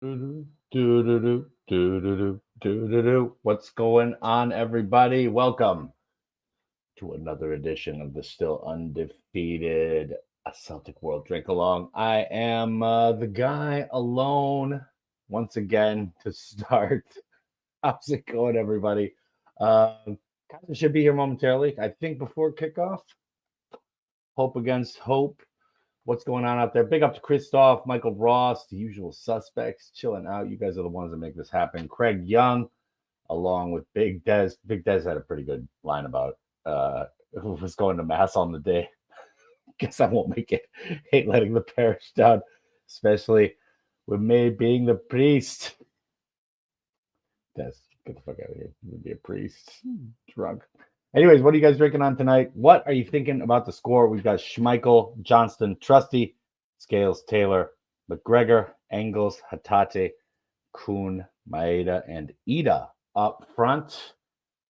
What's going on, everybody? Welcome to another edition of the still undefeated Celtic World Drinkalong. I am the guy alone once again to start. How's it going, everybody? Kaiser should be here momentarily. I think before kickoff. Hope against hope. What's going on out there? Big up to Christoph, Michael Ross, the usual suspects, chilling out. You guys are the ones that make this happen. Craig Young, along with Big Des. Big Des had a pretty good line about who was going to mass on the day. Guess I won't make it. Hate letting the parish down, especially with me being the priest. Des, get the fuck out of here. You would be a priest. Drunk. Anyways, what are you guys drinking on tonight? What are you thinking about the score? We've got Schmeichel, Johnston, Trusty, Scales, Taylor, McGregor, Engels, Hatate, Kuhn, Maeda, and Ida up front.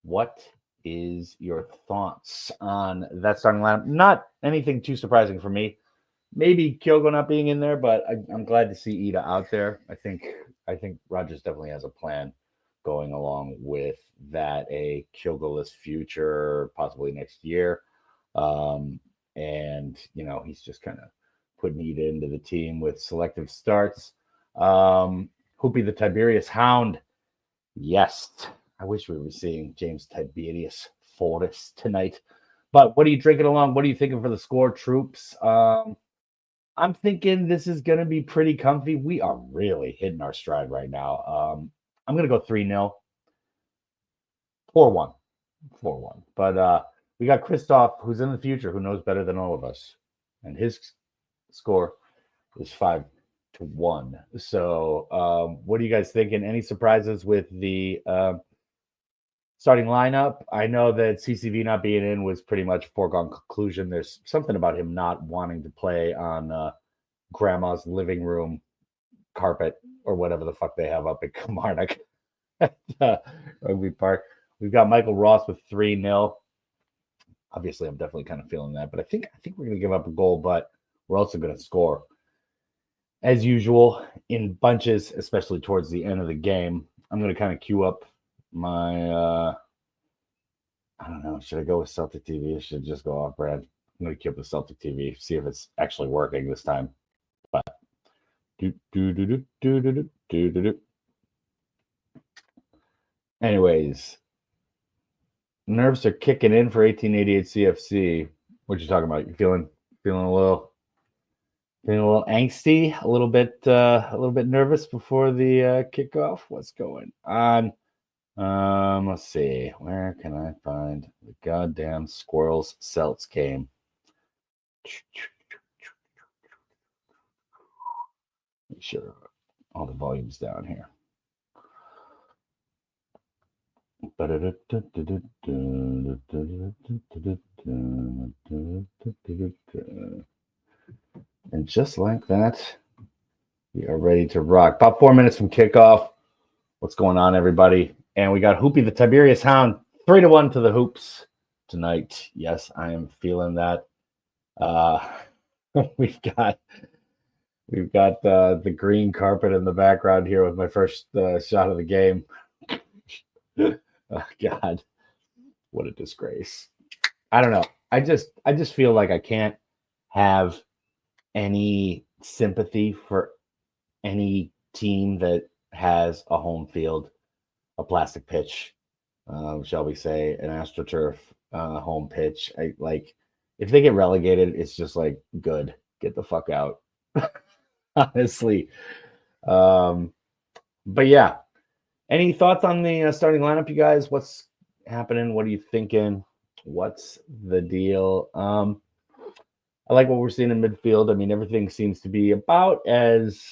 What is your thoughts on that starting lineup? Not anything too surprising for me. Maybe Kyogo not being in there, but I'm glad to see Ida out there. I think Rogers definitely has a plan going along with that, a Kyogo-less future, possibly next year. And, he's just kind of putting Ida into the team with selective starts. Hoopy the Tiberius Hound. Yes. I wish we were seeing James Tiberius Forrest tonight. But what are you drinking along? What are you thinking for the score, troops? I'm thinking this is going to be pretty comfy. We are really hitting our stride right now. I'm going to go 3-0. 4-1. 4-1. But we got Christoph, who's in the future, who knows better than all of us. And his score is 5-1. So what are you guys thinking? Any surprises with the starting lineup? I know that CCV not being in was pretty much a foregone conclusion. There's something about him not wanting to play on grandma's living room carpet or whatever the fuck they have up at Kilmarnock at Rugby Park. We've got Michael Ross with 3-0. Obviously, I'm definitely kind of feeling that, but I think we're going to give up a goal, but we're also going to score. As usual, in bunches, especially towards the end of the game. I'm going to kind of queue up my, I don't know, should I go with Celtic TV? Should I just go off brand? I'm going to queue up the Celtic TV, see if it's actually working this time. But anyways, nerves are kicking in for 1888 CFC. What you talking about? You feeling a little angsty, a little bit nervous before the kickoff? What's going on? Let's see. Where can I find the goddamn Squirrels Celts game? Make sure all the volume's down here. And just like that, we are ready to rock. About 4 minutes from kickoff. What's going on, everybody? And we got Hoopy the Tiberius Hound, 3-1 to the Hoops tonight. Yes, I am feeling that. We've got the green carpet in the background here with my first shot of the game. Oh, God, what a disgrace. I don't know. I just feel like I can't have any sympathy for any team that has a home field, a plastic pitch, shall we say, an AstroTurf home pitch. If they get relegated, it's just like, good, get the fuck out. Honestly. But yeah. Any thoughts on the starting lineup, you guys? What's happening? What are you thinking? What's the deal? I like what we're seeing in midfield. I mean, everything seems to be about as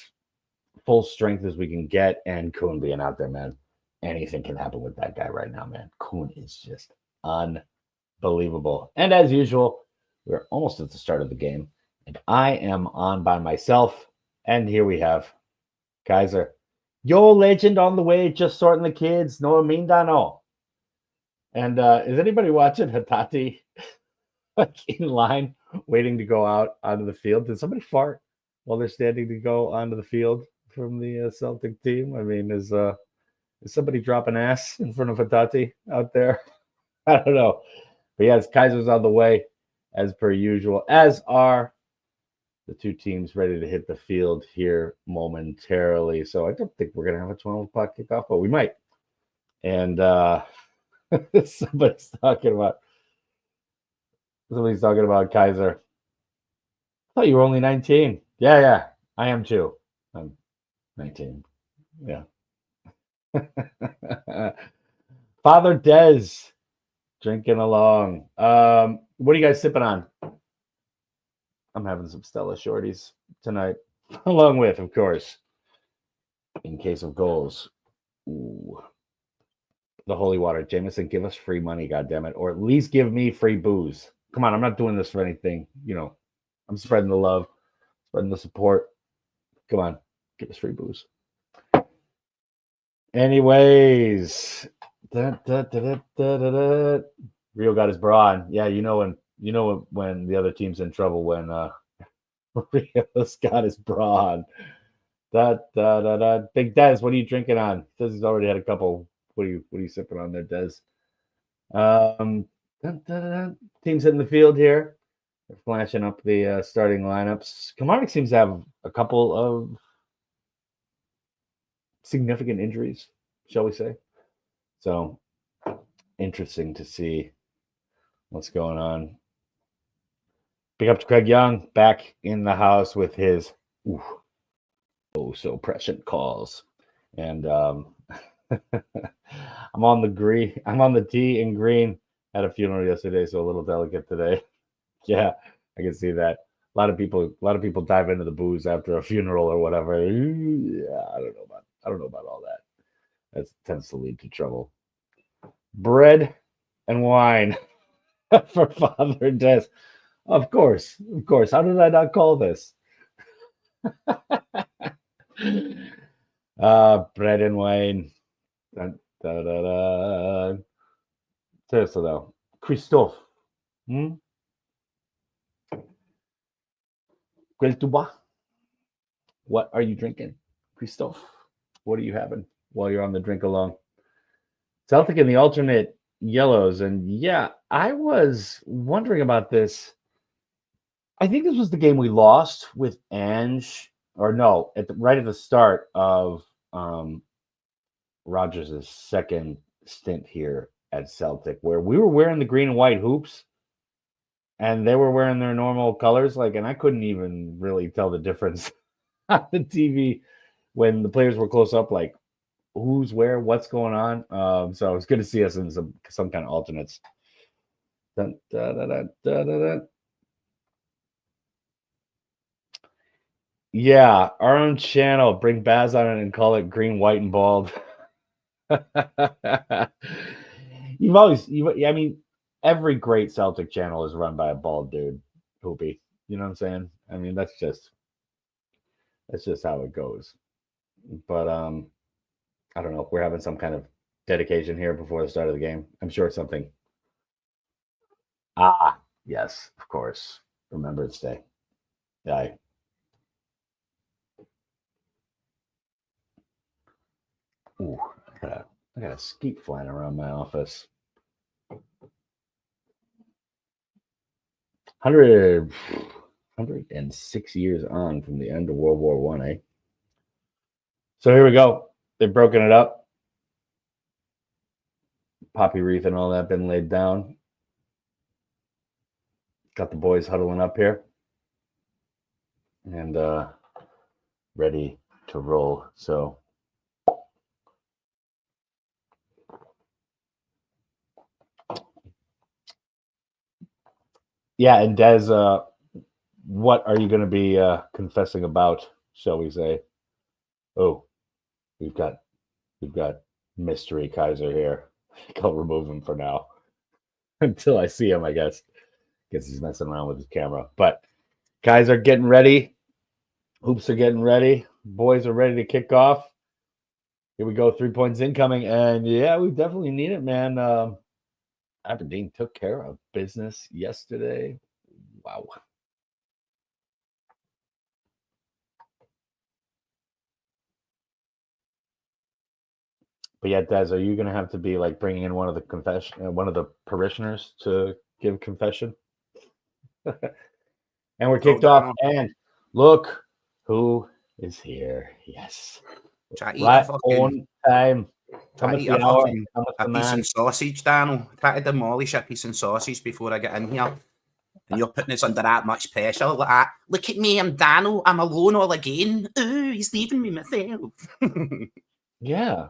full strength as we can get. And Kuhn being out there, man, anything can happen with that guy right now, man. Kuhn is just unbelievable. And as usual, we're almost at the start of the game. And I am on by myself. And here we have Kaiser. Yo, legend on the way, just sorting the kids. No, I mean, no. And is anybody watching Hatate in line, waiting to go out onto the field? Did somebody fart while they're standing to go onto the field from the Celtic team? I mean, is somebody dropping ass in front of Hatate out there? I don't know. But yes, Kaiser's on the way as per usual, as are the two teams ready to hit the field here momentarily. So I don't think we're going to have a 12 o'clock kickoff, but we might. And somebody's talking about Kaiser. I thought you were only 19. Yeah, I am too. I'm 19. Yeah. Father Des drinking along. What are you guys sipping on? I'm having some Stella Shorties tonight, along with, of course, in case of goals. Ooh, the holy water. Jameson, give us free money, goddammit, or at least give me free booze. Come on, I'm not doing this for anything. You know, I'm spreading the love, spreading the support. Come on, give us free booze. Anyways, Rio got his bra on. Yeah, you know when the other team's in trouble when Rio's got his bra on. Big Des, what are you drinking on? Says he's already had a couple. What are you sipping on there, Des? Teams in the field here. They're flashing up the starting lineups. Kilmarnock seems to have a couple of significant injuries, shall we say. So interesting to see what's going on. Big up to Craig Young, back in the house with his so prescient calls. And I'm on the D in green at a funeral yesterday, so a little delicate today. Yeah, I can see that. A lot of people dive into the booze after a funeral or whatever. Yeah, I don't know about all that. That tends to lead to trouble. Bread and wine for Father Des. Of course. How did I not call this? Bread and wine. Dun, da, da, da. Seriously though, Christophe. Quel tu bois? What are you drinking, Christophe? What are you having while you're on the drink along? Celtic in the alternate yellows, and yeah, I was wondering about this. I think this was the game we lost with Ange, or no, right at the start of Rogers' second stint here at Celtic, where we were wearing the green and white hoops, and they were wearing their normal colors. And I couldn't even really tell the difference on the TV when the players were close up. Like, who's where, what's going on? So it was good to see us in some kind of alternates. Dun, da, da, da, da, da, da. Yeah, our own channel. Bring Baz on it and call it green, white, and bald. I mean, every great Celtic channel is run by a bald dude, Hoopy. You know what I'm saying? I mean, that's just how it goes. But I don't know. We're having some kind of dedication here before the start of the game. I'm sure it's something. Yes, of course. Remembrance Day. Yeah. Ooh, I got a skeet flying around my office. 106 years on from the end of World War One, eh? So here we go. They've broken it up. Poppy wreath and all that been laid down. Got the boys huddling up here. And ready to roll. So yeah, and Des, what are you going to be confessing about, shall we say? Oh, we've got mystery Kaiser here. I'll remove him for now until I see him, I guess. Guess he's messing around with his camera. But Kaiser getting ready. Hoops are getting ready. Boys are ready to kick off. Here we go. 3 points incoming. And yeah, we definitely need it, man. Aberdeen took care of business yesterday. Wow. But yeah, Des, are you gonna have to be like bringing in one of the parishioners to give confession? And we're kicked off. And look who is here. Yes, right on time. Try to eat a piece of sausage, Daniel. Try to demolish a piece of sausage before I get in here. And you're putting us under that much pressure. Like that. Look at me, I'm Daniel. I'm alone all again. Ooh, he's leaving me myself. Yeah.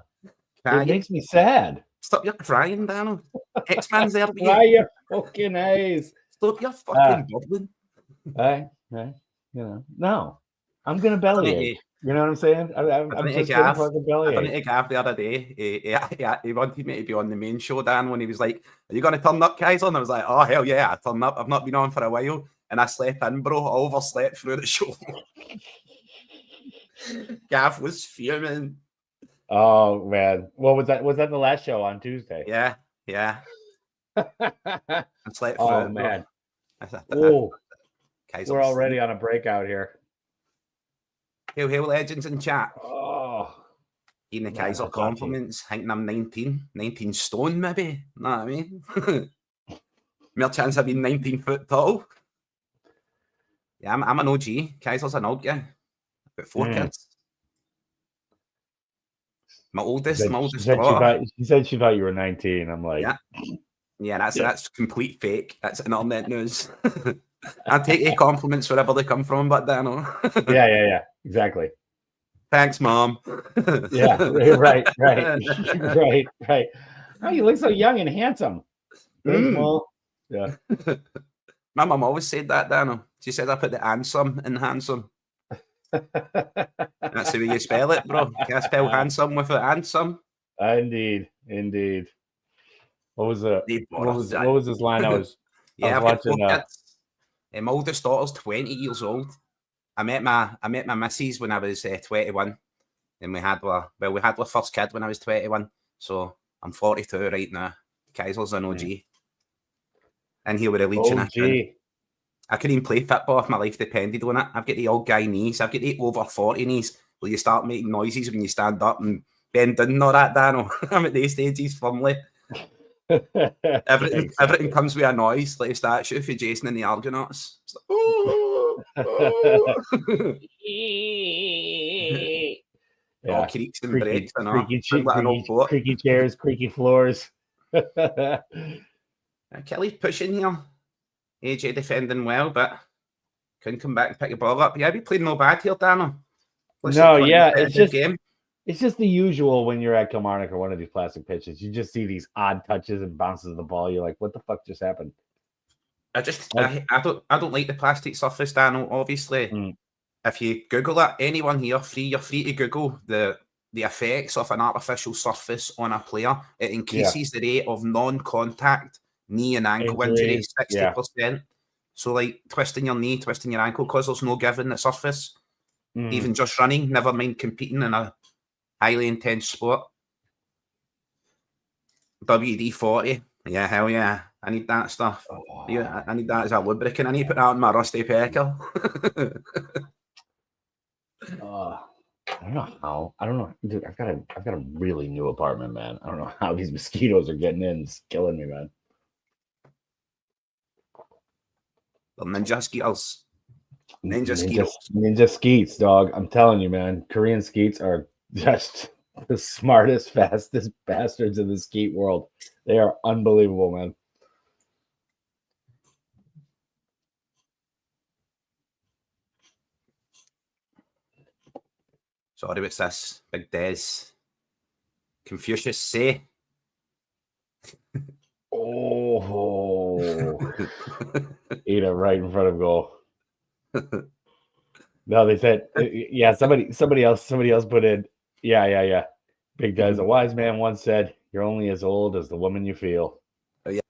It makes me sad. Stop your crying, Daniel. X-Man's there. Cry your fucking eyes. Stop your fucking bubbling. No. I'm going to bellyache. You know what I'm saying? I'm just going to fucking bellyache. I think Gav the other day, he wanted me to be on the main show, Dan, when he was like, are you going to turn up, Kaiser? And I was like, oh, hell yeah, I turn up. I've not been on for a while. And I slept in, bro. I overslept through the show. Gav was fuming. Oh, man. What was that? Was that the last show on Tuesday? Yeah. I slept through it, man. We're already on a breakout here. Hail legends in chat. Oh. Ian the Kaiser compliments. Thinking I'm 19 stone maybe. Know what I mean? More chance of being 19 foot tall. Yeah, I'm an OG. Kaiser's an old guy. I've got 4 kids. My oldest daughter. She said she thought you were 19. I'm like, yeah, that's complete fake. That's internet news. I'll take your compliments wherever they come from, but Dano. yeah, exactly. Thanks, Mom. Yeah, right. Oh, you look so young and handsome. Thanks, Mom. Yeah. My mum always said that, Dano. She said I put the handsome in handsome. That's the way you spell it, bro. Can I spell handsome without handsome? Indeed. What was it? What was this line? I was watching. My oldest daughter's 20 years old. I met my missus when I was 21, and we had our first kid when I was 21. So I'm 42 right now. Kaiser's an OG, and he were a legion. I couldn't even play football if my life depended on it. I've got the old guy knees. I've got the over 40 knees where you start making noises when you stand up and bend down and all that, Dano. I'm at these stages firmly. Everything comes with a noise, like a statue for Jason and the Argonauts. It's like, all creaks and breaks and all. Creaky chairs, creaky floors. Kelly's pushing here. AJ defending well, but couldn't come back and pick the ball up. Yeah, we played no bad here, Dano. It's just the usual when you're at Kilmarnock or one of these plastic pitches. You just see these odd touches and bounces of the ball. You're like, what the fuck just happened? I don't like the plastic surface, Daniel. Obviously, if you Google it, anyone here, you're free to Google the effects of an artificial surface on a player. It increases the rate of non-contact knee and ankle injury 60%. Yeah. So, like twisting your knee, twisting your ankle, because there's no give in the surface. Even just running, never mind competing in a highly intense sport. WD-40. Yeah, hell yeah. I need that stuff. I need that as a lubricant. I need to put that on my rusty pecker. I don't know. Dude, I've got a really new apartment, man. I don't know how these mosquitoes are getting in. It's killing me, man. The ninja skeeters. Ninja skeets, dog. I'm telling you, man. Korean skeets are just the smartest, fastest bastards in the skeet world. They are unbelievable, man. Sorry, what's this? Big Des. Confucius say. Eat it right in front of goal. No, they said, somebody else put in, yeah. Big Des, a wise man once said, you're only as old as the woman you feel. Oh, yeah.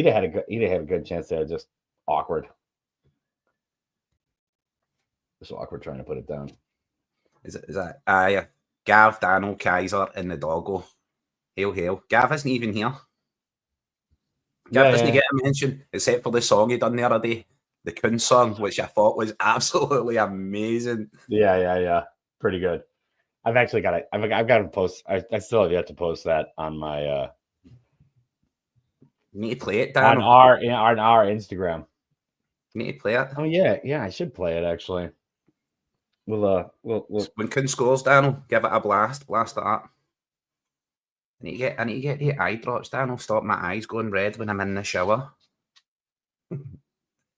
Ida had a good chance there, just awkward. It's awkward trying to put it down. Is that Gav, Daniel, Kaiser, and the doggo. Hail. Gav isn't even here. Gav doesn't get a mention, except for the song he done the other day, the Kun song, which I thought was absolutely amazing. Yeah. pretty good. I've actually got it. I've got to post. I still have yet to post that on my You need to play it, on Daniel. our Instagram. You need to play it. Oh yeah, I should play it actually. We'll When Kuhn scores, Daniel, give it a blast it up. I need to get the eye drops, Daniel. Stop my eyes going red when I'm in the shower.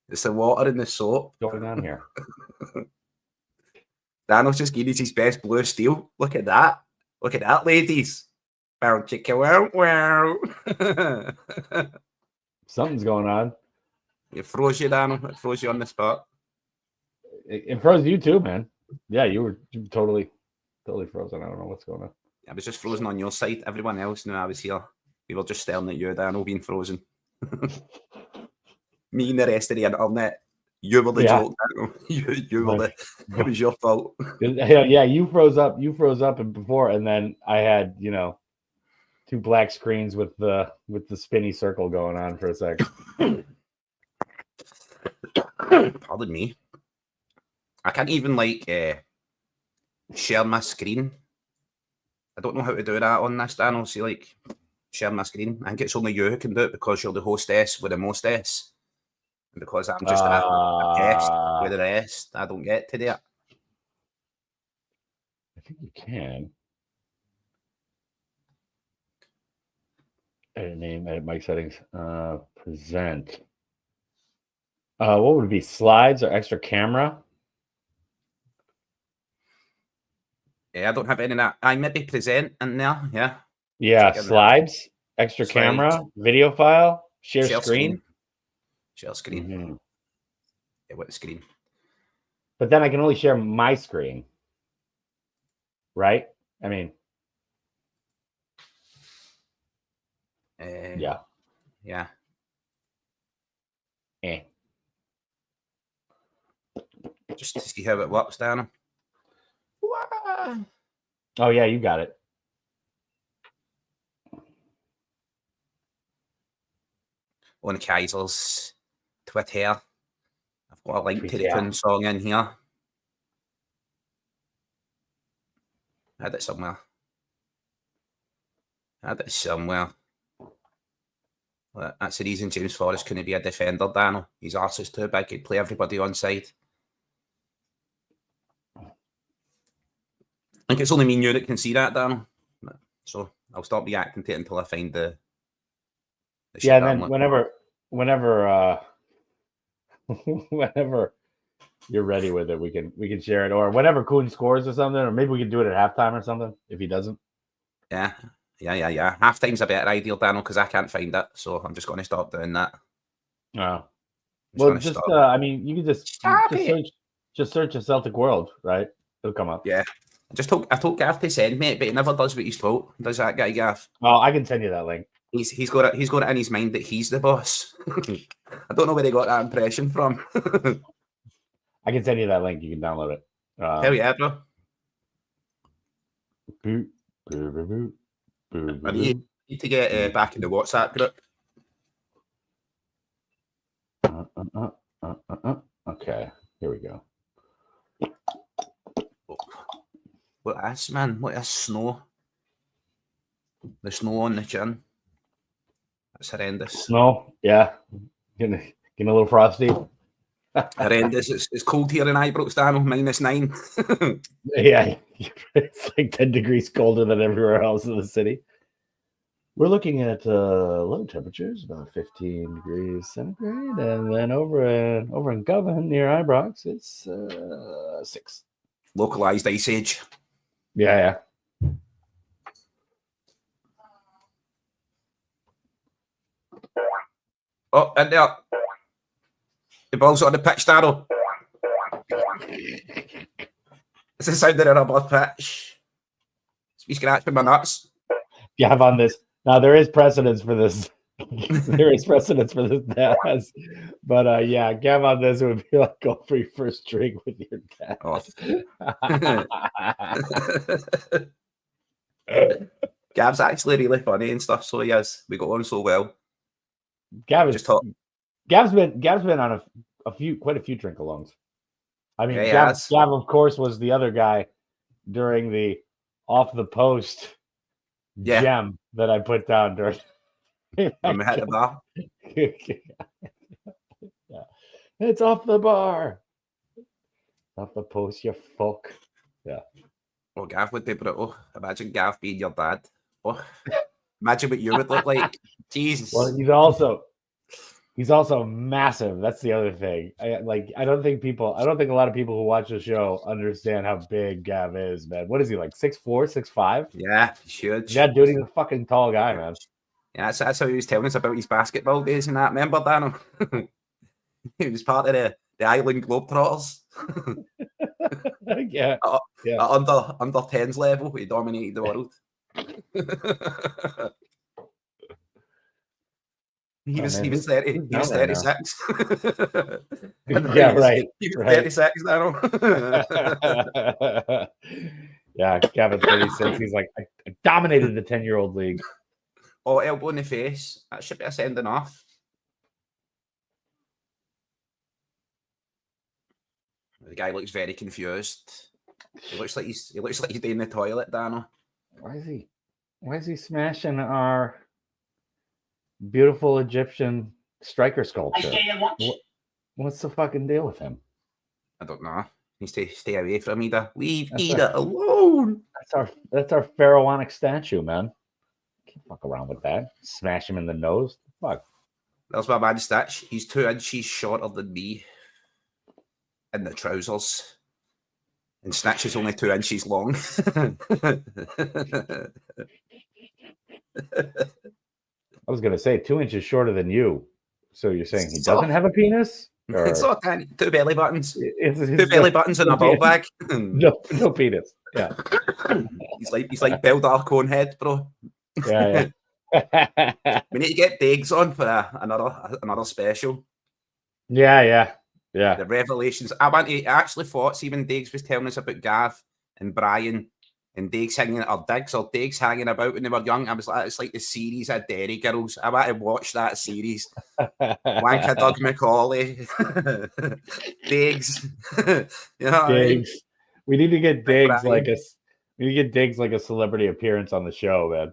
It's the water and the soap. what's going on here? Daniel's just giving us his best blue steel. Look at that. Look at that, ladies. Wow, chicka, wow. Something's going on. It froze you, Daniel. It froze you on the spot. It froze you too, man. Yeah, you were totally frozen. I don't know what's going on. I was just frozen on your side. Everyone else knew I was here. We were just staring at you, Daniel, being frozen. Me and the rest of the internet. You were the joke, Daniel. You were the. It was your fault. Yeah, you froze up. You froze up before, and then I had two black screens with the spinny circle going on for a sec. Pardon me. I can't even share my screen. I don't know how to do that on this, Daniel. See, share my screen. I think it's only you who can do it because you're the hostess with the mostess. And because I'm just a guest with the rest, I don't get to do it. I think you can. Edit name, edit mic settings, present. What would it be? Slides or extra camera? Yeah, I don't have any of that. I maybe present in there, yeah. Yeah, slides, extra camera, video file, share screen. Share screen. Mm-hmm. Yeah, what screen? But then I can only share my screen. Right? I mean, yeah. Just to see how it works, Daniel. Oh yeah, you got it. On Kaiser's Twitter, I've got a link to the Kuhn song in here. I had it somewhere. Well, that's the reason James Forrest couldn't be a defender, Daniel. His arse is too big. He'd play everybody on side. I think it's only me and you that can see that, Daniel. So I'll stop reacting to it until I find the yeah, and then whenever whenever you're ready with it, we can share it, or whenever Kuhn scores or something, or maybe we can do it at halftime or something if he doesn't. Yeah. Halftime's a better idea, Daniel, because I can't find it, so I'm just going to stop doing that. Oh. Well, just I mean, you can just search a Celtic World, right? It'll come up. Yeah. I told Gav to send me it, but he never does what he's told. Does that guy, Gav? Oh, I can send you that link. He's got it in his mind that he's the boss. I don't know where he got that impression from. I can send you that link. You can download it. Hell yeah, bro. I need to get back in the WhatsApp group. Okay, here we go. Look at this, man. Look at this snow. The snow on the chin. That's horrendous. Snow, yeah. Getting a little frosty. Horrendous. It's cold here in Ibrox, Daniel, -9. Yeah, it's like 10 degrees colder than everywhere else in the city. We're looking at low temperatures, about 15 degrees centigrade, and then over in Govan near Ibrox, it's 6. Localized ice age. Yeah. Oh, and there. The ball's on the pitch, Darryl. It's the sound of a rubber pitch. It's me scratching my nuts. Gav on this. Now, there is precedence for this. There is precedence for this, Daz. But yeah, Gav on this would be like go for your first drink with your dad. Oh. Gav's actually really funny and stuff, so yes, we got on so well. Gav's been on quite a few Drinkalongs. I mean, Gav of course was the other guy during the off the post gem that I put down during when we hit the bar. Yeah. It's off the bar. Off the post, you fuck. Yeah. Oh, Gav would be brutal. Imagine Gav being your dad. Oh, imagine what you would look like. Jesus. Well, he's also massive. That's the other thing. I don't think a lot of people who watch the show understand how big Gav is, man. What is he, like 6'4", 6'5"? Yeah, he's huge. Yeah, dude, he's a fucking tall guy, man. Yeah, that's how he was telling us about his basketball days and that. Remember, Daniel? He was part of the Island Globetrotters. Yeah. At under 10s level, he dominated the world. He was 30. He was 36. Yeah, right. He was 36 now. Yeah, Gavin 36. He's like, I dominated the 10-year-old league. Oh, elbow in the face. That should be a sending off. The guy looks very confused. He looks like he's doing the toilet, Dano. Why is he smashing our beautiful Egyptian striker sculpture? What's the fucking deal with him? I don't know. He needs to stay away from Ida. Leave Ida alone. That's our pharaonic statue, man. Can't fuck around with that. Smash him in the nose. Fuck. That's my man Stitch. He's 2 inches shorter than me in the trousers. And Snatch is only 2 inches long. I was going to say 2 inches shorter than you. So you're saying he doesn't have a penis? Or... It's so tiny. 2 belly buttons. Two belly buttons and a ball bag. No penis. Yeah. He's like Bell Darcone head, bro. Yeah. We need to get Diggs on for another special. Yeah. The revelations. I actually thought, see, when Diggs was telling us about Gav and Brian and Diggs hanging about when they were young, I was like, it's like the series of Derry Girls. I want to watch that series. Wanker Doug McCauley. Diggs. You know Diggs. We need to get Diggs Brian. like a celebrity appearance on the show, man.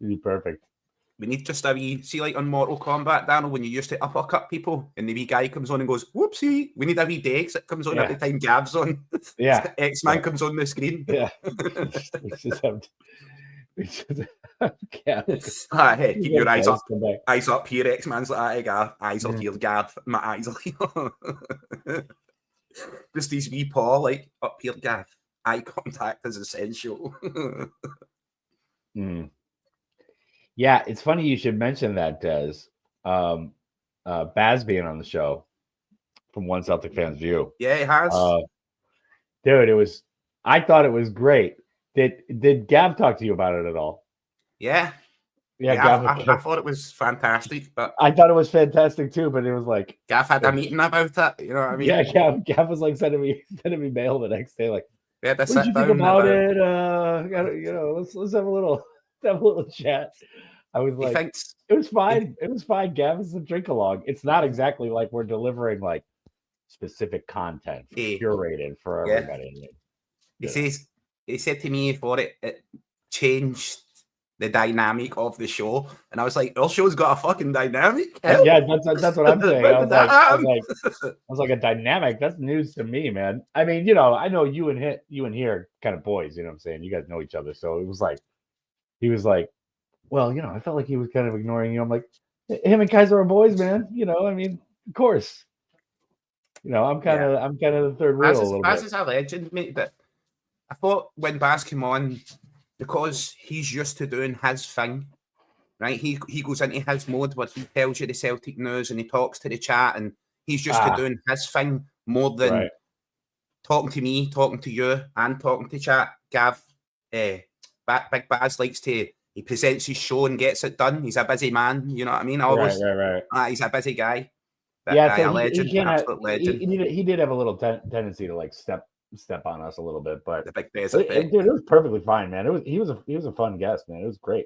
It'd be perfect. We need just a wee, see, like on Mortal Kombat, Daniel, when you used to uppercut people and the wee guy comes on and goes, whoopsie. We need a wee Diggs that comes on every time Gav's on. Yeah. X-Man comes on the screen. Yeah. we just have Gav. Keep your eyes up here, X-Man's like, hey, Gav. Eyes up here, Gav. My eyes are here. Just these wee paw, like, up here, Gav. Eye contact is essential. Yeah, it's funny you should mention that, Des. Baz being on the show from One Celtic Fan's View. Yeah, it has. Dude, I thought it was great. Did Gav talk to you about it at all? Yeah. Yeah, Gav, I thought it was fantastic, but I thought it was fantastic too, but it was like Gav had a meeting about it, you know what I mean? Yeah, Gav was like sending me mail the next day, like, what did you think about it? Let's have a little chat. I was like, it was fine. It was fine. Gav is a drink-along. It's not exactly like we're delivering like specific content curated for everybody. He said to me, for it changed the dynamic of the show, and I was like, our show's got a fucking dynamic. Hell? Yeah, that's what I'm saying. I was like, a dynamic. That's news to me, man. I mean, I know you and he are kind of boys. You know what I'm saying? You guys know each other, so it was like, he was like, well, I felt like he was kind of ignoring you. I'm like, him and Kaiser are boys, man. I mean, of course. I'm kind of the third wheel a little bit. Baz is a legend, mate. But I thought when Baz came on, because he's used to doing his thing, right? He goes into his mode where he tells you the Celtic news and he talks to the chat, and he's used to doing his thing more than talking to me, talking to you, and talking to chat. Gav, Big Baz likes to. He presents his show and gets it done. He's a busy man, you know what I mean? Right. He's a busy guy. But a legend, absolute legend. He did have a little tendency to like step on us a little bit, but the big dude, it was perfectly fine, man. He was a fun guest, man. It was great.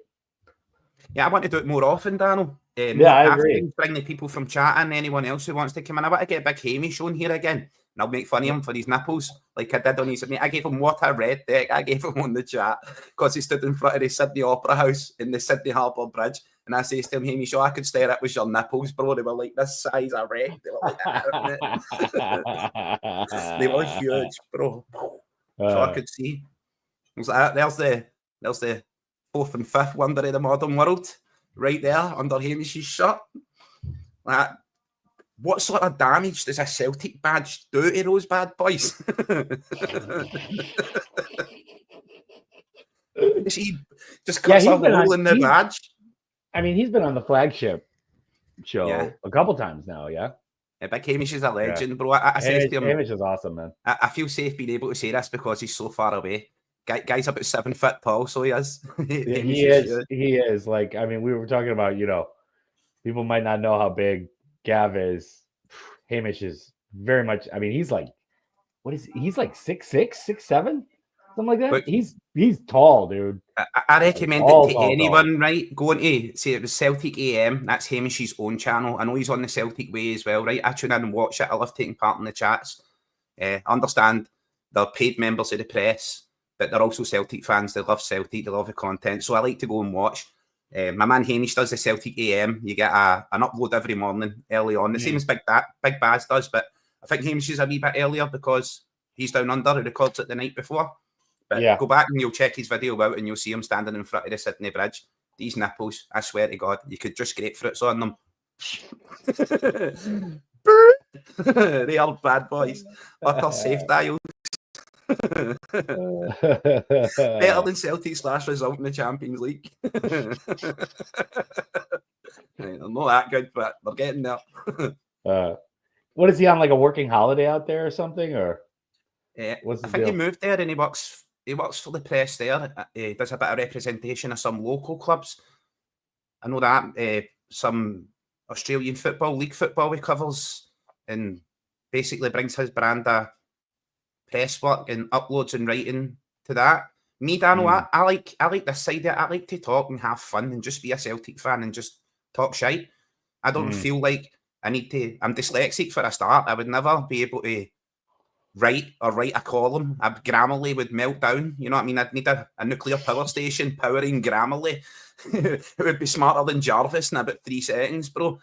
Yeah, I want to do it more often, Daniel. I agree. Bring the people from chat and anyone else who wants to come in. I want to get Big Hamish on here again. and I'll make fun of him for his nipples, like I did on his. I gave him what I read, Dick. I gave him on the chat because he stood in front of the Sydney Opera House in the Sydney Harbour Bridge, and I says to him, "Hey, sure I could stare at was your nipples, bro." They were like this size of red. They were like that. They were huge, bro. So I could see. I was like, there's the fourth and fifth wonder of the modern world, right there under Hamish's shirt. Like, what sort of damage does a Celtic badge do to those bad boys? He just cuts a hole in the badge. I mean, he's been on the flagship show a couple times now, yeah? Big Hamish is a legend, bro. I said to him, Hamish is awesome, man. I feel safe being able to say this because he's so far away. Guy's about 7 foot tall, so he is. He is. Like, I mean, we were talking about, people might not know how big Gav is. Hamish is very much. I mean, he's like, what is he? He's like 6'6", 6'7", something like that. But he's tall, dude. I recommend it to anyone, right? Going to say it was Celtic AM. That's Hamish's own channel. I know he's on the Celtic Way as well, right? I tune in and watch it. I love taking part in the chats. I understand they're paid members of the press, but they're also Celtic fans. They love Celtic. They love the content. So I like to go and watch. My man Hamish does the Celtic AM. You get an upload every morning early on. The same as Big Baz does, but I think Hamish is a wee bit earlier because he's down under. He records it the night before. But go back and you'll check his video out and you'll see him standing in front of the Sydney Bridge. These nipples, I swear to God, you could just grapefruits on them. They are bad boys. Utter safe dials. Better than Celtic's last result in the Champions League. They're not that good, but they're getting there. What is he on, like a working holiday out there or something? Or what's the deal? He moved there and he works for the press there. He does a bit of representation of some local clubs. I know that some Australian football, league football he covers, and basically brings his brand of press work and uploads and writing to that. Me, Dano, I like this side of it. I like to talk and have fun and just be a Celtic fan and just talk shite. I don't feel like I need to. I'm dyslexic for a start. I would never be able to write a column. Grammarly would melt down. You know what I mean? I'd need a nuclear power station powering Grammarly. It would be smarter than Jarvis in about 3 seconds, bro.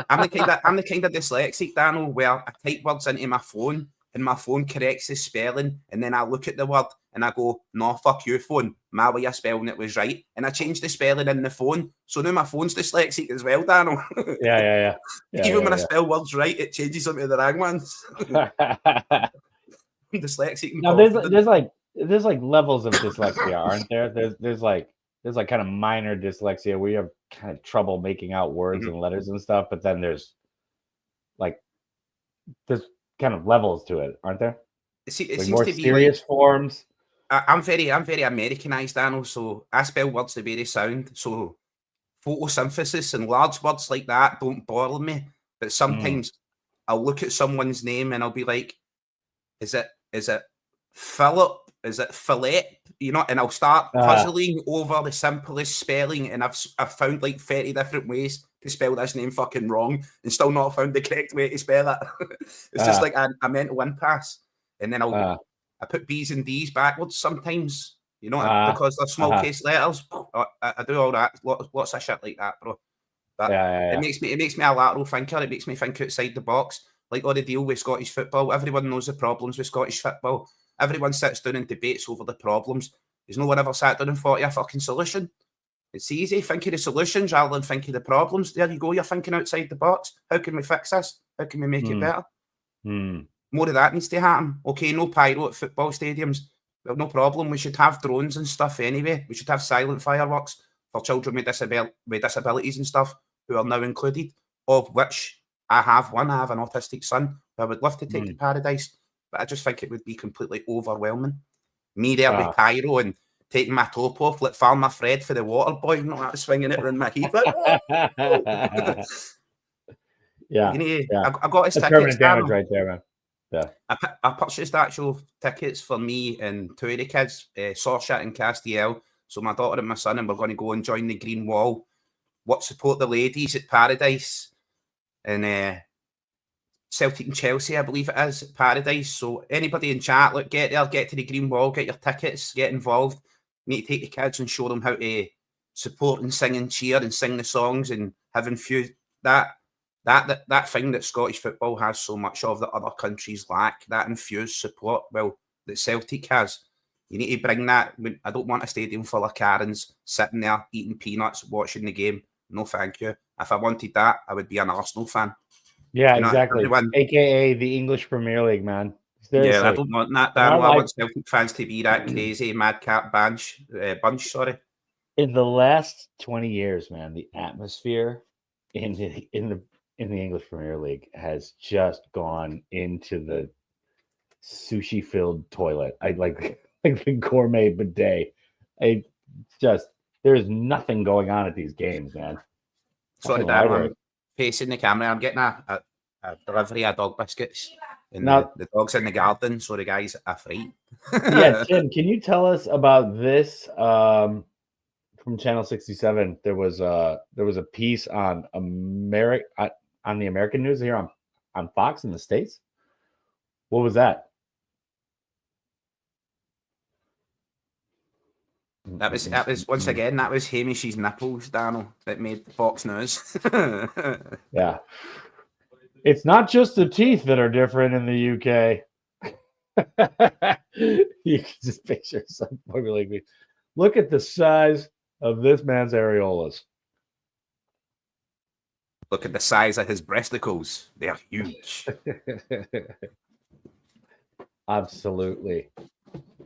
I'm the kind of dyslexic, Dano, where I type words into my phone and my phone corrects the spelling, and then I look at the word and I go, "No, fuck you, phone. My way of spelling it was right." And I changed the spelling in the phone, so now my phone's dyslexic as well, Dano. Yeah. Even when I spell words right, it changes them to the wrong ones. Dyslexic. Now there's like levels of dyslexia, aren't there? There's like kind of minor dyslexia where you have kind of trouble making out words and letters and stuff, but then there's kind of levels to it, aren't there? It seems more to be serious forms. I'm very Americanized, Daniel, so I spell words the way they sound. So photosynthesis and large words like that don't bother me. But sometimes I'll look at someone's name and I'll be like, is it Philip? Is it Philip? You know, and I'll start puzzling over the simplest spelling, and I've found like 30 different ways to spell this name fucking wrong and still not found the correct way to spell it. It's just like a mental impasse. And then I put B's and D's backwards sometimes, you know, because they're small case letters. I do all that, lots of shit like that, bro. But it makes me a lateral thinker. It makes me think outside the box. Like all the deal with Scottish football. Everyone knows the problems with Scottish football. Everyone sits down and debates over the problems. There's no one ever sat down and thought of a fucking solution. It's easy. Think of the solutions rather than think of the problems. There you go. You're thinking outside the box. How can we fix this? How can we make it better? More of that needs to happen. Okay, no pyro at football stadiums. Well, no problem. We should have drones and stuff anyway. We should have silent fireworks for children with disabilities and stuff who are now included, of which I have one. I have an autistic son who I would love to take to paradise, but I just think it would be completely overwhelming. Me there with pyro and taking my top off like Farmer Fred for the water boy, you know, swinging it around my head. I got his tickets. Permanent damage right there, man. Yeah. I purchased actual tickets for me and 2 of the kids, Saoirse and Castiel. So my daughter and my son, and we're going to go and join the Green Wall. Support the ladies at Paradise. And Celtic and Chelsea, I believe it is, at Paradise. So anybody in chat, look, get there, get to the green wall, get your tickets, get involved. You need to take the kids and show them how to support and sing and cheer and sing the songs and have infused that thing that Scottish football has so much of that other countries lack, that infused support, well, that Celtic has. You need to bring that. I don't want a stadium full of Karens sitting there eating peanuts, watching the game. No, thank you. If I wanted that, I would be an Arsenal fan. Yeah, exactly. AKA the English Premier League, man. Seriously. Yeah, I don't want that, Daniel. I want Celtic fans to be that crazy madcap bunch. In the last 20 years, man, the atmosphere in the English Premier League has just gone into the sushi-filled toilet. I like the gourmet bidet. There's nothing going on at these games, man. Sorry, Daniel, I'm facing the camera. I'm getting a delivery of dog biscuits. And now, the dog's in the garden, so the guy's afraid. Yeah, Tim, can you tell us about this? From Channel 67, there was a piece on the American news here on Fox in the States. What was that? That was once again, that was Hamish's nipples, Daniel, that made Fox News. Yeah. It's not just the teeth that are different in the UK. You can just picture some like me. Look at the size of this man's areolas. Look at the size of his breasticles. They are huge. Absolutely.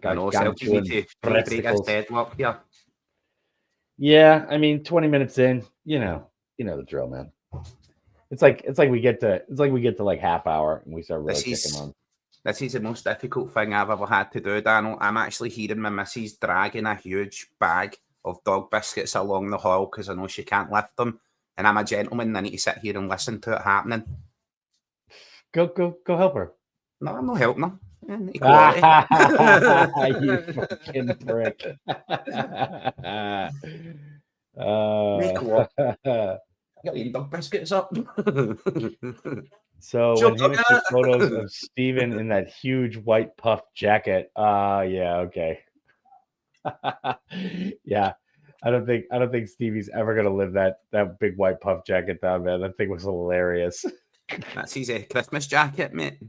I know, Celtic need to break his deadlock here. Yeah, I mean, 20 minutes in, you know the drill, man. It's like we get to like half hour and we start really kicking on. This is the most difficult thing I've ever had to do, Daniel. I'm actually hearing my missus dragging a huge bag of dog biscuits along the hall because I know she can't lift them. And I'm a gentleman and I need to sit here and listen to it happening. Go help her. No, I'm not helping her. You fucking prick. Get your dog biscuits up. So when he took photos of Steven in that huge white puff jacket, yeah, okay. Yeah. I don't think Stevie's ever gonna live that big white puff jacket down, man. That thing was hilarious. That's his Christmas jacket, mate.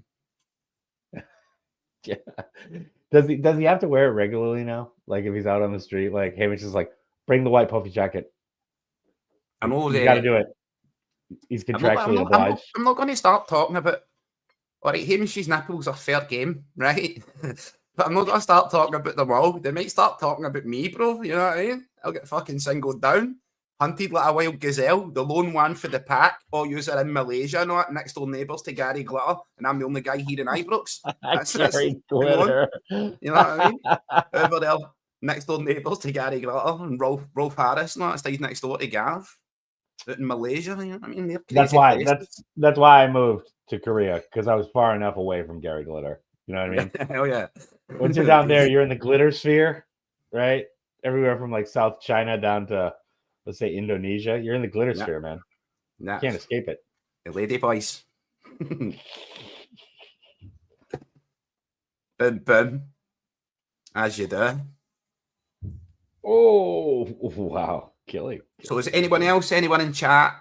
Yeah. Does he have to wear it regularly now? Like if he's out on the street, like Hamish is like, bring the white puffy jacket. I know you got to do it. He's contractually obliged. I'm not going to start talking about. All right, Hamish's nipples are fair game, right? But I'm not going to start talking about them all. They might start talking about me, bro. You know what I mean? I'll get fucking singled down. Hunted like a wild gazelle, the lone one for the pack, all user in Malaysia, not next door neighbours to Gary Glitter, and I'm the only guy here in Ibrox. That's Glitter. You know what I mean? Over there, next door neighbours to Gary Glitter and Rolf Harris, no, stays next door to Gav. Out in Malaysia, you know what I mean? That's why I moved to Korea, because I was far enough away from Gary Glitter. You know what I mean? Hell yeah. Once you're down there, you're in the glitter sphere, right? Everywhere from like South China down to, let's say, Indonesia. You're in the glitter sphere, man. You can't escape it. The lady boys. Boom. As you do. Oh, wow. Killing. So is anyone in chat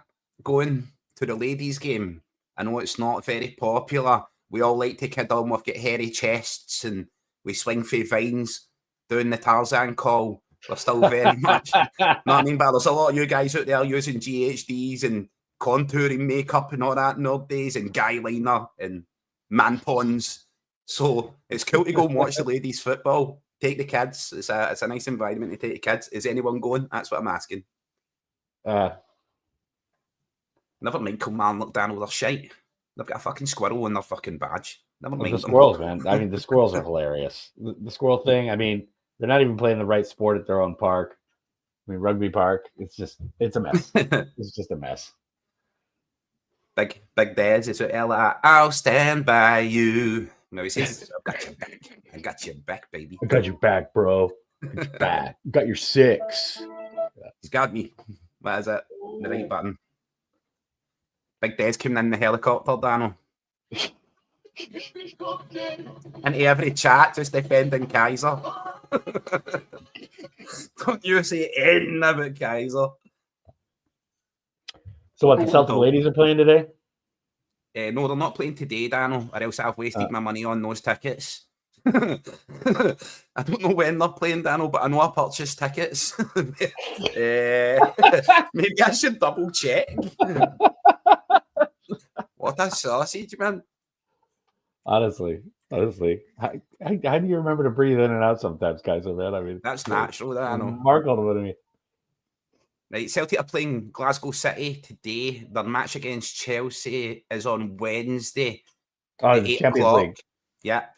going to the ladies' game? I know it's not very popular. We all like to kid on. We've got hairy chests and we swing for vines doing the Tarzan call. We're still very much, know what I mean? But there's a lot of you guys out there using GHDs and contouring makeup and all that nowadays, and guy liner and man-pons. So it's cool to go and watch the ladies' football. Take the kids. It's a nice environment to take the kids. Is anyone going? That's what I'm asking. Never mind Kilmarnock down with their shite. They've got a fucking squirrel in their fucking badge. Never mind the squirrels, man. I mean, the squirrels are hilarious. The squirrel thing, I mean, they're not even playing the right sport at their own park. I mean, rugby park. It's a mess. It's just a mess. Big Dad's is Ella. I'll stand by you. No, he says, "I got your back. I got your back, baby. I got your back, bro. Got your back. Got your six. He's got me. What is it? The right button. Big Dad's coming in the helicopter, Daniel. Into every chat, just defending Kaiser. Don't you say anything about Kaiser. So what, the Celtic ladies are playing today? No, they're not playing today, Daniel, or else I've wasted my money on those tickets. I don't know when they're playing, Daniel, but I know I purchased tickets. Maybe I should double check. What a sausage, man. Honestly. How do you remember to breathe in and out sometimes, guys? Man, I mean, that's natural, Daniel. Remarkable to me. Right, Celtic are playing Glasgow City today. Their match against Chelsea is on Wednesday. Oh, the Champions League. Yep.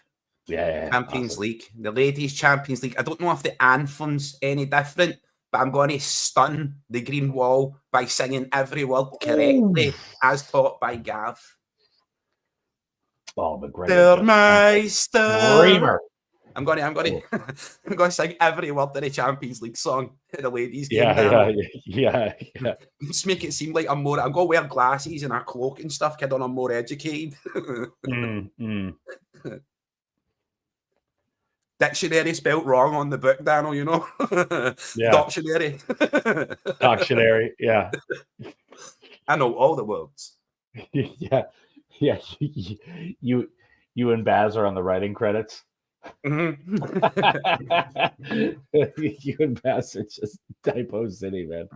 Yeah. Champions awesome. League. The Ladies' Champions League. I don't know if the anthem's any different, but I'm going to stun the green wall by singing every word correctly as taught by Gav. Oh, McGregor. Der Meister. Screamer. I'm going to sing every word of the Champions League song in the ladies' game. Yeah. Just make it seem like I'm going to wear glasses and a cloak and stuff, kid, on I'm more educated. Dictionary spelt wrong on the book, Daniel, you know? Yeah. Dictionary. Dictionary, yeah. I know all the words. Yeah. You and Baz are on the writing credits. Mm-hmm. You and Baz are just typo city, man.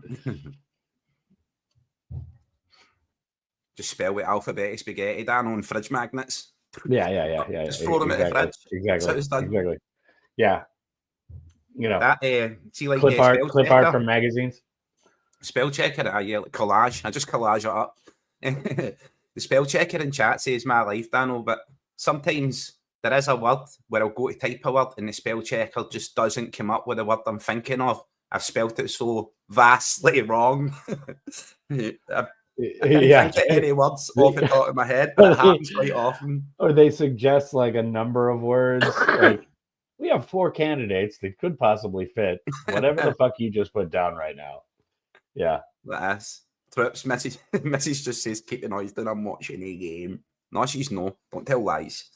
Just spell with alphabetic spaghetti, Daniel, and fridge magnets. Yeah. Just throw them in the fridge. Exactly. Yeah. You know, that see, like clip art from magazines. Spell checker, like collage. I just collage it up. The spell checker in chat saves my life, Daniel, but sometimes there is a word where I'll go to type a word and the spell checker just doesn't come up with the word I'm thinking of. I've spelt it so vastly wrong. I can't think of any words off the top of my head, but it happens quite often. Or they suggest like a number of words. Like, we have 4 candidates that could possibly fit whatever the fuck you just put down right now. Yeah. That's Trips. Mrs. just says, keep the noise down, I'm watching a game. No, she's no. Don't tell lies.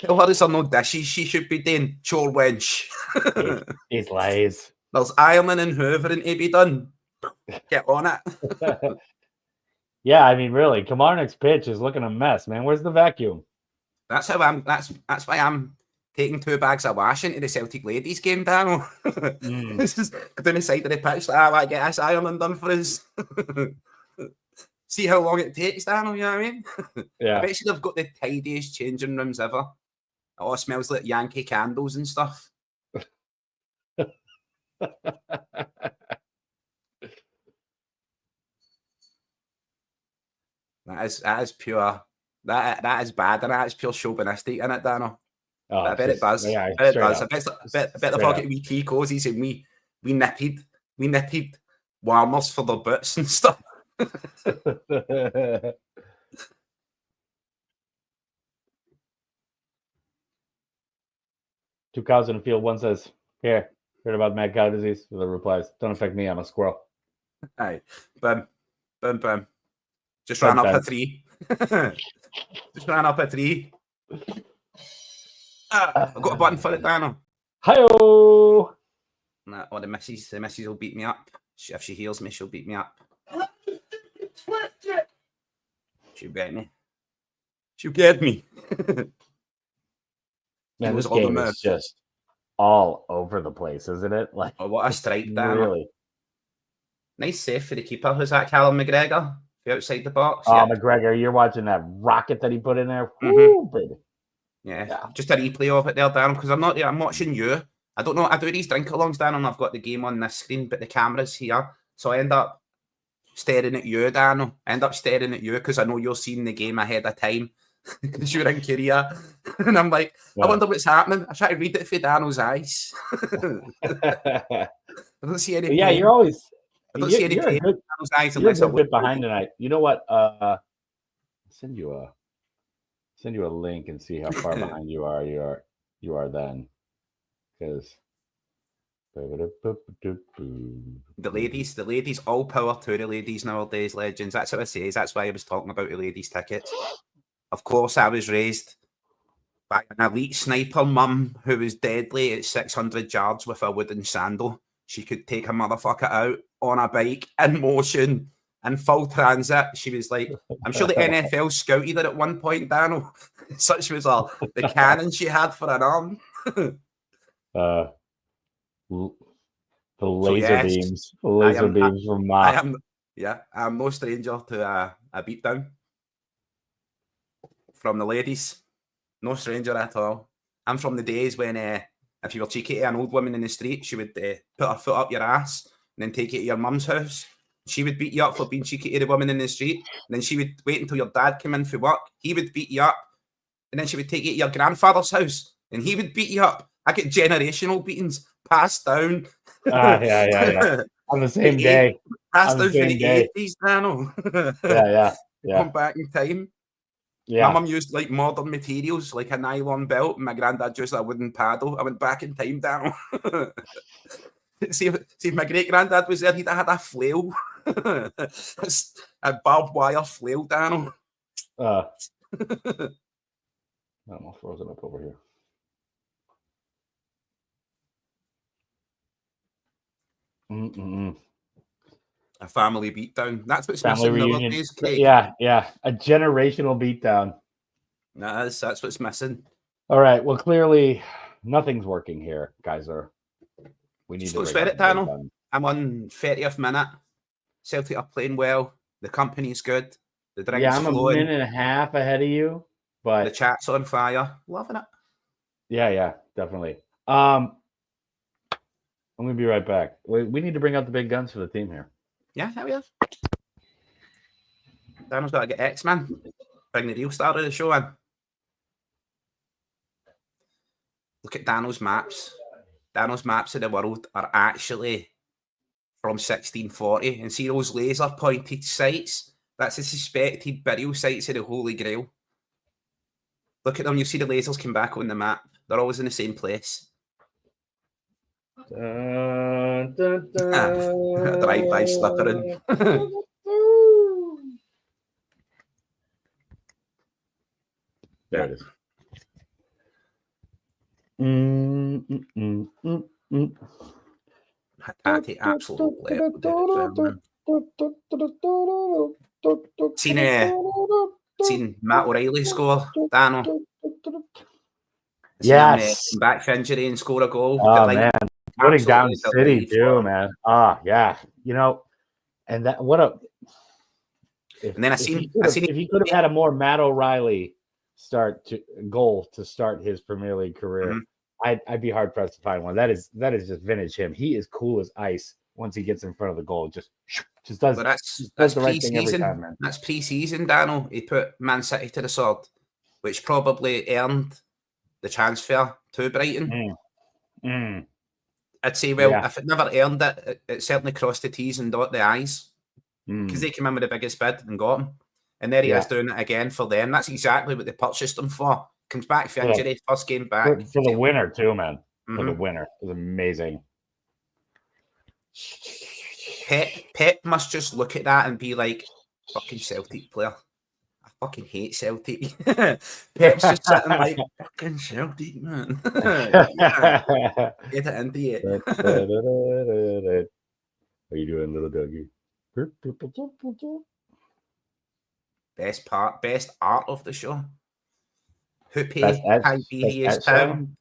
Tell her there's no dishes she should be doing. Chore wench. It's lies. There's ironing and hoovering to be done. Get on it. Yeah, I mean, really, Kilmarnock's pitch is looking a mess, man. Where's the vacuum? That's why I'm taking 2 bags of wash into the Celtic ladies game, Daniel. This is down the side of the pitch. I want to get this ironing done for us. See how long it takes, Daniel, you know what I mean? Yeah. I bet you they've got the tidiest changing rooms ever. It all smells like Yankee candles and stuff. That is pure. That is bad, and that is pure chauvinistic, isn't it, Daniel? Oh, I bet it does. Yeah, I bet it does. I bet they've all got wee tea cozies and we knitted warmers for their boots and stuff. 2 cows in a field. One says, "Here, heard about mad cow disease?" The other replies, "Don't affect me. I'm a squirrel." Aye, boom. Just ran up a tree. I've got a button for it, Daniel. Hi-oh! Nah, the missus will beat me up. If she hears me, she'll beat me up. She'll get me. Man, this game is just all over the place, isn't it? Like, oh, what a strike, Daniel. Really. Nice save for the keeper. Who's that, Callum McGregor? Outside the box. Oh, yeah. McGregor, you're watching that rocket that he put in there. Mm-hmm. Woo, baby. Yeah, just a replay of it there, Dan, because I'm watching you. I don't know. I do these drink-alongs, Dan, and I've got the game on this screen, but the camera's here. So I end up staring at you, Dan. Because I know you're seeing the game ahead of time because you're in Korea. And I'm like, I wonder what's happening. I try to read it through Daniel's eyes. I don't see any pain. Yeah, you're always... I don't see any pain in Daniel's eyes unless you're a bit behind tonight. You know what? I'll send you a link and see how far behind you are. You are then, because the ladies, all power to the ladies nowadays, legends. That's what I say. That's why I was talking about the ladies' tickets. Of course, I was raised by an elite sniper mum who was deadly at 600 yards with a wooden sandal. She could take a motherfucker out on a bike in motion in full transit. She was like, I'm sure the NFL scouted her at one point, Daniel. Such was the cannon she had for an arm. The laser beams. The laser beams from I'm no stranger to a beatdown from the ladies. No stranger at all. I'm from the days when if you were cheeky to an old woman in the street, she would put her foot up your ass and then take you to your mum's house. She would beat you up for being cheeky to the woman in the street. And then she would wait until your dad came in for work. He would beat you up. And then she would take you to your grandfather's house and he would beat you up. I get generational beatings passed down. Yeah. On the same day. Passed down for the 80s, Daniel. Yeah. Come back in time. Yeah. My mum used like modern materials, like a nylon belt, and my granddad used a wooden paddle. I went back in time, Daniel. see if my great granddad was there, he'd have had a flail, a barbed wire flail, Daniel. I'm all frozen up over here. A family beatdown. That's what's family missing reunion. nowadays, Craig. Yeah. A generational beatdown. That's what's missing. All right. Well, clearly nothing's working here, Kaiser. We need to sweat it, Daniel. I'm on 30th minute. Celtic are playing well. The company's good. The drink's flowing. I'm a minute and a half ahead of you, but the chat's on fire. Loving it. Yeah, definitely. I'm gonna be right back. We need to bring out the big guns for the team here. Yeah, we are. Daniel's got to get X-Man. Bring the real star of the show in. Look at Daniel's maps. Daniel's maps of the world are actually from 1640. And see those laser pointed sites? That's the suspected burial sites of the Holy Grail. Look at them. You'll see the lasers come back on the map. They're always in the same place. Drive-by slippering. There it is. Hatati absolutely. Seen Matt O'Reilly score, Daniel. Yes. Come back for injury and score a goal. Oh, man. Putting down City, too, man. Yeah. And that, what a. If he could have had a more Matt O'Reilly goal to start his Premier League career, I'd be hard pressed to find one. That is just vintage him. He is cool as ice once he gets in front of the goal. Just does. That's the right thing every time, man. That's pre-season, Daniel. He put Man City to the sword, which probably earned the transfer to Brighton. I'd say, if it never earned it, it certainly crossed the T's and dot the I's because they came in with the biggest bid and got him. And there he is doing it again for them. That's exactly what they purchased him for. Comes back for injury, first game back. For the winner, too, man. For the winner. It was amazing. Pep must just look at that and be like, fucking Celtic player. I fucking hate Celtic. Pep's just sitting like, fucking Celtic, man. Get it into you. How you doing, little doggy? Best art of the show. Hoopy, Tiberius Town.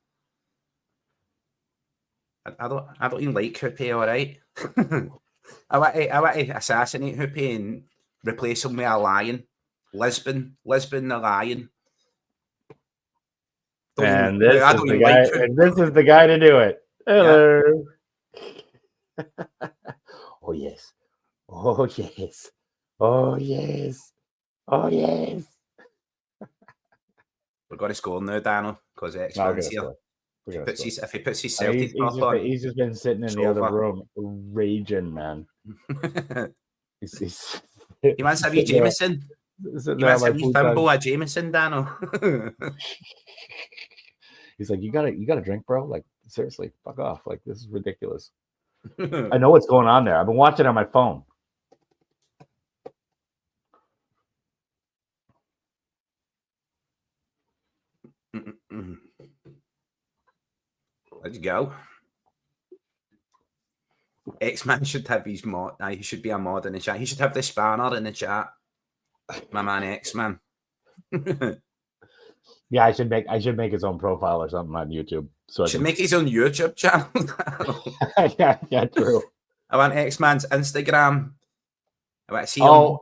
I don't even like Hoopy, all right. I want to assassinate Hoopy and replace him with a lion. Lisbon the lion. And this is the guy to do it. Hello. Yeah. Oh yes. Oh yes. Oh yes. Oh yes. We're going to score now, Daniel, because X-Man's here. If he puts his Celtic he's just been sitting in the other room raging, man. He wants to be Jameson. He wants to be Thimble a Jameson, Daniel. He's like, you gotta drink, bro. Like, seriously, fuck off. Like, this is ridiculous. I know what's going on there. I've been watching it on my phone. Let's go. X-Man should have his mod. He should be a mod in the chat. He should have the spanner in the chat. My man X-Man. Yeah, I should make his own profile or something on YouTube. So should make his own YouTube channel. yeah, true. I want X-Man's Instagram. I want to see him.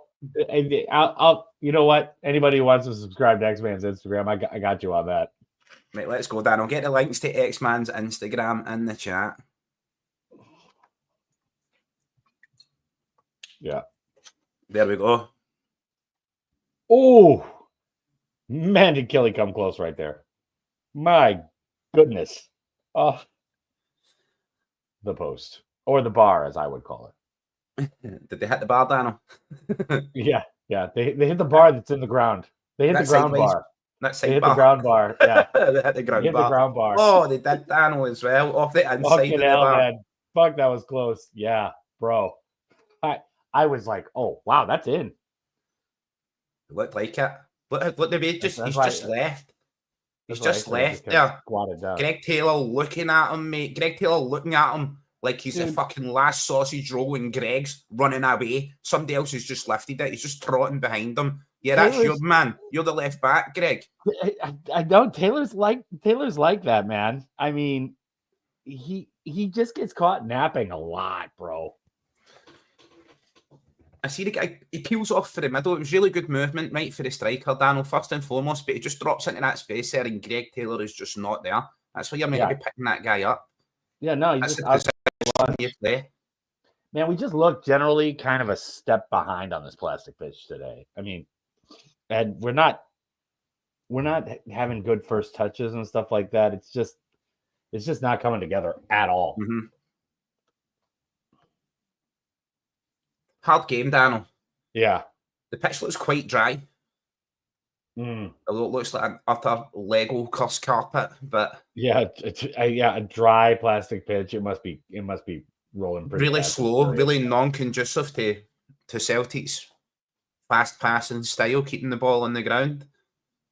I'll you know what? Anybody who wants to subscribe to X-Man's Instagram, I got you on that. Mate, let's go, Dan. I'll get the links to X-Man's Instagram in the chat. Yeah. There we go. Oh, man, did Kelly come close right there. My goodness. Oh, the post. Or the bar, as I would call it. Did they hit the bar, Daniel? Yeah. They hit the bar that's in the ground. They hit the ground bar. They hit the ground bar. Yeah. They hit the ground bar. Oh, they did Daniel as well. Off the inside of the bar. Man. Fuck, that was close. Yeah, bro. I was like, oh, wow, that's in. It looked like it. Look the way he's just left. He's just left there. Greg Taylor looking at him, mate. Greg Taylor looking at him like he's the fucking last sausage roll and Greg's running away. Somebody else has just lifted it. He's just trotting behind him. Yeah, that's your man. You're the left back, Greg. I know Taylor's like that, man. I mean, he just gets caught napping a lot, bro. I see the guy, he peels off for the middle. It was really good movement, right, for the striker, Daniel, first and foremost, but he just drops into that space there, and Greg Taylor is just not there. That's why you're meant to be picking that guy up. Yeah, no, man, we just look generally kind of a step behind on this plastic pitch today. I mean, and we're not having good first touches and stuff like that. It's just not coming together at all. Mm-hmm. Hard game, Daniel. Yeah. The pitch looks quite dry. It looks like an utter Lego cuss carpet, but yeah, a dry plastic pitch. It must be rolling pretty really slow, really non-conducive to Celtic's fast passing style, keeping the ball on the ground.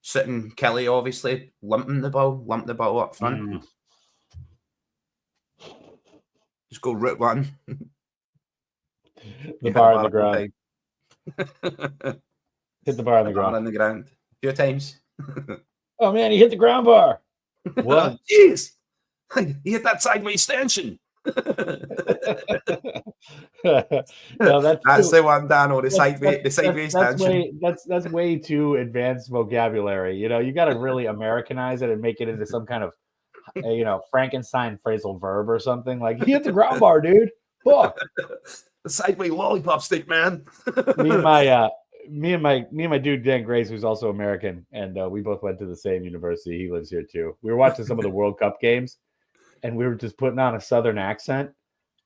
Sitting Kelly, obviously lumping the ball up front. Just go route one. The bar on the ground. Hit the bar on the ground. On the ground. A few times. Oh man, he hit the ground bar. What? Jeez. He hit that sideways stanchion. No, that's the one, Dano. The sideways stanchion. That's way too advanced vocabulary. You know, you got to really Americanize it and make it into some kind of, Frankenstein phrasal verb or something. Like, he hit the ground bar, dude. Fuck. The sideways lollipop stick, man. me and my dude Dan Grace, who's also American, and we both went to the same university. He lives here too. We were watching some of the World Cup games, and we were just putting on a Southern accent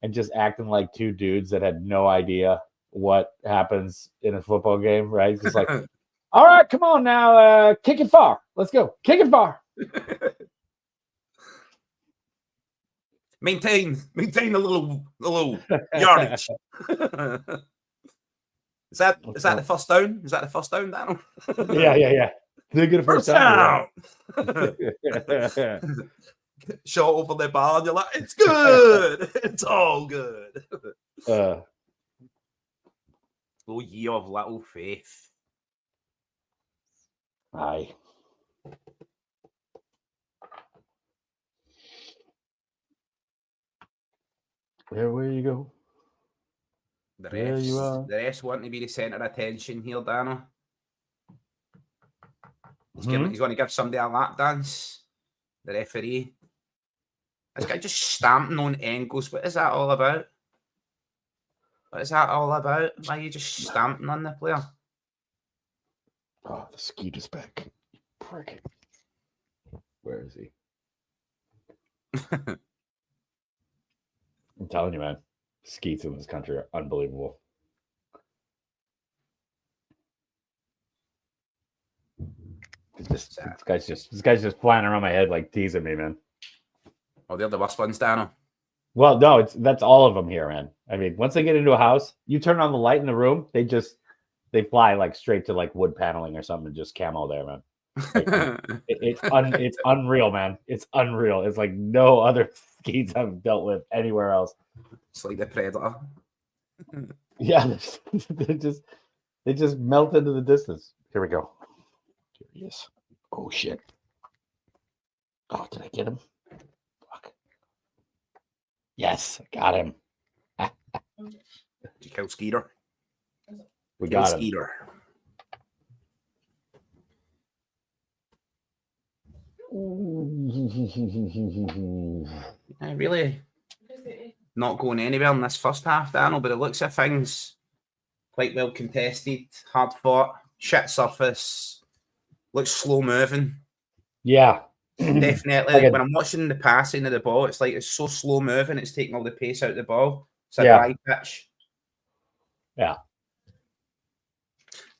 and just acting like two dudes that had no idea what happens in a football game, right? Just like, all right, come on now, kick it far. Let's go, kick it far. Maintain a little yardage. Is that the first down? Is that the first down, Daniel? Yeah. They get a first down. Shot over the bar, and you're like, it's good. It's all good. Oh, ye of little faith. Aye. Where you go? The refs want to be the centre of attention here, Dano. He's going to give somebody a lap dance. The referee. This guy just stamping on Engels. What is that all about? Why are you just stamping on the player? Oh, the skeet is back. Prick. Where is he? I'm telling you, man. Skeets in this country are unbelievable. This guy's just flying around my head like teasing me, man. Oh, they're the worst ones, Dano. Well, no, that's all of them here, man. I mean, once they get into a house, you turn on the light in the room, they fly like straight to like wood paneling or something and just camo there, man. It's unreal, man. It's unreal. It's like no other skeets I've dealt with anywhere else. It's like the Predator. Yeah, they just melt into the distance. Here we go. Here he is. Oh shit. Oh, did I get him? Fuck. Yes, I got him. Did you kill Skeeter? We got him. Skeeter. I really not going anywhere in this first half, Daniel, but it looks at things quite well contested, hard fought, shit surface, looks slow moving. Yeah. Definitely. When I'm watching the passing of the ball, it's like it's so slow moving, it's taking all the pace out of the ball. It's a dry pitch. Yeah.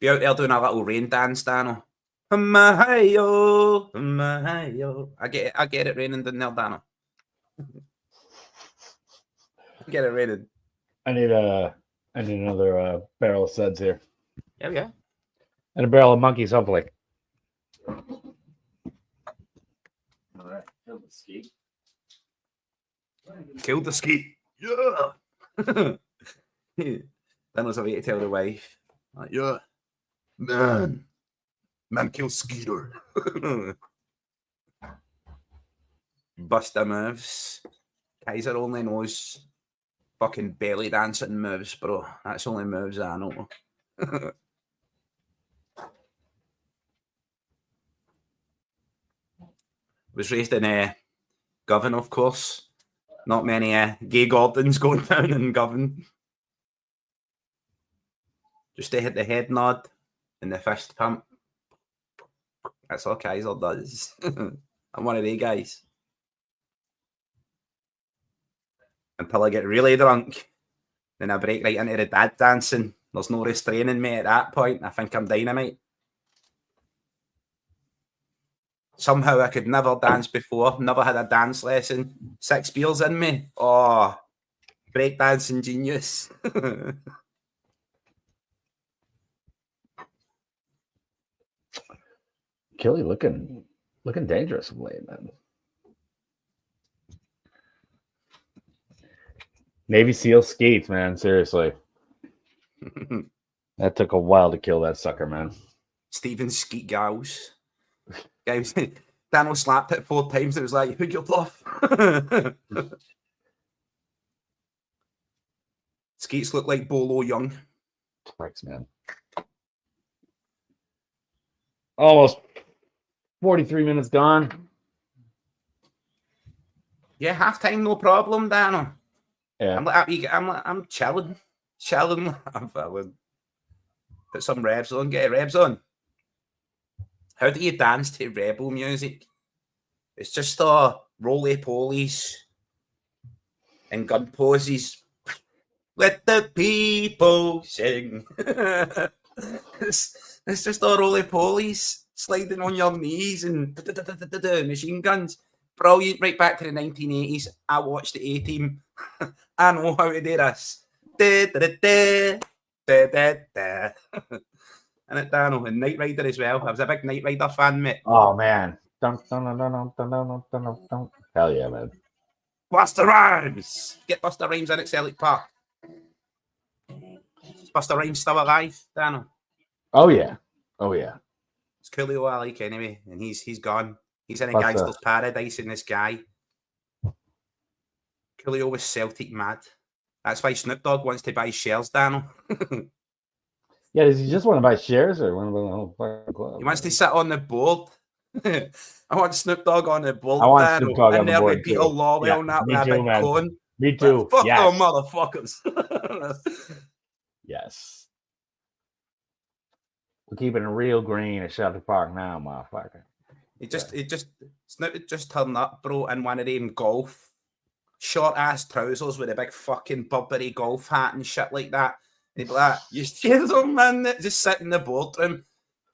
Be out there doing a little rain dance, Daniel. I get it raining down there, Daniel. I get it raining. I need another barrel of suds here. Yeah, yeah. And a barrel of monkeys, hopefully. All right. Kill the skeet. Kill the skeet. Yeah. Then was a way to tell the wife. Like, yeah. Man, kill Skeeter. Buster moves. Kaiser only knows fucking belly dancing moves, bro. That's only moves I know. Was raised in Govan, of course. Not many gay Gordons going down in Govan. Just to hit the head nod and the fist pump. That's all Kaiser does. I'm one of the guys. Until I get really drunk. Then I break right into the dad dancing. There's no restraining me at that point. I think I'm dynamite. Somehow I could never dance before. Never had a dance lesson. 6 beers in me. Oh, break dancing genius. Killy looking dangerous of late, man. Navy SEAL skates, man. Seriously. That took a while to kill that sucker, man. Stephen Skeet Gals. Guys, Daniel slapped it 4 times. It was like, who'd you bluff? Skeets look like Bolo Young. Thanks, man. Almost 43 minutes gone. Yeah, halftime, no problem, Daniel. Yeah. I'm chilling. I'm feeling. Put some revs on, get revs on. How do you dance to rebel music? It's just roly-polies and gun poses. Let the people sing. It's just roly-polies sliding on your knees and machine guns. Brilliant, right back to the 1980s. I watched the A-Team. I know how to do this. And it, Daniel, and Knight Rider as well. I was a big Knight Rider fan, mate. Oh, man. Hell yeah, man. Buster Rhymes! Get Buster Rhymes in at Celtic Park. Is Buster Rhymes still alive, Daniel? Oh, yeah. Oh, yeah. It's Coolio I like anyway, and he's gone. He's in a Buster. gangster's paradise in this guy. Coolio was Celtic mad. That's why Snoop Dogg wants to buy shares, Daniel. Yeah, does he just want to buy shares or want to buy the whole fucking club? He wants to sit on the board. I want Snoop Dogg on the board, I want Daniel. Snoop Dogg on and the there board, with Peter too. Lawley Yeah, on that me with a too, big man. cone. Me too. Fuck Yes. them motherfuckers. Yes. We're keeping it real green at Celtic Park now, motherfucker. Snoop just turned up, bro, in one of them golf short ass trousers with a big fucking Burberry golf hat and shit like that. And he'd be like, you see them, man, that just sit in the boardroom.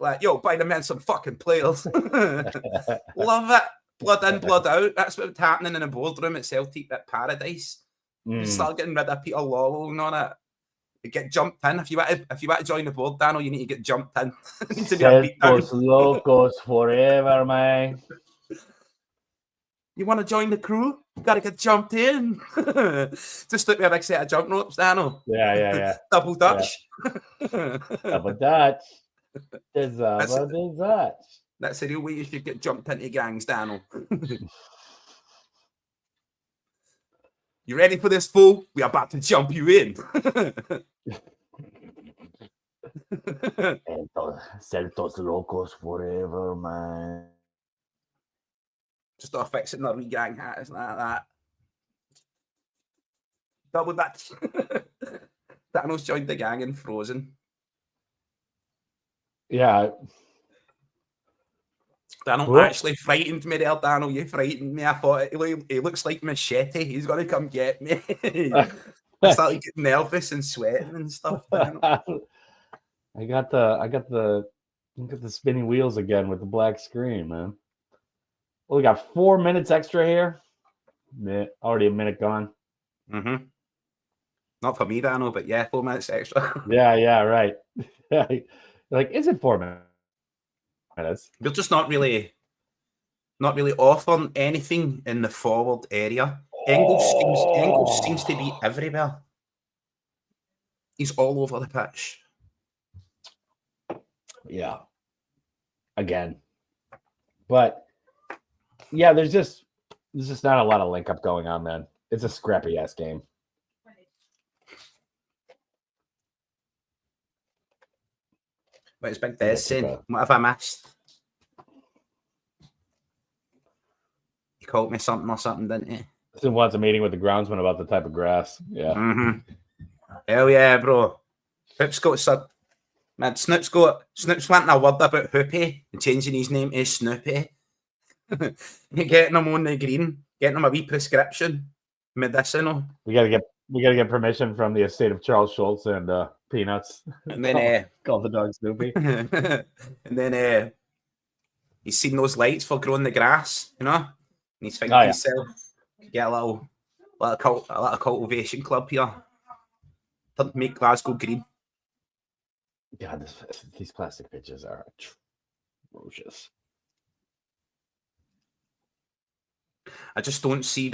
Like, yo, buy them in some fucking players. Love it. Blood in, blood out. That's what's happening in a boardroom at Celtic at Paradise. Start getting rid of Peter Lawwell and all that. Get jumped in. If you want to join the board, Dano, you need to get jumped in. Need to be a beat Celtos down. locos forever, man. You want to join the crew? You got to get jumped in. Just look at a big set of jump ropes, Dano. Yeah. Double Dutch. Double Dutch. There's Dutch. That's the real way you should get jumped into gangs, Dano. You ready for this, fool? We are about to jump you in. Celtos locos forever, man. Just start fixing their gang hats like that. Double Dutch. Dano's joined the gang in Frozen. Yeah. Dano actually frightened me there, Dano. You frightened me. I thought he looks like Machete. He's going to come get me. I started getting nervous and sweating and stuff, Dano. I got the spinning wheels again with the black screen, man. Well, we got 4 minutes extra here. Already a minute gone. Mm-hmm. Not for me, Dano, but yeah, 4 minutes extra. Yeah, right. Like, is it 4 minutes? We're just not really offering anything in the forward area. Engels seems to be everywhere. He's all over the pitch. Yeah. Again. But yeah, there's just not a lot of link up going on, man. It's a scrappy ass game. But it's Big Des saying, what have I missed? He called me something or something, didn't he? He wants a meeting with the groundsman about the type of grass. Yeah. Mm-hmm. Hell yeah, bro. Snoop's wanting a word about Hoopy and changing his name to Snoopy. Getting him on the green, getting him a wee prescription, medicinal. We gotta get permission from the estate of Charles Schultz and Peanuts. And then call the dog Snoopy. And then he's seen those lights for growing the grass, you know? And he's thinking to himself, get a little cultivation club here. To make Glasgow green. God, these plastic pitches are atrocious. I just don't see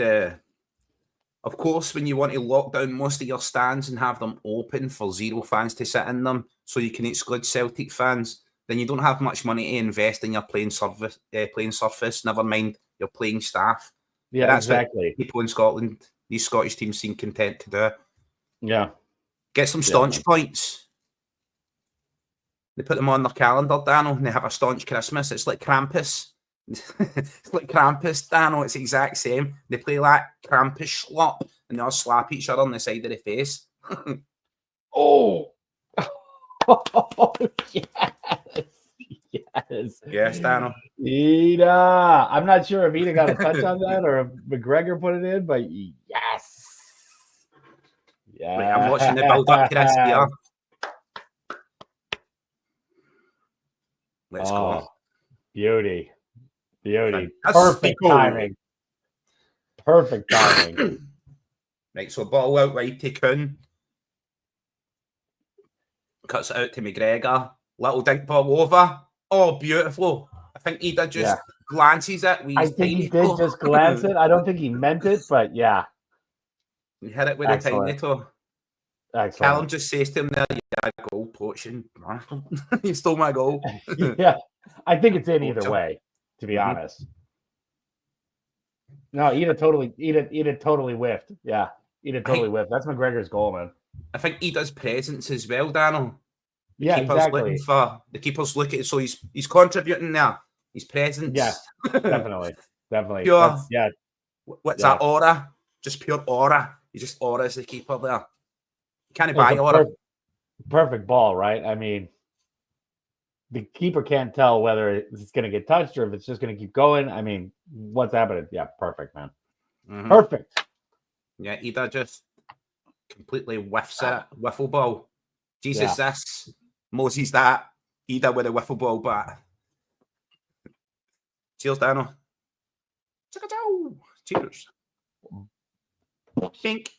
Of course, when you want to lock down most of your stands and have them open for zero fans to sit in them so you can exclude Celtic fans, then you don't have much money to invest in your playing surface, never mind your playing staff. Yeah, that's exactly. What people in Scotland, these Scottish teams seem content to do. Yeah. Get some staunch points. They put them on their calendar, Dano, and they have a staunch Christmas. It's like Krampus. It's like Krampus, Dano. It's the exact same. They play like Krampus slop and they all slap each other on the side of the face. Oh, yes, Dano. Ida. I'm not sure if Ida got a touch on that or if McGregor put it in, but yes. Yeah, right, I'm watching the build up to this here. Let's go. Beauty. Perfect timing. Perfect timing. Right, so ball out right to Kuhn. Cuts it out to McGregor. Little dink ball over. Oh, beautiful. I think he did just glances it. I think he did just glance it. I don't think he meant it, but yeah. He hit it with a tiny toe. Excellent. Callum just says to him there, yeah, goal poaching. You stole my goal. Yeah, I think it's in either way, to be honest. No, Ida totally whiffed. Yeah, Ida totally whiffed. That's McGregor's goal, man. I think he does presence as well, Dano. Yeah, exactly. The keeper's looking, so he's contributing there. His presence. Yeah, definitely. Pure, what's that aura? Just pure aura. He just auras the keeper there. Can't buy aura. Perfect ball, right? I mean, the keeper can't tell whether it's going to get touched or if it's just going to keep going. I mean, what's happening? Yeah, perfect, man. Mm-hmm. Perfect. Yeah, Ida just completely whiffs it. Wiffle ball. Jesus, this. Moses that. Ida with a wiffle ball bat. Cheers, Dano. Cheers. Pink.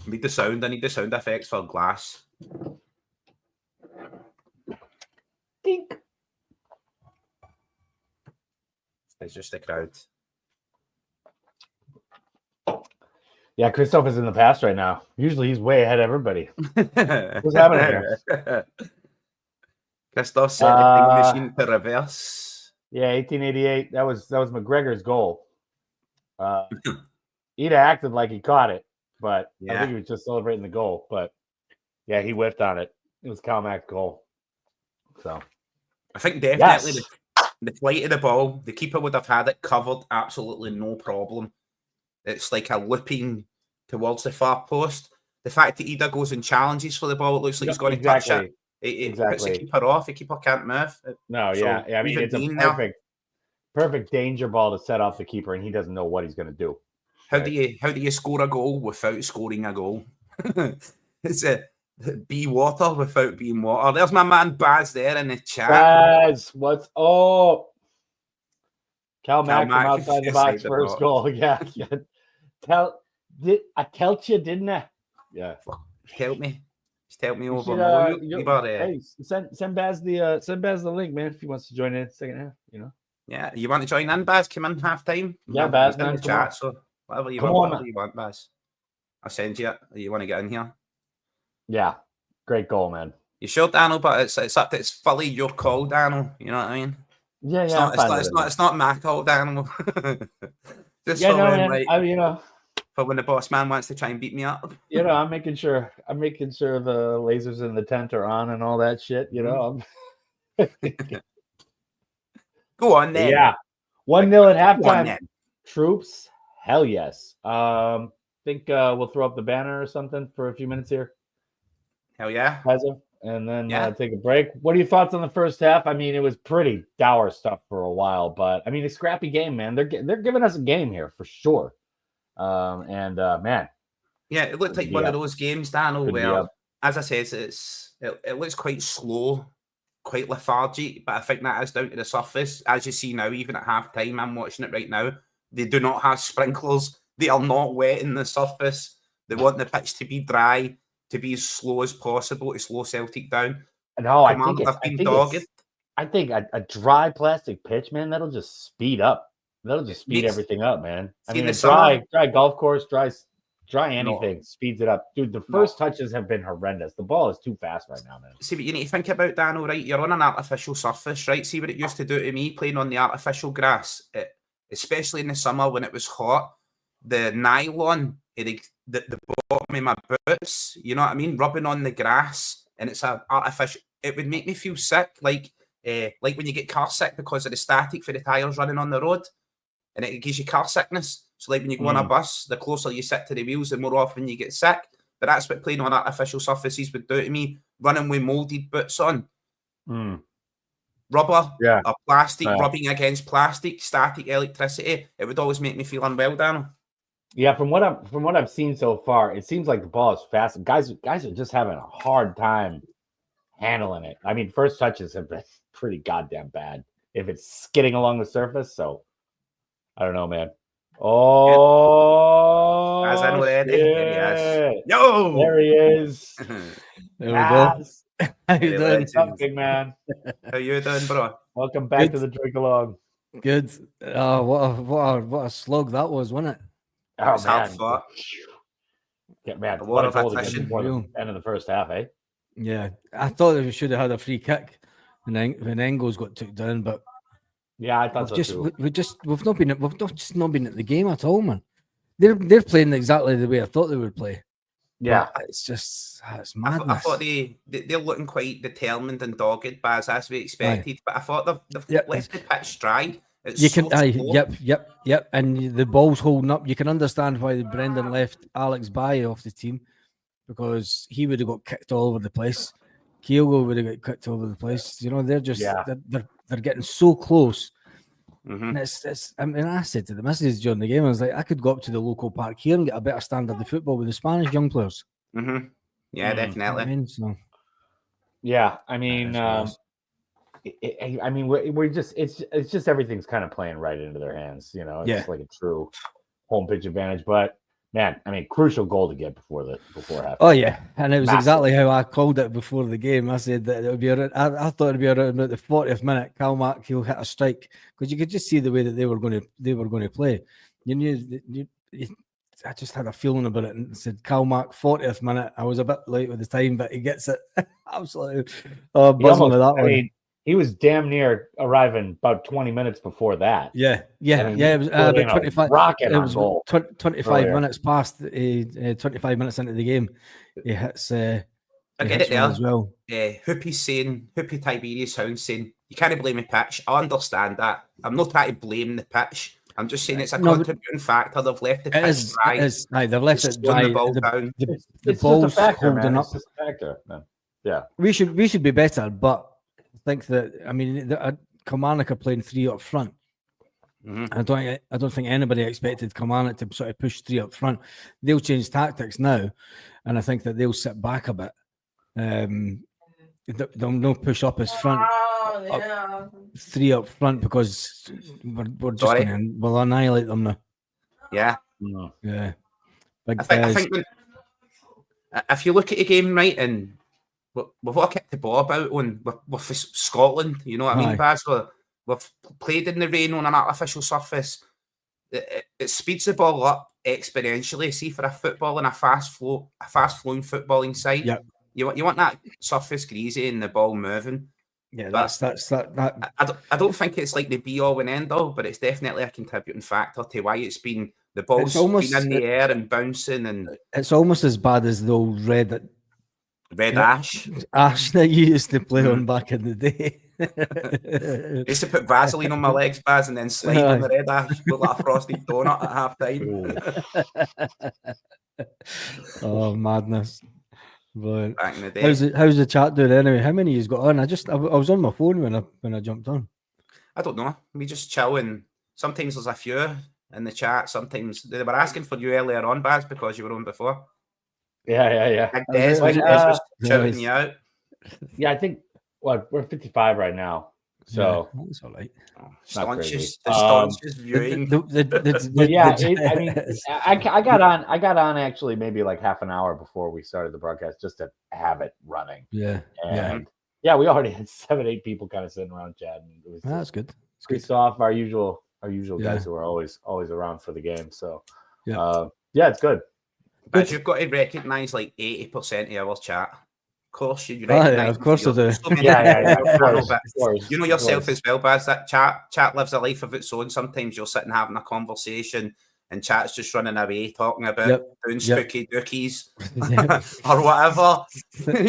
Need the sound. I need the sound effects for glass. Dink. It's just the crowd. Yeah, Christoph is in the past right now. Usually he's way ahead of everybody. What's happening here? Christoph set the thing machine to reverse. Yeah, 1888. That was McGregor's goal. He'd acted like he caught it, but I think he was just celebrating the goal. But yeah, he whiffed on it. It was Calmack's goal. So I think definitely the flight of the ball, the keeper would have had it covered, absolutely no problem. It's like a looping towards the far post. The fact that Ida goes and challenges for the ball, it looks like he's going to touch it. It puts the keeper off. The keeper can't move. No, yeah. I mean, it's a perfect danger ball to set off the keeper, and he doesn't know what he's going to do. How do you score a goal without scoring a goal? It's a be water without being water. There's my man Baz there in the chat. Baz, what's up? Calmack from outside the box, first goal. Yeah. I told you, didn't I? Yeah. Help me. Just help me over. Hey, send Baz the link, man, if he wants to join in the second half, you know. Yeah, you want to join in, Baz? Come in half time. Yeah, Baz, in the chat. So whatever you want, Baz. I'll send you it. You want to get in here? Yeah, great goal, man. You sure, Daniel? But it's fully your call, Daniel. You know what I mean? Yeah, it's not my call, Daniel. Just no, for when the boss man wants to try and beat me up. You know, I'm making sure the lasers in the tent are on and all that shit. You know. Go on then. Yeah, 1-0 at halftime. Troops, hell yes. Think we'll throw up the banner or something for a few minutes here. Hell yeah. And then take a break. What are your thoughts on the first half? I mean, it was pretty dour stuff for a while, but I mean, a scrappy game, man. They're giving us a game here for sure. Man. Yeah, it looked like one of those games, Daniel, where, as I said, it looks quite slow, quite lethargic, but I think that is down to the surface. As you see now, even at half-time, I'm watching it right now, they do not have sprinklers. They are not wetting the surface. They want the pitch to be dry, to be as slow as possible, to slow Celtic down. No, I think a dry plastic pitch, man, that'll just speed up. That'll just speed everything up, man. I mean, a dry golf course, dry anything speeds it up. Dude, the first touches have been horrendous. The ball is too fast right now, man. See, what you need to think about, Daniel, right? You're on an artificial surface, right? See what it used to do to me playing on the artificial grass, especially in the summer when it was hot. The nylon, the bottom of my boots, you know what I mean? Rubbing on the grass, and it's artificial. It would make me feel sick, like when you get car sick because of the static for the tyres running on the road, and it gives you car sickness. So like when you go on a bus, the closer you sit to the wheels, the more often you get sick. But that's what playing on artificial surfaces would do to me. Running with moulded boots on. Rubber or plastic, rubbing against plastic, static electricity, it would always make me feel unwell, Daniel. Yeah, from what I've seen so far, it seems like the ball is fast. Guys are just having a hard time handling it. I mean, first touches have been pretty goddamn bad if it's skidding along the surface. So I don't know, man. Oh, as I know, Eddie. There he is. Yo, there he is. There we go. How you doing, big man? How you doing, bro? Welcome back to the Drinkalong. Good. What a slog that was, wasn't it? Oh, was hard fought. Yeah, man. What a goal again before the end of the first half, eh? Yeah, I thought we should have had a free kick when Engels got took down, but yeah, I thought so too. We've not been at the game at all, man. They're playing exactly the way I thought they would play. Yeah, but it's madness. I thought they're looking quite determined and dogged, as we expected. But I thought they've left the pitch dry. Yep. And the ball's holding up. You can understand why Brendan left Alex Baye off the team, because he would have got kicked all over the place. Kyogo would have got kicked all over the place. You know, they're just they're getting so close. And it's I mean, I said to the missus during the game, I was like, I could go up to the local park here and get a better standard of football with the Spanish young players. Yeah, definitely. I mean, so. Yeah, I mean, I mean, we're just it's just everything's kind of playing right into their hands. It's like a true home pitch advantage. But man, I mean, crucial goal to get before half. Oh yeah, and it was Massive. exactly how I called it before the game. I said that it would be around, I thought it'd be around about the 40th minute. Kilmarnock, he'll hit a strike because you could just see the way that they were going to play. You knew. I just had a feeling about it and said Kilmarnock 40th minute. I was a bit late with the time, but he gets it absolutely. Oh, buzzing with that one. I mean, he was damn near arriving about 20 minutes before that. Yeah. It was about 25. Rocket it was goal 25 earlier. minutes past 25 minutes into the game. He hits. I get it there as well. Hoopy Tiberius Hound saying, you can't blame the pitch. I understand that. I'm not trying to blame the pitch. I'm just saying it's a contributing factor. They've left the pitch dry. They've left it dry. The ball down. The ball's holding up. It's just a factor, man. Yeah. We should be better, but I think that, I mean, Kilmarnock are playing 3 up front. Mm-hmm. I don't think anybody expected Kilmarnock to sort of push 3 up front. They'll change tactics now, and I think that they'll sit back a bit. They'll not push up as front. Up 3 up front because we're just we'll annihilate them now. Yeah. Yeah. I think if you look at the game, right, and we've all kicked the ball about with Scotland, you know what I mean, Baz? We've played in the rain on an artificial surface. It speeds the ball up exponentially. See, for a football and a fast-flowing footballing side, you want that surface greasy and the ball moving. Yeah, that's that. I don't think it's like the be-all and end-all, but it's definitely a contributing factor to why it's been the ball's been in the air and bouncing, and it's almost as bad as the old red ash that you used to play on back in the day. I used to put Vaseline on my legs, Baz, and then slide on the red ash, look like a frosted donut at half time. Oh, madness. But back in the day. How's the chat doing anyway? How many you've got on? I was on my phone when I jumped on. I don't know. We just chill, and sometimes there's a few in the chat. Sometimes they were asking for you earlier on, Baz, because you were on before. Yeah. Des was shouting you out. Yeah, I think we're 55 right now. So that's all right. Staunchest viewing. I mean, I got on actually maybe like half an hour before we started the broadcast just to have it running. Yeah. And we already had 7-8 people kind of sitting around chatting. It was that's good. It's off our usual guys who are always around for the game. So it's good. But you've got to recognise like 80% of our chat. Of course, you recognise. Of course I do. So you know yourself as well, Baz. That chat lives a life of its own. Sometimes you're sitting having a conversation and chat's just running away talking about doing spooky dookies or whatever.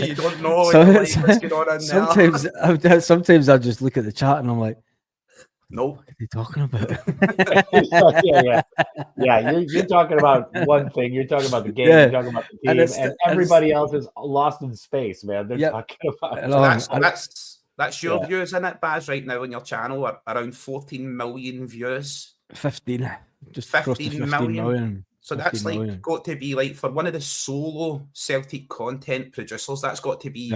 You don't know what's going on in there. Sometimes I just look at the chat and I'm like, no, what are they talking about? You're talking about one thing. You're talking about the game. You're talking about the team, and everybody else is lost in space, man. They're talking about. So that's your views in it, Baz. Right now on your channel, around 14 million views. 15, just 15 million. So that's like got to be like, for one of the solo Celtic content producers, that's got to be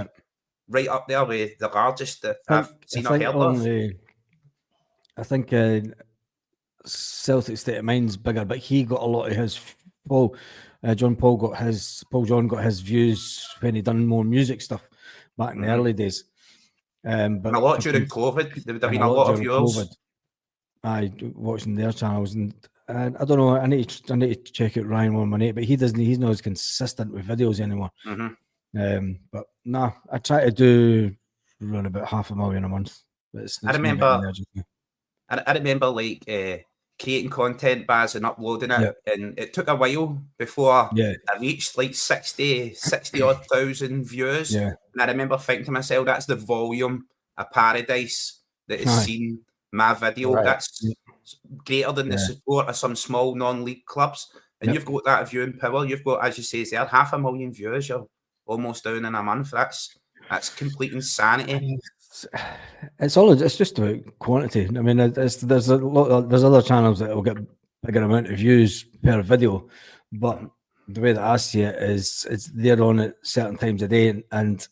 right up there with the largest that I've seen or heard of. I think Celtic State of Mind's bigger, but he got a lot of his. John got his views when he done more music stuff back in the early days. But a lot during COVID. There would have been a lot of viewers. Watching their channels, and I don't know. I need to check out Ryan 118, but he doesn't. He's not as consistent with videos anymore. But I try to do run about 500,000 a month. But I remember like creating content, Baz, and uploading it, and it took a while before I reached like 60 odd thousand views. And I remember thinking to myself, that's the volume of paradise that has seen my video. That's greater than the support of some small non-league clubs. And you've got that viewing power. You've got, as you say, there 500,000 views. You're almost down in a month. That's complete insanity. It's just about quantity. I mean, there's other channels that will get bigger amount of views per video, but the way that I see it is they're on at certain times a day, and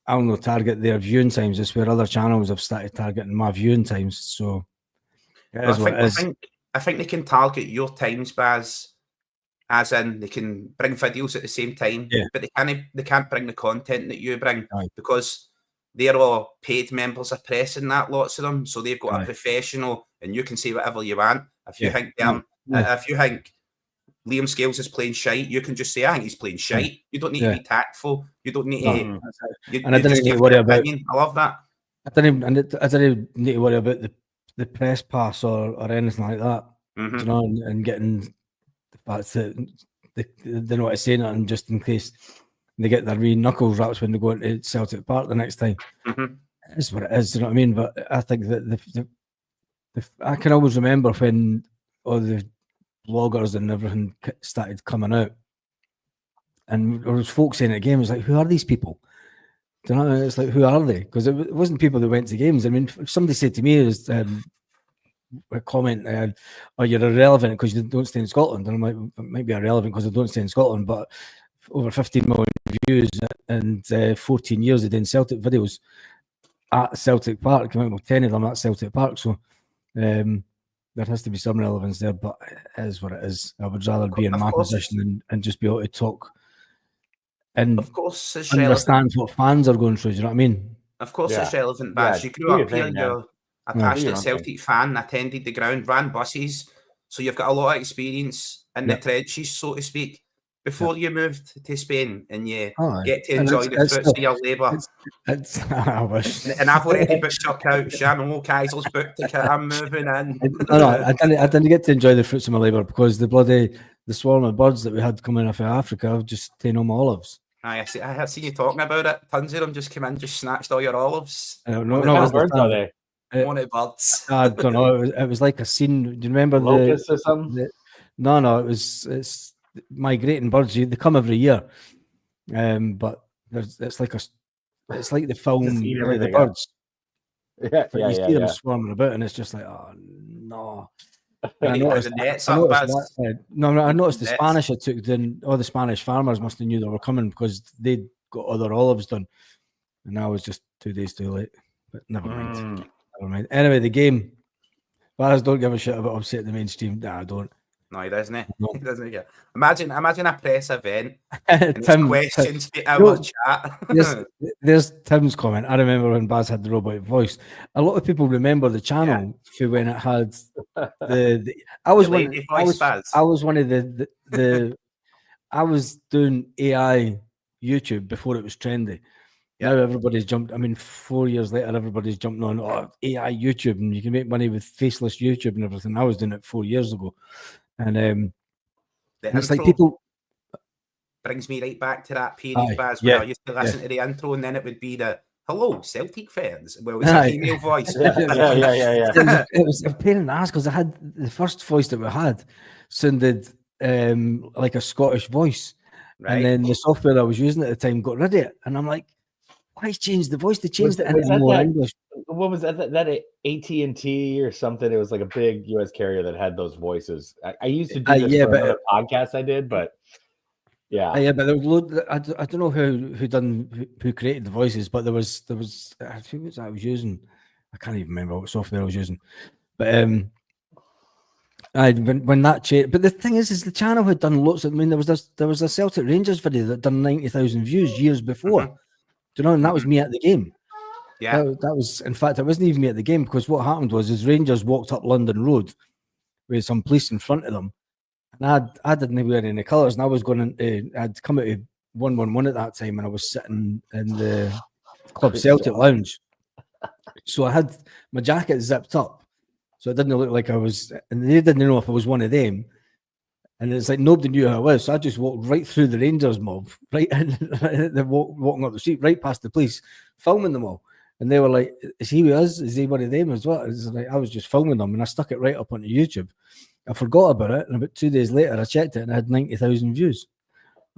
I'll not target their viewing times. It's where other channels have started targeting my viewing times. So it is what it is. I think they can target your times, Baz, as in they can bring videos at the same time, but they can't bring the content that you bring because they're all paid members of press and that, lots of them. So they've got a professional, and you can say whatever you want. If you think if you think Liam Scales is playing shite, you can just say, I think he's playing shite. You don't need to be tactful. You don't need to. And I didn't need to worry about. I love that. I didn't need to worry about the press pass or anything like that. Mm-hmm. You know, and getting the fact that they don't want to say nothing just in case they get their wee knuckles wrapped when they go into Celtic Park the next time. Mm-hmm. It's what it is. You know what I mean? But I think that I can always remember when all the bloggers and everything started coming out, and there was folks saying at the game, it was like, who are these people? Do you know? It's like, who are they? Because it wasn't people that went to games. I mean, if somebody said to me, "Is a comment, oh, you're irrelevant because you don't stay in Scotland," and I'm like, it might be irrelevant because I don't stay in Scotland, but over 15 million views and 14 years of doing Celtic videos at Celtic Park, came out with 10 of them at Celtic Park, so there has to be some relevance there, but it is what it is. I would rather be in my position and just be able to talk and of course it's understand what fans are going through. Do you know what I mean? Of course it's relevant, Baz. You grew up here, you're a passionate Celtic fan, attended the ground, ran buses, so you've got a lot of experience in the trenches, so to speak. Before you moved to Spain and you get to enjoy the fruits of your labour. I wish. And I've already booked your couch. I know Kaiser's booked the kit. I'm moving in. I didn't get to enjoy the fruits of my labour because the swarm of birds that we had coming off of Africa have just taken all my olives. I have seen you talking about it. Tons of them just came in, just snatched all your olives. What birds are they? One of birds. I don't know. It was like a scene. Do you remember locusts or something? No. It's migrating birds. They come every year, but it's like the film, like the birds. You see them swarming about, and it's just like, oh no. I noticed the Spanish it took. Then all the Spanish farmers must have knew they were coming because they'd got all their olives done, and I was just 2 days too late. But never mind. Anyway, the game. Baz don't give a shit about upsetting the mainstream. Nah, I don't. No, he doesn't. No. He doesn't get. Imagine a press event. Tim, questions for our chat. There's Tim's comment. I remember when Baz had the robotic voice. A lot of people remember the channel for when it had I was doing AI YouTube before it was trendy. Now everybody's jumped. I mean, 4 years later, everybody's jumping on AI YouTube, and you can make money with faceless YouTube and everything. I was doing it 4 years ago. And it's like people brings me right back to that period, Baz, where I used to listen to the intro, and then it would be the "Hello, Celtic fans." Well, it's a female voice. It was a pain in the ass because I had the first voice that we had sounded like a Scottish voice, and then the software I was using at the time got rid of it, and I'm like, why change the voice? They changed it into more English. What was that? That AT&T or something? It was like a big US carrier that had those voices. I used to do this for another podcast I did, but but there was I don't know who created the voices, but there was I think what I was using. I can't even remember what software I was using, but when that changed. But the thing is the channel had done lots of. I mean, there was a Celtic Rangers video that done 90,000 views years before. Mm-hmm. Do you know? And that was me at the game. Yeah, that was. In fact, it wasn't even me at the game because what happened was Rangers walked up London Road with some police in front of them, and I didn't wear any colours, and I was going into. I'd come out of 111 at that time, and I was sitting in the Club Celtic lounge, so I had my jacket zipped up, so it didn't look like I was, and they didn't know if I was one of them. And it's like nobody knew who I was, so I just walked right through the Rangers mob, right in, they're walking up the street, right past the police, filming them all. And they were like, "Is he with us? Is he one of them as well?" It's like I was just filming them, and I stuck it right up onto YouTube. I forgot about it, and about 2 days later, I checked it, and I had 90,000 views.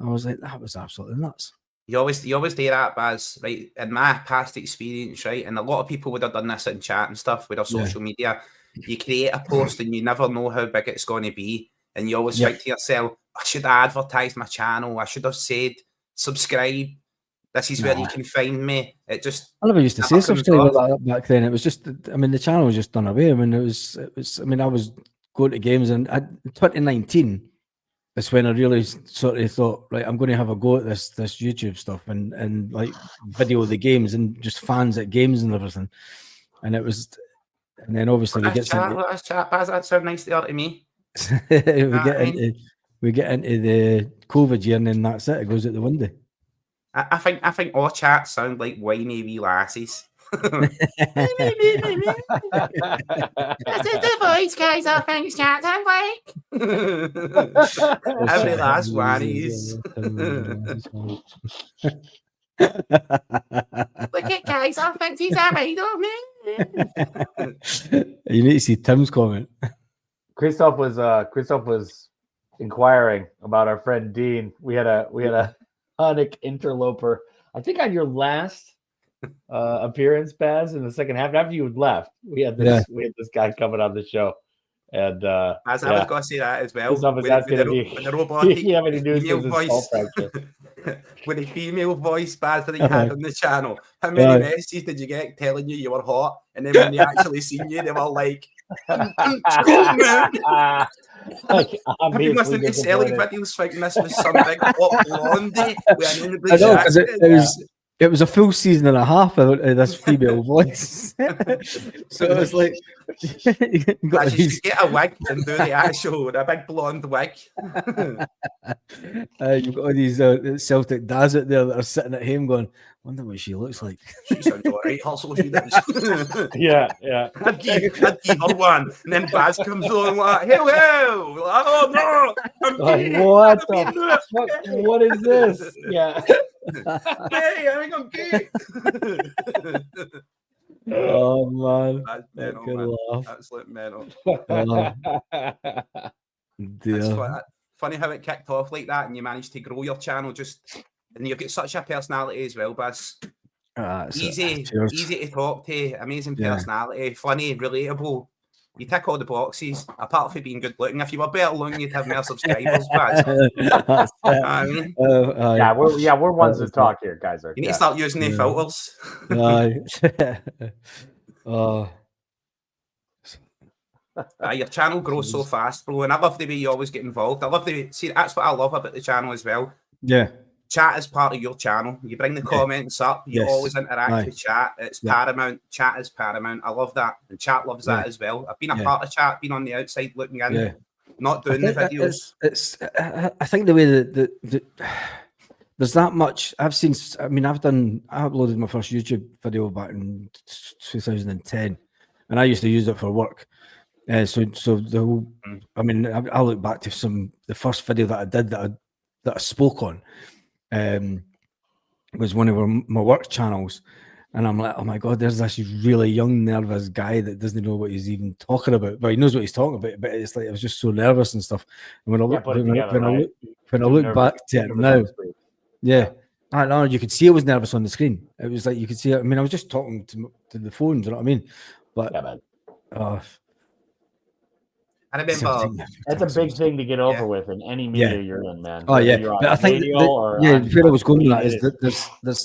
I was like, "That was absolutely nuts." You always do that, Baz, right? In my past experience, right, and a lot of people would have done this in chat and stuff with our social media. You create a post, and you never know how big it's going to be. And you always think to yourself, I should have advertised my channel. I should have said, subscribe. This is where you can find me. It just I never used to say never stuff comes like off. that back then. It was just, I mean, the channel was just done away. I mean, it was. I mean, I was going to games, and in 2019, that's when I really sort of thought, right, I'm going to have a go at this YouTube stuff and like video the games and just fans at games and everything. And it was, and then obviously we get into that sound nice to me. we get into the COVID year, and then that's it. It goes out the window. I think all chats sound like whiny wee lassies. This is the voice, guys. I think chat sound like. Every last one is. Look at guys, I think he's alright on me. You need to see Tim's comment. Christoph was inquiring about our friend Dean. We had a Hunnick interloper. I think on your last appearance, Baz, in the second half, after you had left, we had this guy coming on the show. And as I was going to say that as well. Christoph is asking if you have any news female for voice. With a female voice, Baz, that you had on the channel. How many messages did you get telling you were hot? And then when they actually seen you, they were like, I've been listening to Celtic videos thinking this was some big hot blondie with an English accent. It was a full season and a half of this female voice. So it was like you should get a wig and do the actual a big blonde wig. You've got all these Celtic dads out there that are sitting at home going, wonder what she looks like. She sounds all right, hustle she does. Yeah. I'd give her one, and then Baz comes on like, hello. Oh no, I'm like, what the fuck? What is this? Yeah. Hey, I think I'm gay. Oh man, that's mental, man. Absolute mental. It's funny how it kicked off like that, and you managed to grow your channel and you've got such a personality as well, Baz. Easy to talk to, amazing personality, funny, relatable. You tick all the boxes, apart from being good looking. If you were better looking, you'd have more subscribers, Baz. We're ones to talk here, guys. You need to start using the filters. Your channel grows so fast, bro, and I love the way you always get involved. That's what I love about the channel as well. Yeah. Chat is part of your channel. You bring the comments up. You always interact with chat. It's paramount. Chat is paramount. I love that. And chat loves that as well. I've been a part of chat, been on the outside looking in, not doing the videos. I think the way that there's that much. I uploaded my first YouTube video back in 2010, and I used to use it for work. So the whole, I look back to the first video that I did that I spoke on. Was one of my work channels, and I'm like, oh my god, there's this really young nervous guy that doesn't know what he's even talking about, but he knows what he's talking about, but it's like I was just so nervous and stuff. And when I look back to it now, I know you could see I was nervous on the screen. It was like you could see it. I mean, I was just talking to the phone, do you know what I mean? But I remember that's a big thing to get over with in any media you're in, man. Oh yeah, but I think where I was going with that is that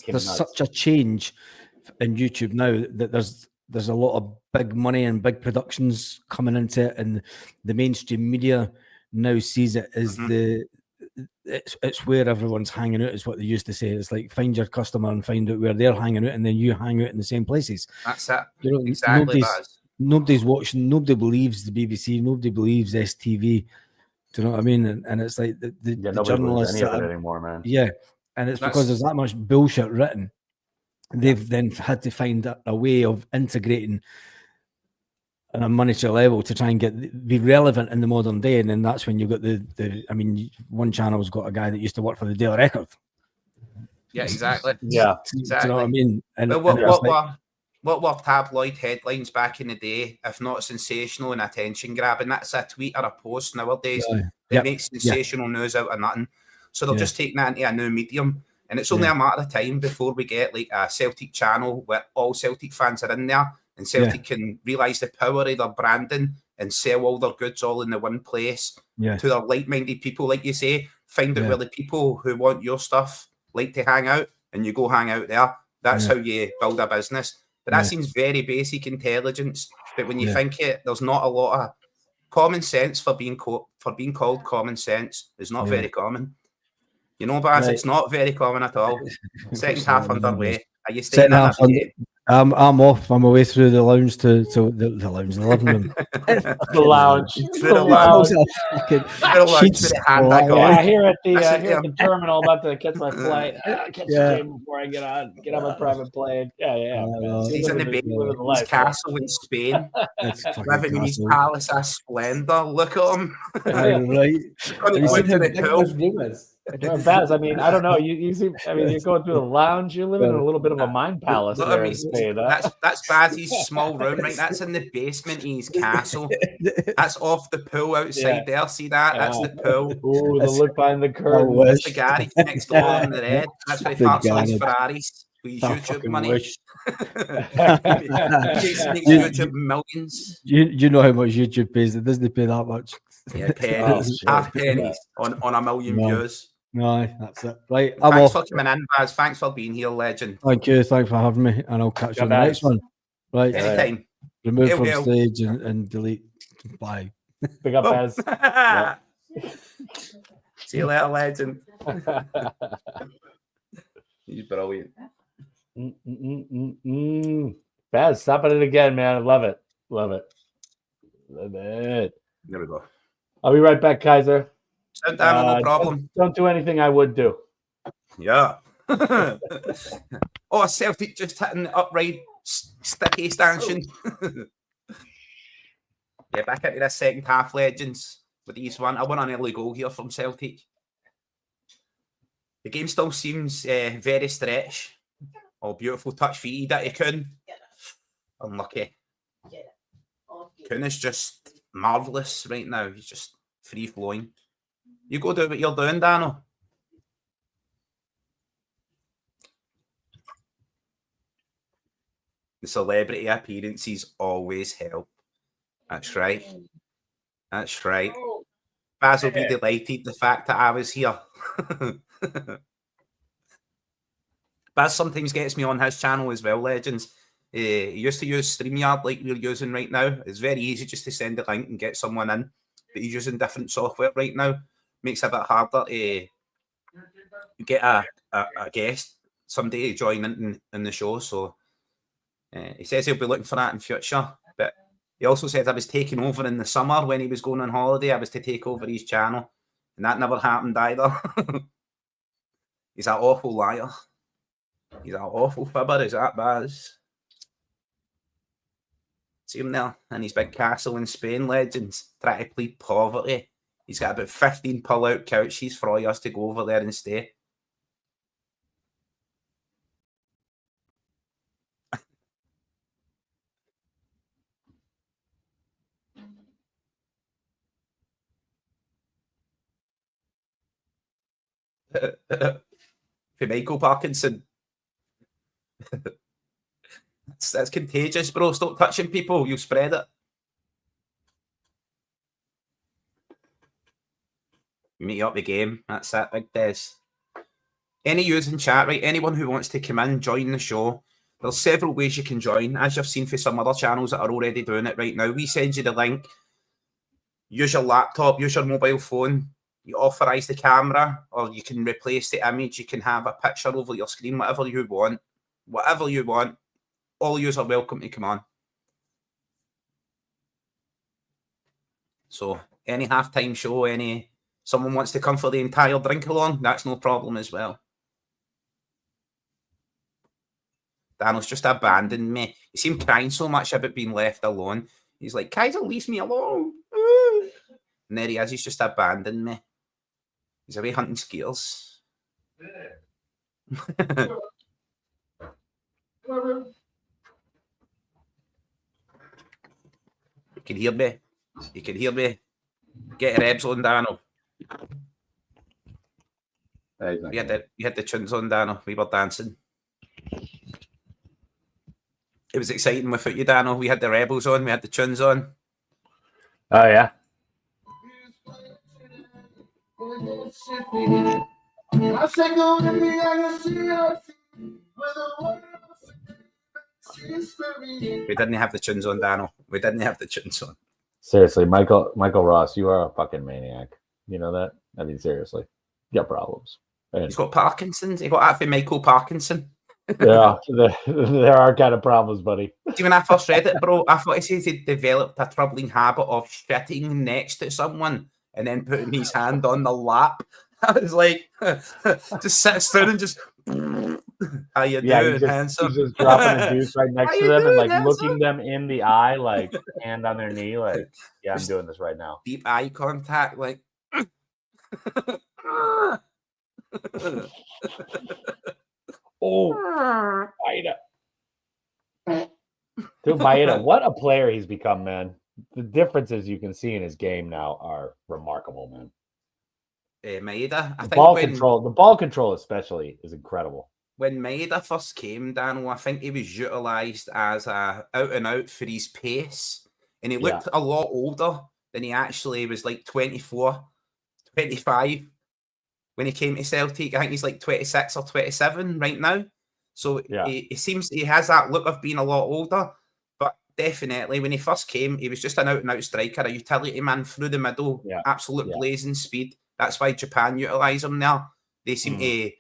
there's such a change in YouTube now that there's a lot of big money and big productions coming into it, and the mainstream media now sees it as it's where everyone's hanging out, is what they used to say. It's like find your customer and find out where they're hanging out, and then you hang out in the same places. That's it. You know, exactly. Nobody's watching. Nobody believes the BBC. Nobody believes STV. Do you know what I mean? And it's like the journalists anymore, man. Yeah, and it's because there's that much bullshit written. They've then had to find a way of integrating on a monetary level to try and be relevant in the modern day. And then that's when you've got one channel's got a guy that used to work for the Daily Record. Yeah, exactly. Yeah, exactly. Do you know what I mean? And what were tabloid headlines back in the day, if not sensational and attention grabbing? That's a tweet or a post nowadays. They make sensational news out of nothing. So they're just taking that into a new medium. And it's only a matter of time before we get like a Celtic channel where all Celtic fans are in there, and Celtic can realise the power of their branding and sell all their goods all in the one place to their like-minded people, like you say. Find out where the people who want your stuff like to hang out, and you go hang out there. That's how you build a business. But that seems very basic intelligence. But when you think it, there's not a lot of common sense for being called common sense. Is not very common. You know, Baz, it's not very common at all. Second half underway. Are you staying in? I'm off. I'm away through the lounge to the lounge, the living room. The lounge. The lounge. Yeah, here at the terminal, about to catch my flight. Catch the game before I get on my private plane. Yeah. He's in the big castle in Spain, living in his palace of splendor. Look at him. Right. Have you seen how big his room is? Baz, I mean, I don't know. You seem, I mean, you're going through the lounge. You're living in a little bit of a mind palace there in Spain. That's Baz's small room, right? That's in the basement of his castle. That's off the pool outside there. See that? That's the pool. Ooh, the look behind the curtain. That's the garage next door in the red. That's where he parks all his Ferraris. With his YouTube money. YouTube millions. You know how much YouTube pays. It doesn't pay that much. Yeah, pennies, half pennies on a million views. No, that's it. Right, thanks for coming in, Baz. Thanks for being here, legend. Thank you. Thanks for having me, and I'll catch you on the next one. Right, anytime. Remove from stage and delete. Bye. Pick up, Baz. See you later, legend. He's brilliant. Baz, stopping it again, man. I love it. There we go. I'll be right back, Kaiser. Sit down, no problem. Don't do anything I would do. Yeah. Celtic just hitting the upright sticky stanchion. Yeah, back into this second half, legends. With these one, I want an early goal here from Celtic. The game still seems very stretch. Oh, beautiful touch for Ida to Kuhn. Unlucky. Kuhn is just marvellous right now. He's just free-flowing. You go do what you're doing, Dano. The celebrity appearances always help. That's right. That's right. Baz will be delighted the fact that I was here. Baz sometimes gets me on his channel as well, legends. He used to use StreamYard like we're using right now. It's very easy just to send a link and get someone in. But he's using different software right now. Makes it a bit harder to get a guest, somebody to join in the show. So he says he'll be looking for that in future. But he also said I was taking over in the summer when he was going on holiday. I was to take over his channel. And that never happened either. He's an awful liar. He's an awful fibber, is that Baz? See him there in his big castle in Spain, legends, trying to plead poverty. He's got about 15 pull-out couches for all us to go over there and stay. For Michael Parkinson. That's contagious, bro. Stop touching people. You'll spread it. Meet up the game. That's it, Big Des. Any using chat, right? Anyone who wants to come in, join the show. There's several ways you can join. As you've seen for some other channels that are already doing it right now, we send you the link. Use your laptop, use your mobile phone. You authorise the camera, or you can replace the image. You can have a picture over your screen, whatever you want. Whatever you want. All yous are welcome to come on. So, any halftime show, someone wants to come for the entire drink along, that's no problem as well. Daniel's just abandoned me. He seemed crying so much about being left alone. He's like, Kaiser leaves me alone. And there he is, he's just abandoned me. He's away hunting skeeters. You can hear me. You can hear me. Get your abs on, Dano. You had the tunes on, Dano. We were dancing. It was exciting without you, Dano. We had the rebels on. We had the tunes on. Oh, yeah. We didn't have the tunes on, Daniel. We didn't have the tunes on. Seriously, Michael Ross, you are a fucking maniac. You know that? I mean, seriously, you got problems. And, He's got Parkinson's. He got that for Michael Parkinson. yeah, there are kind of problems, buddy. See, when I first read it, bro, I thought he says he developed a troubling habit of shitting next to someone and then putting his hand on the lap. I was like, just sits down and just, how you doing, handsome? He's just dropping a deuce right next to them and like handsome? looking them in the eye, like hand on their knee, like, yeah, I'm doing this right now. Deep eye contact, like. Oh, Maeda. Dude, Maeda, what a player he's become, man. The differences you can see in his game now are remarkable, man. Maeda, I The think ball control especially is incredible. When Maeda first came, Daniel, I think he was utilised as a out and out for his pace, and he looked a lot older than he actually was, like 24, 25 when he came to Celtic. I think he's like 26 or 27 right now. So he seems he has that look of being a lot older, but definitely when he first came, he was just an out and out striker, a utility man through the middle, absolute blazing speed. That's why Japan utilise him now. They seem to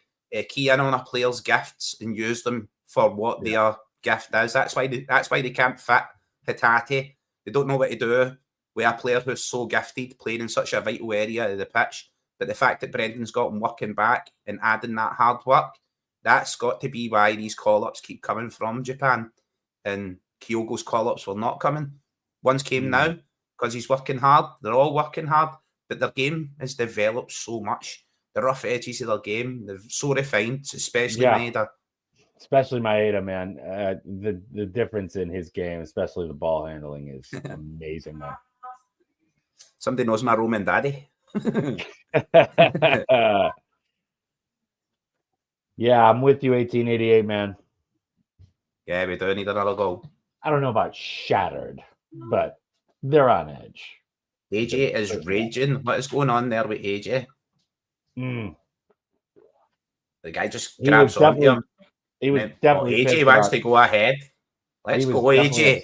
key in on a player's gifts and use them for what their gift is. That's why they can't fit Hatate. They don't know what to do with a player who's so gifted, playing in such a vital area of the pitch. But the fact that Brendan's got him working back and adding that hard work, that's got to be why these call-ups keep coming from Japan. And Kyogo's call-ups were not coming. One's came now because he's working hard. They're all working hard. But their game has developed so much. The rough edges of their game, they're so refined, especially Maeda. Especially Maeda, man. The difference in his game, especially the ball handling, is amazing, man. Somebody knows my Roman daddy. Yeah, I'm with you, 1888, man. Yeah, we do need another goal. I don't know about shattered, but they're on edge. AJ is raging. What is going on there with AJ? The guy just grabs on him. He was definitely AJ wants to go ahead. Let's go, AJ.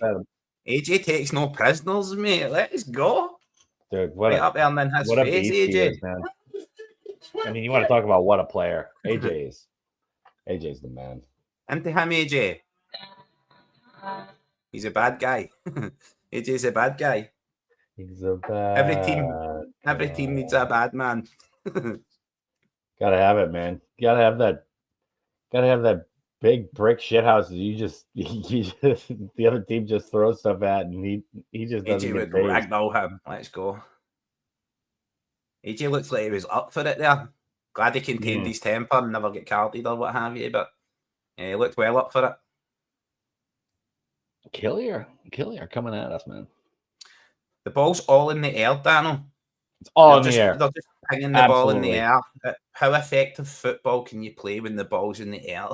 AJ takes no prisoners, mate. Let's go. Dude, what up there and then his what face, a beast AJ. He is, man. I mean, you want to talk about what a player. AJ's the man. Into him, AJ. He's a bad guy. AJ's a bad guy. He's a bad. Every team needs a bad man. Gotta have it, man. Gotta have that big brick shithouse. The other team just throws stuff at, and he just doesn't. AJ would ragdoll him. Let's go. AJ looks like he was up for it there. Glad he contained his temper and never get carded or what have you, but he looked well up for it. Killier coming at us, man. The ball's all in the air, Daniel. It's all in the air. They're just pinging the ball in the air. How effective football can you play when the ball's in the air?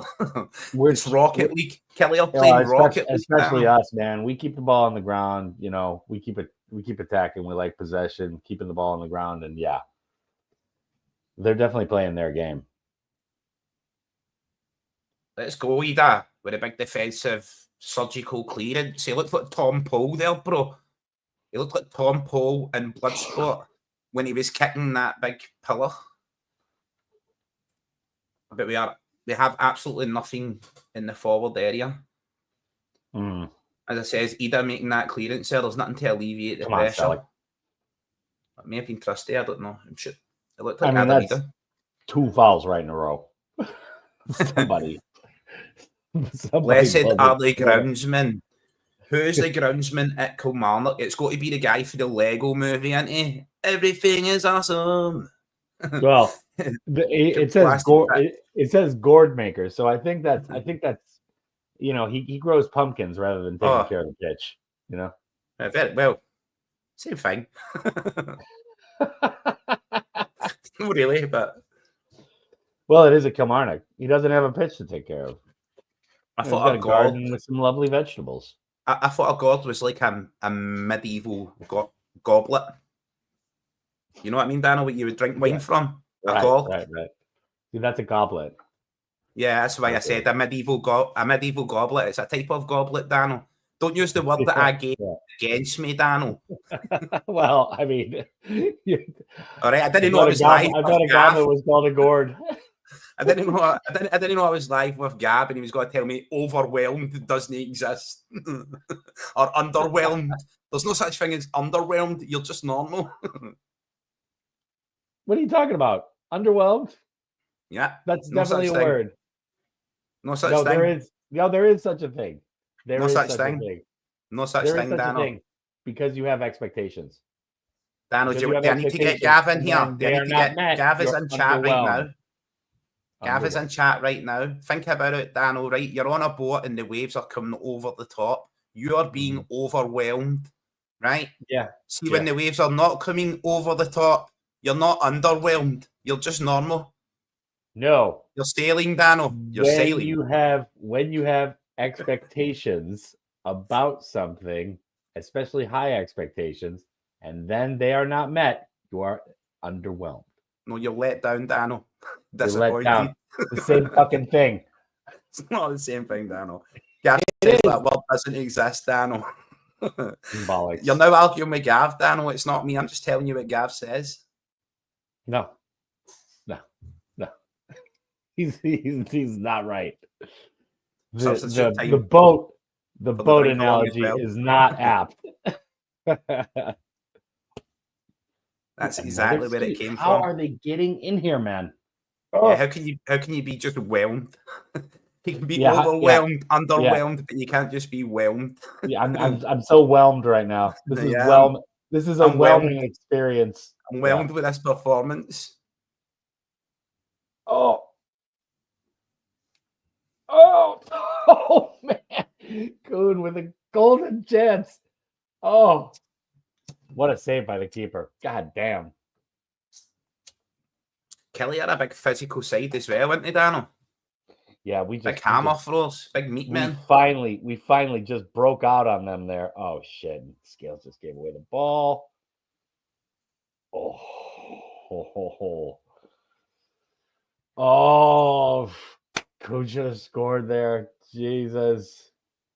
It's Rocket League. Killier playing Rocket League. Especially us, man. We keep the ball on the ground. You know, we keep attacking. We like possession, keeping the ball on the ground, and they're definitely playing their game. Let's go, Ida, with a big defensive surgical clearance. He looked like Tom Poole there, bro. He looked like Tom Poole in Bloodsport when he was kicking that big pillar. But we have absolutely nothing in the forward area. As I says, Ida making that clearance there, there's nothing to alleviate the pressure. It may have been Trusty, I don't know. It looked like that's Ida. 2 fouls right in a row. Somebody Blessed are the groundsmen. Who's the groundsman at Kilmarnock? It's got to be the guy for the Lego movie, isn't he? Everything is awesome. Well, it says gourd maker, so I think that's he grows pumpkins rather than taking care of the pitch. You know, well, same thing. Really, but well, it is a Kilmarnock. He doesn't have a pitch to take care of. I thought got a garden with some lovely vegetables. I thought a gourd was like a medieval goblet. You know what I mean, Daniel? What you would drink wine from? A gourd. Right. See, that's a goblet. Yeah, that's why I said a medieval goblet. It's a type of goblet, Dano. Don't use the word that I gave against me, Dano. Well, I mean, all right. I didn't know I was live. I bet a goblet was called a gourd. I didn't know I was live with Gab, and he was going to tell me overwhelmed doesn't exist or underwhelmed. There's no such thing as underwhelmed. You're just normal. What are you talking about? Underwhelmed? Yeah, that's definitely a word. No such thing. There is such a thing. No such thing. No such thing, Dano. Because you have expectations. Dano, do I need to get Gav in here? Do I need to get Gav is in chat right now? Gav is in chat right now. Think about it, Dano, right? You're on a boat and the waves are coming over the top. You are being overwhelmed, right? Yeah. See, when the waves are not coming over the top, you're not underwhelmed. You're just normal. No. You're sailing, Dano. You're sailing. When you have expectations about something, especially high expectations, and then they are not met, you are underwhelmed. No, you're let down, Dano. Disappointed. Let down. The same fucking thing. It's not the same thing, Dano. Gav says that word doesn't exist, Dano. Bollocks. You're now arguing with Gav, Dano. It's not me. I'm just telling you what Gav says. No. He's not right. The boat analogy is not apt. That's exactly where it came from. How are they getting in here, man? Yeah, how can you be just whelmed? You can be overwhelmed, underwhelmed, but you can't just be whelmed. Yeah, I'm so whelmed right now. This is This is a whelming experience. I'm whelmed with this performance. Oh man, Coon with a golden chance. Oh, what a save by the keeper. God damn. Kelly had a big physical side as well, wasn't he, Dano? Yeah, we just big hammer throws, big meat men. We finally just broke out on them there. Oh shit. Scales just gave away the ball. Oh, Coon should have scored there. Jesus.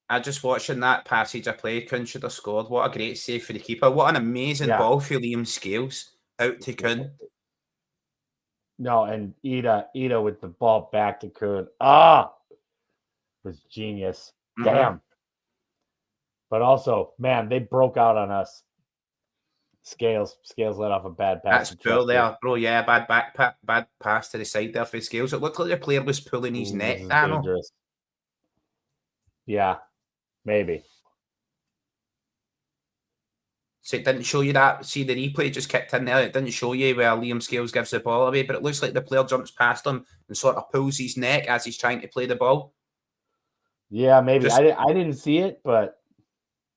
I just watching that passage of play, Kun should have scored. What a great save for the keeper. What an amazing ball for Liam Scales out to Kun. No, and Ida with the ball back to Kun. Was genius. Damn. But also, man, they broke out on us. Scales let off a bad pass. That's poor there, bro. Yeah, bad pass to the side there for Scales. It looked like the player was pulling his neck, Dano. Yeah, maybe. So it didn't show you that. See, the replay just kicked in there. It didn't show you where Liam Scales gives the ball away, but it looks like the player jumps past him and sort of pulls his neck as he's trying to play the ball. Yeah, maybe. I didn't see it, but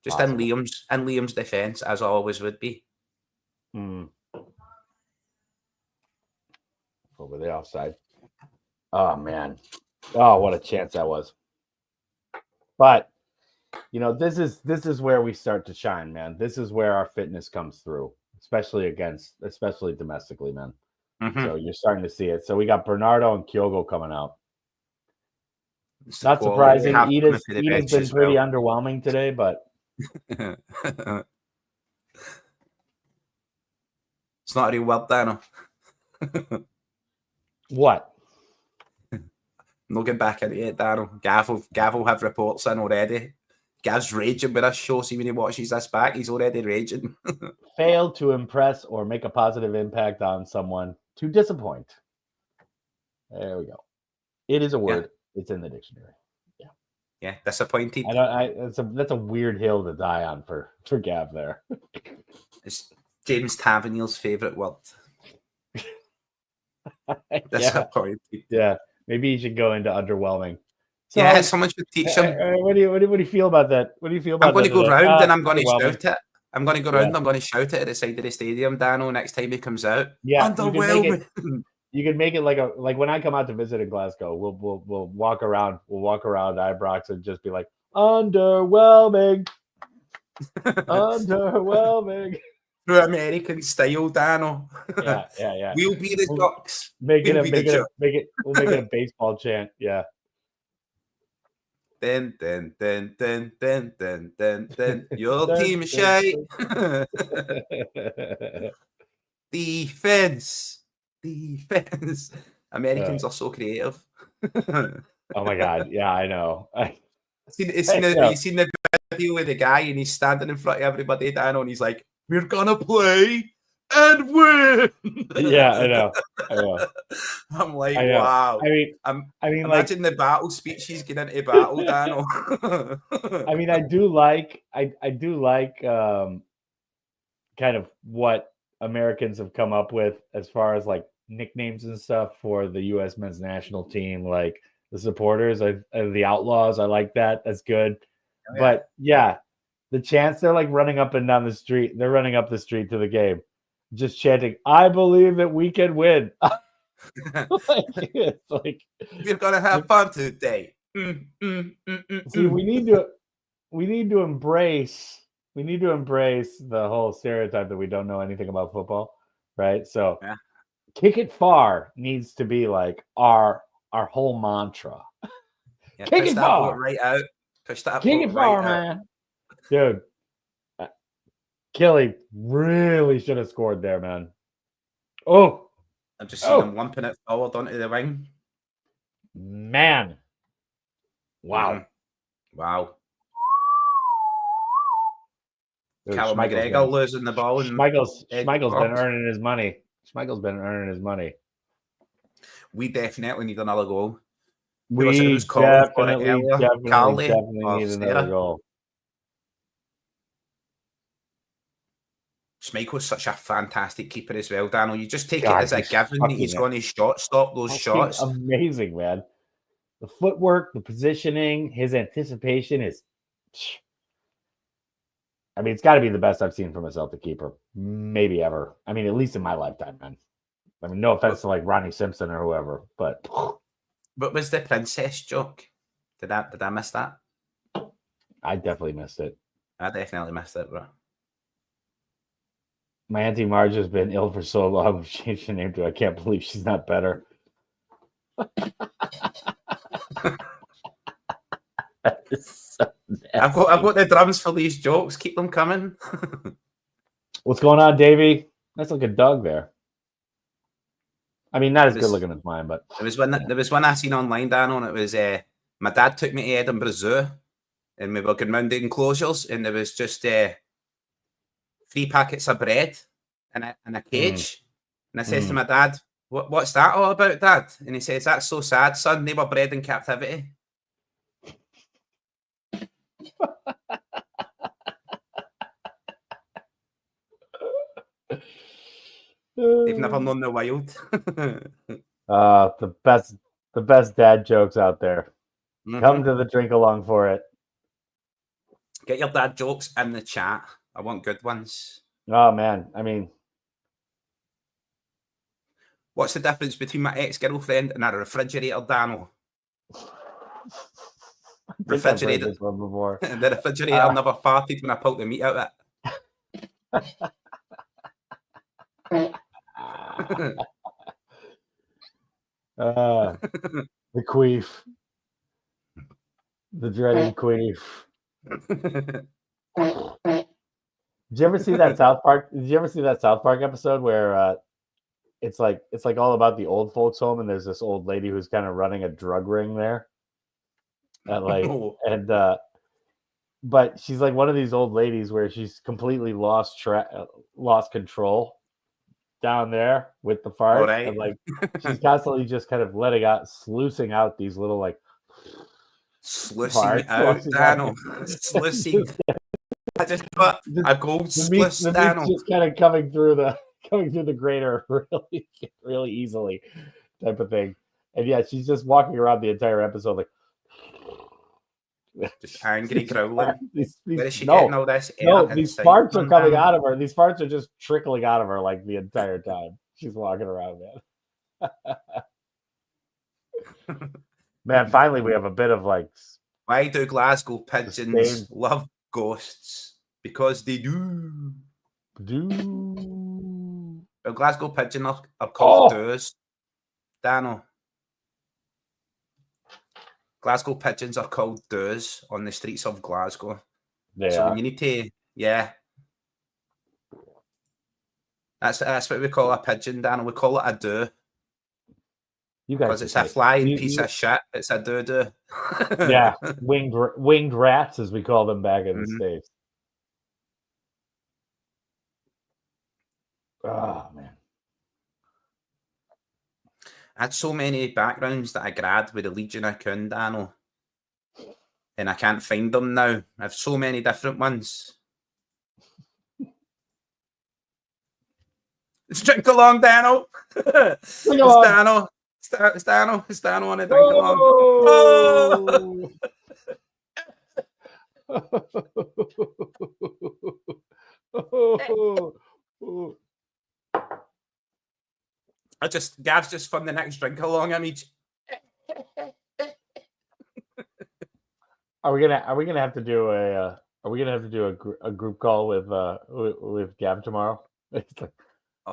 just in Liam's defense, as always would be. Over the offside. Oh man. Oh, what a chance that was. But this is where we start to shine, man. This is where our fitness comes through, especially domestically, man. So you're starting to see it. So we got Bernardo and Kyogo coming out. Not surprising. Ida's been pretty underwhelming today, but it's not a real word, Dano. What? No get back into it, Dano. Gav will have reports in already. Gav's raging with us show. See when he watches this back, he's already raging. Failed to impress or make a positive impact on someone. To disappoint. There we go. It is a word. Yeah. It's in the dictionary. Yeah, disappointed. That's a weird hill to die on for Gav there. It's James Tavernier's favourite word. Disappointed. Yeah, maybe you should go into underwhelming. So, someone should teach him. What do you feel about that? What do you feel about? I'm going to go round and I'm going to shout it. I'm going to go round and I'm going to shout it at the side of the stadium, Dano, next time he comes out. Yeah, underwhelming. You can make it like when I come out to visit in Glasgow, we'll walk around Ibrox and just be like, underwhelming. Underwhelming. True American style, Dano. Yeah. We'll be the Ducks. We'll make it a baseball chant. Yeah. Then. Your team is shite. Defense. Americans are so creative. Oh my God. Yeah, I know. You seen the video with the guy and he's standing in front of everybody, Dano, and he's like, "We're gonna play and win." Yeah, I know. I'm like, I know. wow. I mean, imagine the battle speech he's getting into battle, Dano. I mean, I do like kind of what Americans have come up with as far as like nicknames and stuff for the U.S. men's national team, like the supporters, the Outlaws. I like that. That's good. Oh, yeah. But yeah, the chants, they're like running up and down the street. They're running up the street to the game, just chanting, "I believe that we can win." It's like we're gonna have fun today. See, we need to embrace the whole stereotype that we don't know anything about football, right? So yeah. Kick it far needs to be like our whole mantra. Yeah, kick it far, right out. Push that. Kick it far, man. Dude, Killy really should have scored there, man. Oh, I'm just seeing him lumping it forward onto the wing. Man. Wow. Mm-hmm. Wow. Callum McGregor losing the ball. Schmeichel's been earning his money. Schmeichel's been earning his money. We definitely need another goal. We definitely need another goal. Schmeichel's such a fantastic keeper as well, Daniel. You just take it as a given that he's going to stop those shots. Amazing, man. The footwork, the positioning, his anticipation is... I mean, it's got to be the best I've seen from a Celtic keeper, maybe ever. I mean, at least in my lifetime, man. I mean, no offense to like Ronnie Simpson or whoever, but... What was the princess joke? Did I miss that? I definitely missed it. I definitely missed it, bro. My Auntie Marge has been ill for so long. We've changed her name to I can't believe she's not better. That is so I've got the drums for these jokes. Keep them coming. What's going on, Davey? That's like a dog there. I mean, not as good looking as mine, but there was one I seen online, Dan, and it was my dad took me to Edinburgh Zoo, and we were going round the enclosures, and there was just 3 packets of bread in a cage, and I said to my dad, "What's that all about, Dad?" And he says, "That's so sad, son. They were bred in captivity." They've never known the wild. The best dad jokes out there. Mm-hmm. Come to the Drinkalong for it. Get your dad jokes in the chat. I want good ones. Oh man, I mean, what's the difference between my ex-girlfriend and a refrigerator, Daniel? Refrigerator. The refrigerator never farted when I pulled the meat out of it. The queef, the dreaded queef. Did you ever see that South Park? Episode where it's like all about the old folks home, and there's this old lady who's kind of running a drug ring there, but she's like one of these old ladies where she's completely lost control down there with the fart, right. And like she's constantly just kind of sluicing out these little like sluicing out, Daniel. Sluicing. I just got a gold sluice, Daniel. Just kind of coming through the grater really easily, type of thing. And yeah, she's just walking around the entire episode like just angry growling. Where is she getting all this? No, these farts are coming out of her. These farts are just trickling out of her like the entire time she's walking around, man. Man, finally we have a bit of like. Why do Glasgow pigeons love ghosts? Because they do. Well, Glasgow Pigeon are called doos, Dano. Glasgow Pigeons are called doos on the streets of Glasgow. When you need to, that's what we call a pigeon, Dano. We call it a doo. Because it's a flying piece of shit. It's a doo-doo. Yeah, winged rats, as we call them back in the States. Oh, man. I had so many backgrounds that I grabbed with the Legion of Coon, Dano. And I can't find them now. I have so many different ones. It's Drinkalong, Dano. It's Dano. It's Dano on a Drinkalong. Oh! Gav's just from the next Drinkalong image. Are we gonna have to do a group call with Gav tomorrow? It's like,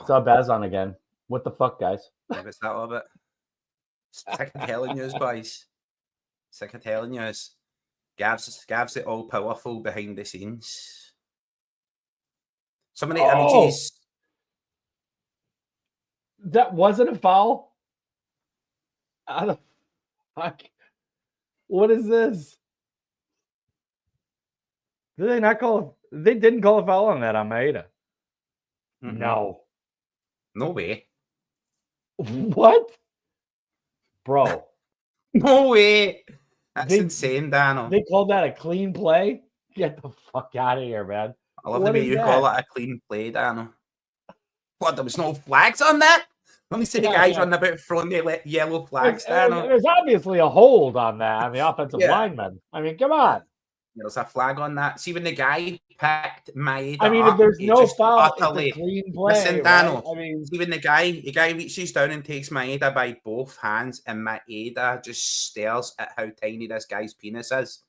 saw Baz on again. What the fuck, guys? Maybe it's that little bit. Sick of telling yous, boys. Sick of telling yous. Gav's it all powerful behind the scenes. Some of the images. That wasn't a foul? How the fuck? What is this? Did they not call? They didn't call a foul on that on Maeda. Mm-hmm. No. No way. What? Bro. No way. That's insane, Dano. They called that a clean play? Get the fuck out of here, man. I love the way you call it a clean play, Dano. What, there was no flags on that? Let me see the guys running about throwing the yellow flags, Dano. There's obviously a hold on that on the offensive lineman. I mean, come on. There's a flag on that. See, when the guy picked Maeda I mean, if there's no foul, it's a clean play. Listen, Dano. Right? I mean, see, when the guy reaches down and takes Maeda by both hands, and Maeda just stares at how tiny this guy's penis is.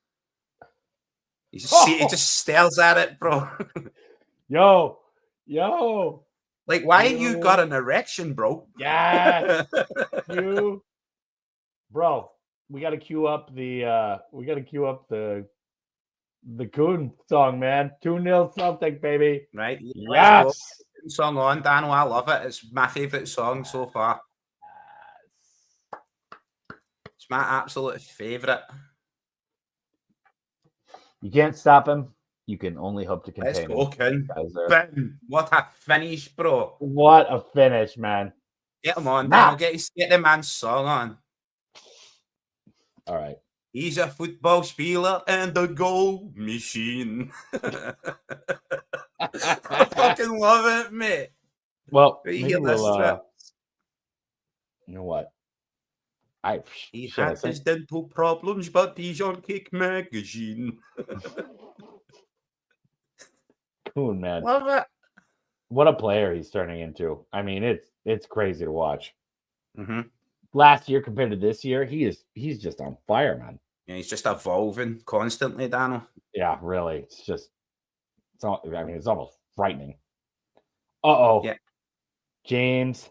He just stares at it, bro. Yo. Like, why you got an erection, bro? Yeah. Bro, we got to queue up the Coon song, man. 2-0 Celtic, baby. Right? Yes. Song on, Dano. I love it. It's my favorite song so far. It's my absolute favorite. You can't stop him. You can only hope to contain him. Let's go, Coon. What a finish, bro. What a finish, man. Get him on, Dano. Get the man's song on. All right. He's a football spieler and a goal machine. I fucking love it, mate. Well, you know what? He had his dental problems, but he's on Kick Magazine. Cool, man. Love it. What a player he's turning into. I mean, it's crazy to watch. Mm-hmm. Last year compared to this year, he's just on fire, man. Yeah, he's just evolving constantly, Dano. Yeah, really. It's almost frightening. Uh-oh. Yeah. James,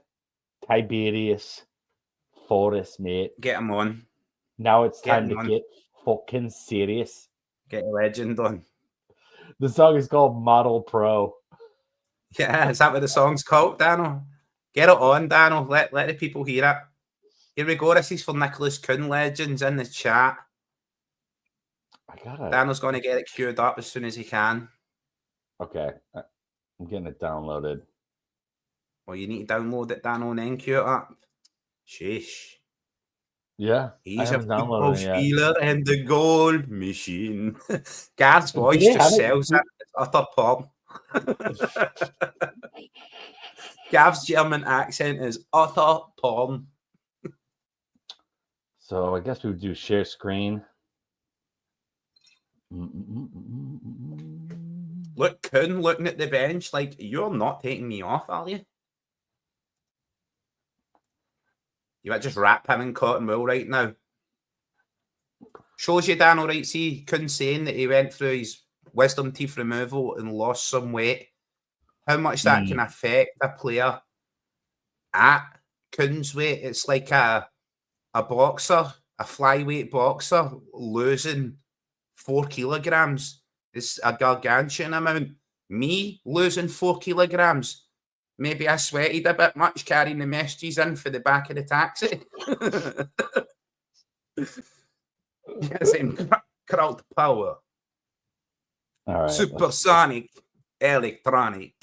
Tiberius, Forrest, mate. Get him on. Now it's time to get fucking serious. Get a legend on. The song is called Model Pro. Yeah, is that what the song's called, Dano? Get it on, Dano. Let the people hear it. Here we go. This is for Nicholas Coon Legends in the chat. Dano's going to get it queued up as soon as he can. Okay. I'm getting it downloaded. Well, you need to download it, Dano, and then queue it up. Sheesh. Yeah. He's a football spieler and the goal machine. Garth's voice just sells it. It's utter porn. Gav's German accent is utter porn. So I guess we would do share screen. Look, Coon looking at the bench like, you're not taking me off, are you? You might just wrap him in cotton wool right now. Shows you, Dano, right? See, Coon saying that he went through his wisdom teeth removal and lost some weight. how much that can affect a player at Coons weight. It's like a boxer, a flyweight boxer losing 4 kilograms. It's a gargantuan amount. Me losing 4 kilograms. Maybe I sweated a bit much carrying the messages in for the back of the taxi. Crowd power. All right. Supersonic electronic.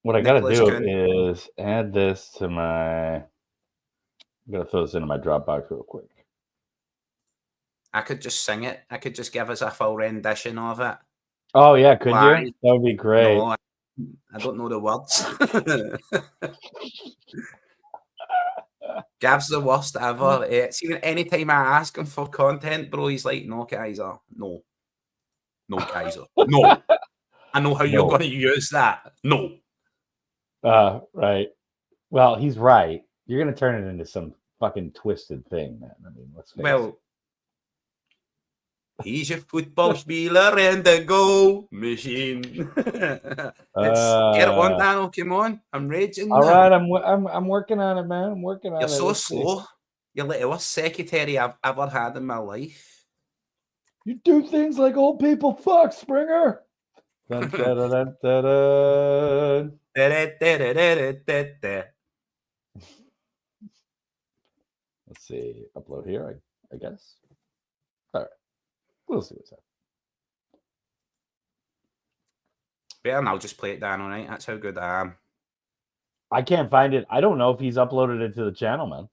What I got to do is add this to my... I'm going to throw this into my Dropbox real quick. I could just sing it. I could just give us a full rendition of it. Oh, yeah. Could you? That would be great. No, I don't know the words. Gav's the worst ever. See, anytime I ask him for content, bro, he's like, no, Kaiser. No. No, Kaiser. No. I know how you're going to use that. No. Right. Well, he's right. You're going to turn it into some fucking twisted thing, man. I mean, let's face it. He's a football spieler and a goal machine. Get on, Daniel. Come on. I'm raging. All right, I'm working on it, man. I'm working on You're it. so slow. You're like the worst secretary I've ever had in my life. You do things like old people fuck, Springer. Dun, dun, dun, dun, dun, dun. Let's see. Upload here, I guess. All right. We'll see what's up. Yeah, and I'll just play it down, all right? That's how good I am. I can't find it. I don't know if he's uploaded it to the channel, man.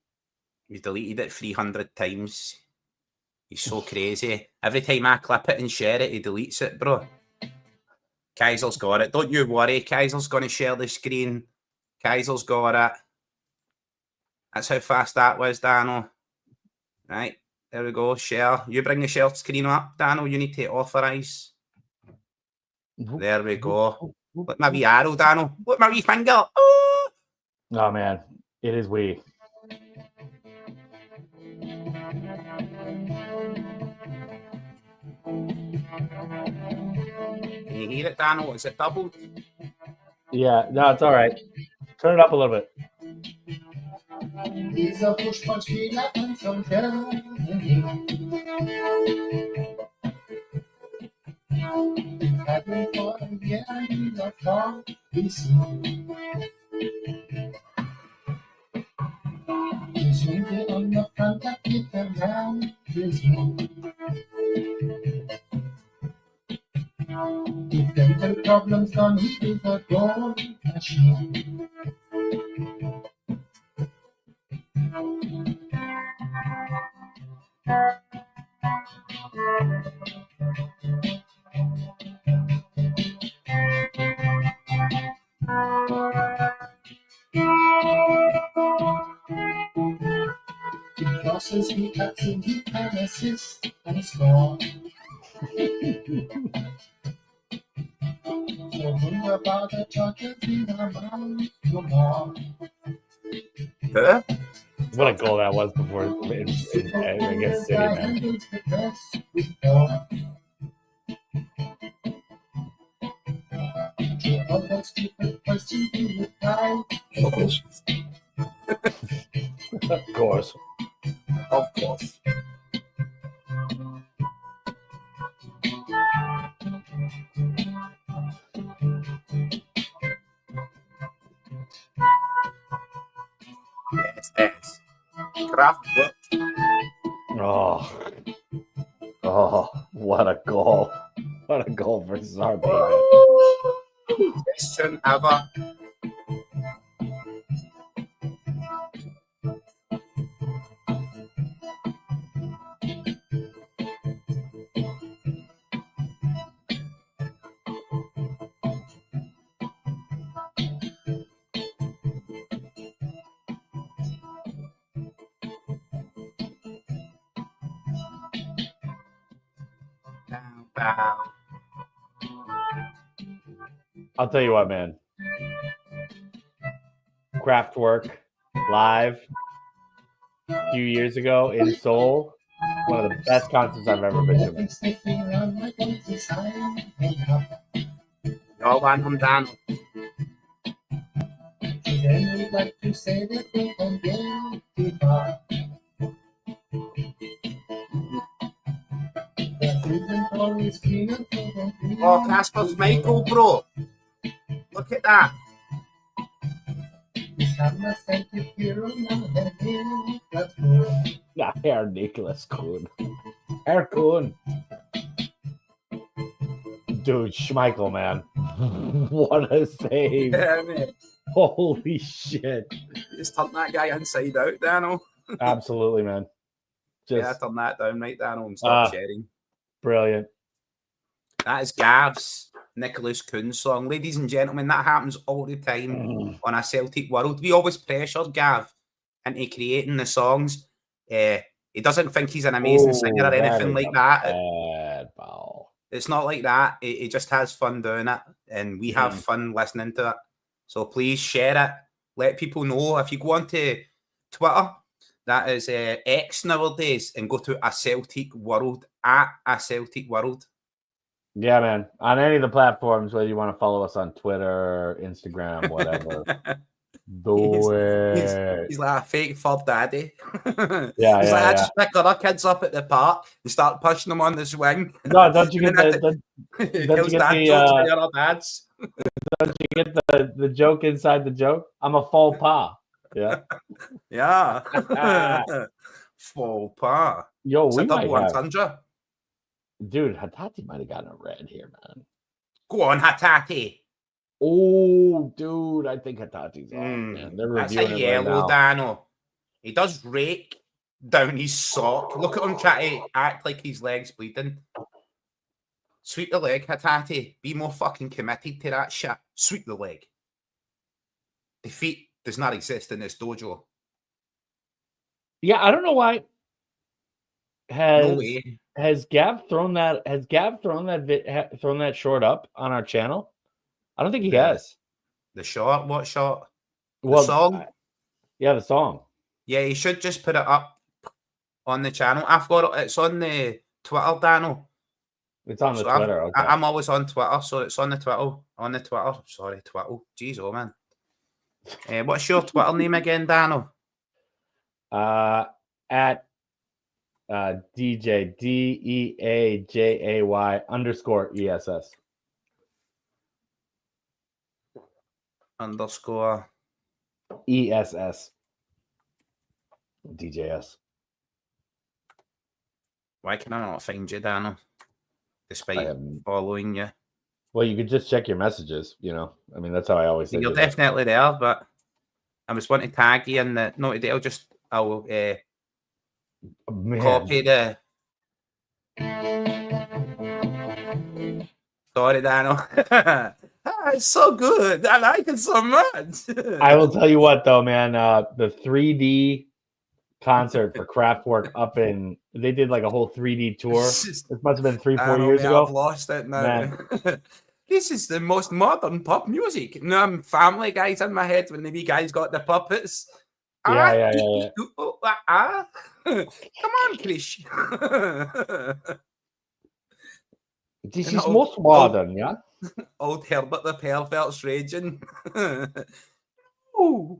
He's deleted it 300 times. He's so crazy. Every time I clip it and share it, he deletes it, bro. Kaiser's got it. Don't you worry. Kaiser's going to share the screen. Kaiser's got it. That's how fast that was, Dano. Right. There we go. Share. You bring the share screen up, Dano. You need to authorize. There we go. Look my wee arrow, Dano. Look my wee finger. Oh, man. It is wee. Can you hear it, Dano? Is it doubled? Yeah. No, it's all right. Turn it up a little bit. Dieser Fußballspieler von Having for a year in the fall, he's swinging on the front of it around his room. If dental problems gone, he is a goal machine. He crosses, he cuts, and he can assist and score. So wunderbar, der Jogger in our mouth no more. Huh? What a goal that was before against City, man. Of course. Of course. Yes. Kraftwerk. Oh, what a goal. What a goal for Zarbi, man. Best tune ever. I'll tell you what, man. Kraftwerk live a few years ago in Seoul. One of the best concerts I've ever been to. Y'all want him down. Then we'd like to say that they don't get too far. The fruit and always clean and full and clean. Oh, Casper's Michael, bro. Look at that. I'm a Celtic hero now, then here, let's go. Nah, Herr Nicholas Kuhn. Herr Kuhn. Dude, Schmeichel, man. What a save. Yeah, mate. Holy shit. Just turned that guy inside out, Dano. Absolutely, man. Yeah, Just turn that down, right, Dano, and stop sharing. brilliant. That is Gav's Nicholas Kuhn song. Ladies and gentlemen, that happens all the time on a Celtic World. We always pressure Gav into creating the songs. He doesn't think he's an amazing singer or anything like that. Bad ball. It's not like that. He just has fun doing it, and we have fun listening to it. So please share it. Let people know. If you go onto Twitter, that is X nowadays, and go to A Celtic World, at A Celtic World. Yeah, man. On any of the platforms, whether you want to follow us on Twitter, Instagram, whatever, do it. He's like a fake third daddy. Yeah, He's yeah, like, I yeah. just pick other kids up at the park and start pushing them on the swing. No, don't you get Don't you get the, other dads. don't you get the joke inside the joke? I'm a faux pas. Yeah. Yeah. Faux pas. Yo, It's we a might double have, entendre. dude, Hatati might have gotten a red here, man. Go on, Hatati. Oh, dude, I think Hatati's on, man. They're That's reviewing a it yellow, right now. Dano. He does rake down his sock. Look at him try to act like his leg's bleeding. Sweep the leg, Hatati. Be more fucking committed to that shit. Sweep the leg. Defeat does not exist in this dojo. Yeah, I don't know why. No way. Has Gav thrown that? Has Gav thrown that short up on our channel? I don't think he has. The shot? What shot? Well, The song? Yeah, the song. Yeah, he should just put it up on the channel. I've got it. It's on the Twitter, Dano. It's on the So Twitter. Okay. I'm always on Twitter, so it's on the Twitter. On the Twitter. Sorry, Twitter. Jeez, oh man. What's your Twitter name again, Dano? At DJ DEAJAY _ESS. _ ESS. DJS. Why can I not find you, Dano? Despite following you. Well, you could just check your messages, you know. I mean, that's how I always say. You're definitely there, but I was wanting to tag you in the no today. I'll copy the. Sorry, Dano. It's so good. I like it so much. I will tell you what, though, man. The 3D concert for Kraftwerk they did like a whole 3D tour. This must have been 3-4 years ago. I've lost it now. This is the most modern pop music. No, I'm Family Guys in my head when the wee guys got the puppets. Yeah. Come on, Chris. This is most modern, yeah? Old Herbert the Pervert's raging. Ooh.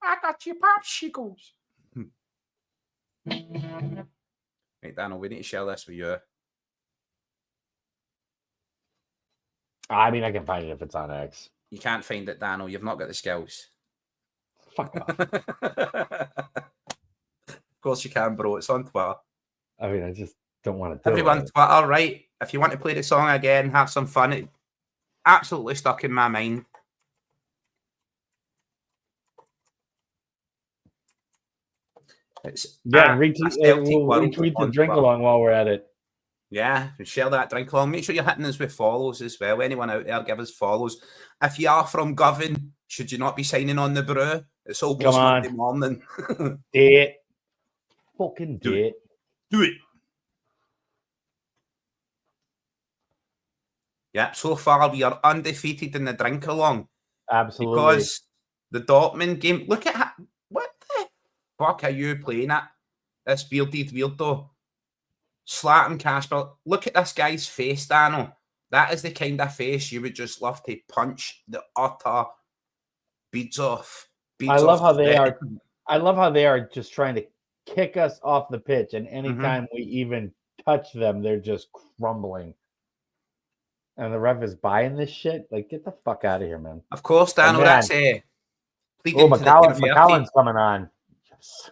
I got your popsicles. Right, Daniel, we need to share this with you. I mean, I can find it if it's on X. You can't find it, Daniel. You've not got the skills. Fuck off. Of course you can, bro. It's on Twitter. I mean, I just don't want to do Everyone, it. Twitter, right? If you want to play the song again, have some fun. It absolutely stuck in my mind. We'll retweet the Drinkalong while we're at it. Yeah, share that Drinkalong. Make sure you're hitting us with follows as well. Anyone out there, give us follows. If you are from Govan, should you not be signing on the brew? It's almost Monday morning. Do it. Fucking do it. Do it. Yeah, so far we are undefeated in the Drinkalong. Absolutely. Because the Dortmund game, look at what the fuck are you playing at? This bearded weirdo. Slatin Casper. Look at this guy's face, Dano. That is the kind of face you would just love to punch the utter beads off. I love how they are. I love how they are just trying to kick us off the pitch, and anytime we even touch them, they're just crumbling. And the ref is buying this shit. Like, get the fuck out of here, man. Of course, Daniel. That's McCallum's coming on. Yes.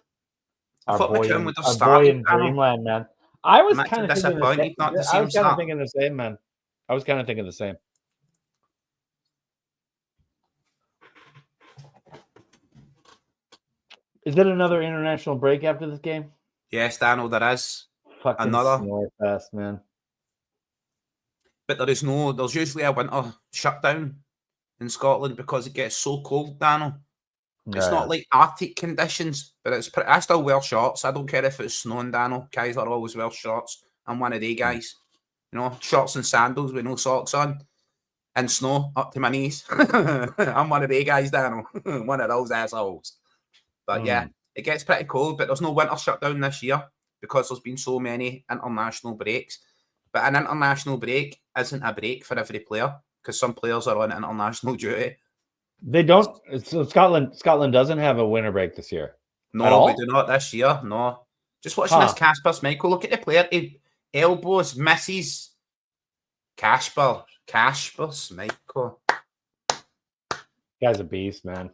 I thought McCallum would have our started. boy in Dreamland, man. I was I'm kind of actually disappointed not to see him start. thinking the same, man. I was kind of thinking the same. Is it another international break after this game? Yes, Daniel, there is. Fucking another snore fest, man. But there's usually a winter shutdown in Scotland because it gets so cold, Daniel. It's not like Arctic conditions, but I still wear shorts. I don't care if it's snowing, Daniel. Guys are always wear shorts. I'm one of the guys. You know, shorts and sandals with no socks on. And snow up to my knees. I'm one of the guys, Daniel. One of those assholes. But yeah, it gets pretty cold, but there's no winter shutdown this year because there's been so many international breaks. But an international break isn't a break for every player because some players are on international duty. They don't. So Scotland doesn't have a winter break this year. No, we do not this year. No. Just watching this Casper Schmeichel. Look at the player. He elbows, misses. Casper Schmeichel. Guy's a beast, man.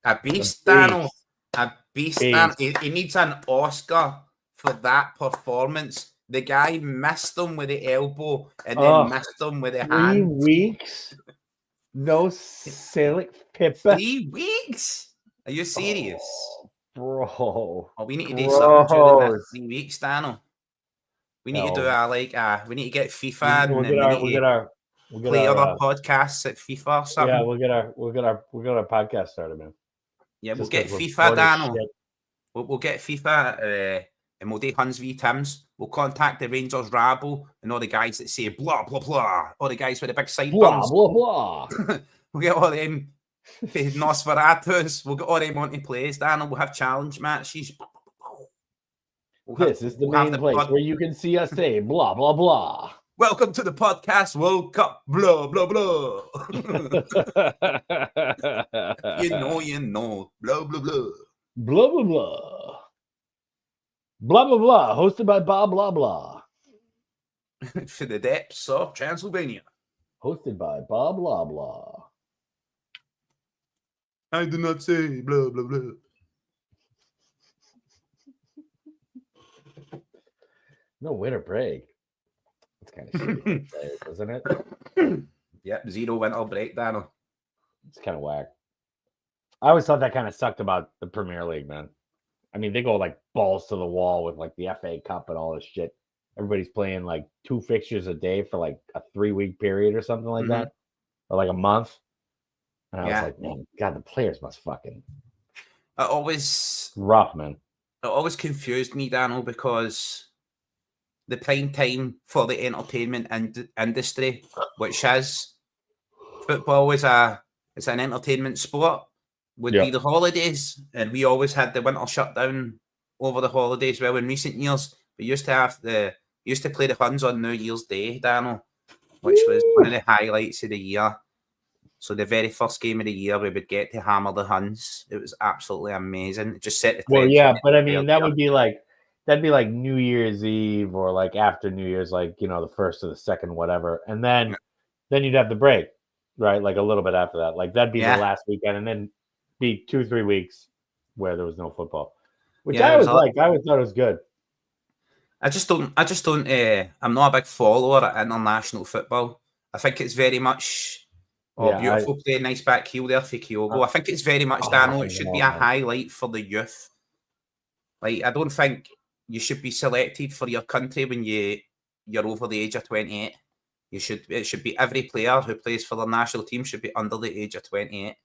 A beast, Daniel. A beast. Dan. He needs an Oscar for that performance. The guy missed him with the elbow and then missed him with the hand. 3 weeks? No Celtic pippa. 3 weeks? Are you serious? Bro. Oh, we need to do something during the 3 weeks, Daniel. We need to do we need to get FIFA we'll play other podcasts at FIFA or something. Yeah, we'll get our podcast started, man. Yeah, we'll get FIFA, Daniel. We'll get FIFA and we'll do Huns v Tims. We'll contact the Rangers rabble and all the guys that say blah blah blah. All the guys with the big sideburns. Blah blah blah. We'll get all them Nosferatus. We'll get all them on to plays, Daniel. We'll have challenge matches. This is the main place where you can see us say blah blah blah. Welcome to the podcast World Cup. Blah blah blah. you know. Blah blah blah. Blah blah blah. Blah blah blah. Hosted by Bob blah blah. For the depths of Transylvania. Hosted by Bob blah blah. I do not say blah blah blah. No winter break. It's kind of shitty, isn't it? Yep, 0 winter break, Daniel. It's kind of whack. I always thought that kind of sucked about the Premier League, man. I mean, they go like balls to the wall with like the FA Cup and all this shit. Everybody's playing like 2 fixtures a day for like a 3-week period or something like that, or like a month. And I was like, man, God, the players must fucking. Rough, man. It always confused me, Daniel, because the prime time for the entertainment industry, which is football, is an entertainment sport, would be the holidays, and we always had the winter shutdown over the holidays. Well, in recent years, we used to play the Huns on New Year's Day, Daniel, which was one of the highlights of the year. So the very first game of the year, we would get to hammer the Huns. It was absolutely amazing. It just set the well, yeah, but I mean, that'd be like New Year's Eve or like after New Year's, like, you know, the first or the second, whatever. And then you'd have the break, right? Like a little bit after that. Like that'd be the last weekend, and then be 2-3 weeks where there was no football, which I always thought it was good. I just don't, I'm not a big follower of international football. I think it's very much, beautiful play, nice back heel there for Kyogo. I think it's very much, Daniel, it should be a highlight for the youth. Like, I don't think you should be selected for your country when you're over the age of 28. It should be every player who plays for the national team should be under the age of 28.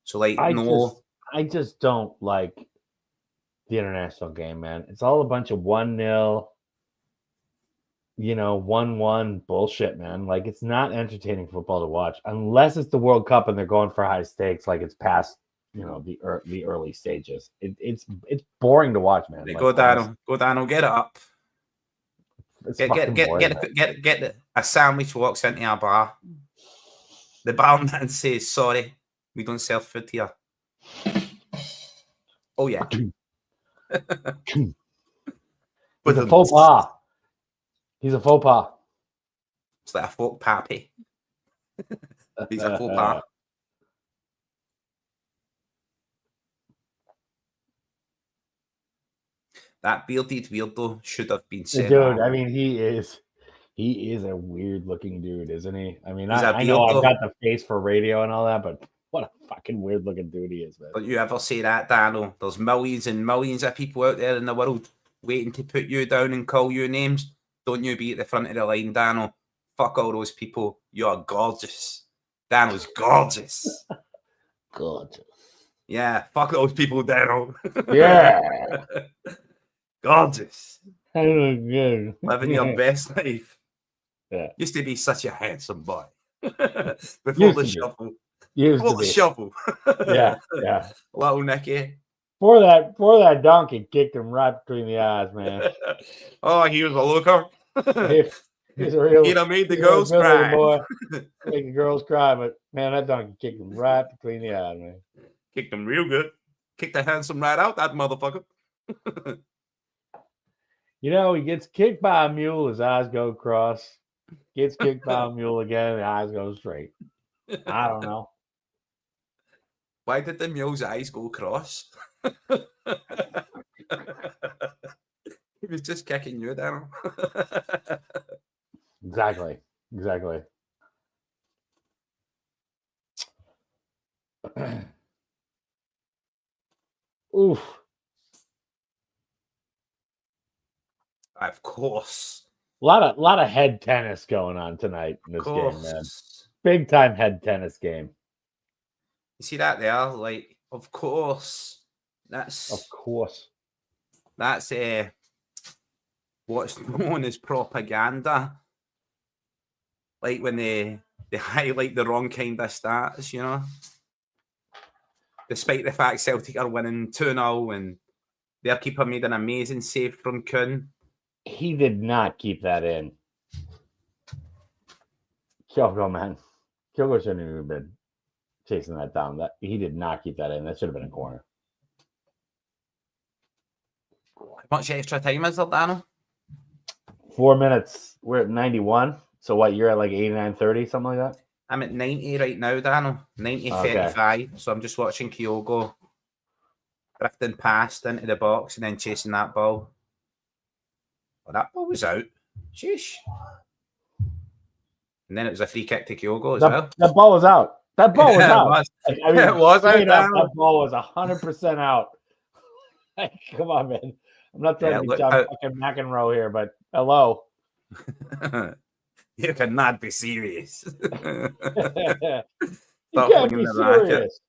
So, like, I just don't like the international game, man. It's all a bunch of 1-0, 1-1 bullshit, man. Like, it's not entertaining football to watch unless it's the World Cup and they're going for high stakes, like it's past, the early stages. It's boring to watch, man. Like, go down, get it up. Get a sandwich walks into a bar. The barman says sorry. We don't sell food here. Oh, yeah. He's a faux pas. He's a faux pas. It's like a folk pappy. He's a faux pas. That bearded weirdo should have been sent Dude, off. I mean, he is a weird looking dude, isn't he? I mean, He's a I know I've beardo. got the face for radio and all that, but what a fucking weird looking dude he is, man. Don't you ever say that, Dano? There's millions and millions of people out there in the world waiting to put you down and call you names. Don't you be at the front of the line, Dano. Fuck all those people. You're gorgeous. Dano's gorgeous. Gorgeous. Yeah, fuck those people, Dano. Yeah. Gorgeous. I look good. Living your best life. Yeah. Used to be such a handsome boy. Before Used the to be. shuffle. Used Before to the be. shuffle. Yeah, yeah. Little Nicky. For that donkey kicked him right between the eyes, man. Oh, he was a looker. He's a real. He'd have made the he's a real girls good cry. little boy. Make the girls cry, but man, that donkey kicked him right between the eyes, man. Kicked him real good. Kicked the handsome right out, that motherfucker. You know, he gets kicked by a mule, his eyes go across. Gets kicked by a mule again, the eyes go straight. I don't know. Why did the mule's eyes go cross? He was just kicking you down. Exactly. Oof. Of course. A lot of head tennis going on tonight in this game, man. Big time head tennis game. You see that there? Like, of course. That's what's known as propaganda. Like when they highlight the wrong kind of stats, you know. Despite the fact Celtic are winning 2-0 and their keeper made an amazing save from Kuhn. He did not keep that in. Kyogo, man. Kyogo shouldn't have even been chasing that down. He did not keep that in. That should have been a corner. How much extra time is there, Dano? 4 minutes. We're at 91. So what, you're at like 89-30, something like that? I'm at 90 right now, Dano. 90-35. Okay. So I'm just watching Kyogo drifting past into the box and then chasing that ball. Well, that ball was out. Sheesh. And then it was a free kick to Kyogo as well. That ball was out. That ball was out. Like, I mean, it was out. That ball was 100% out. Like, come on, man. I'm not trying to be John fucking McEnroe here, but hello. You cannot be serious. You can't be serious.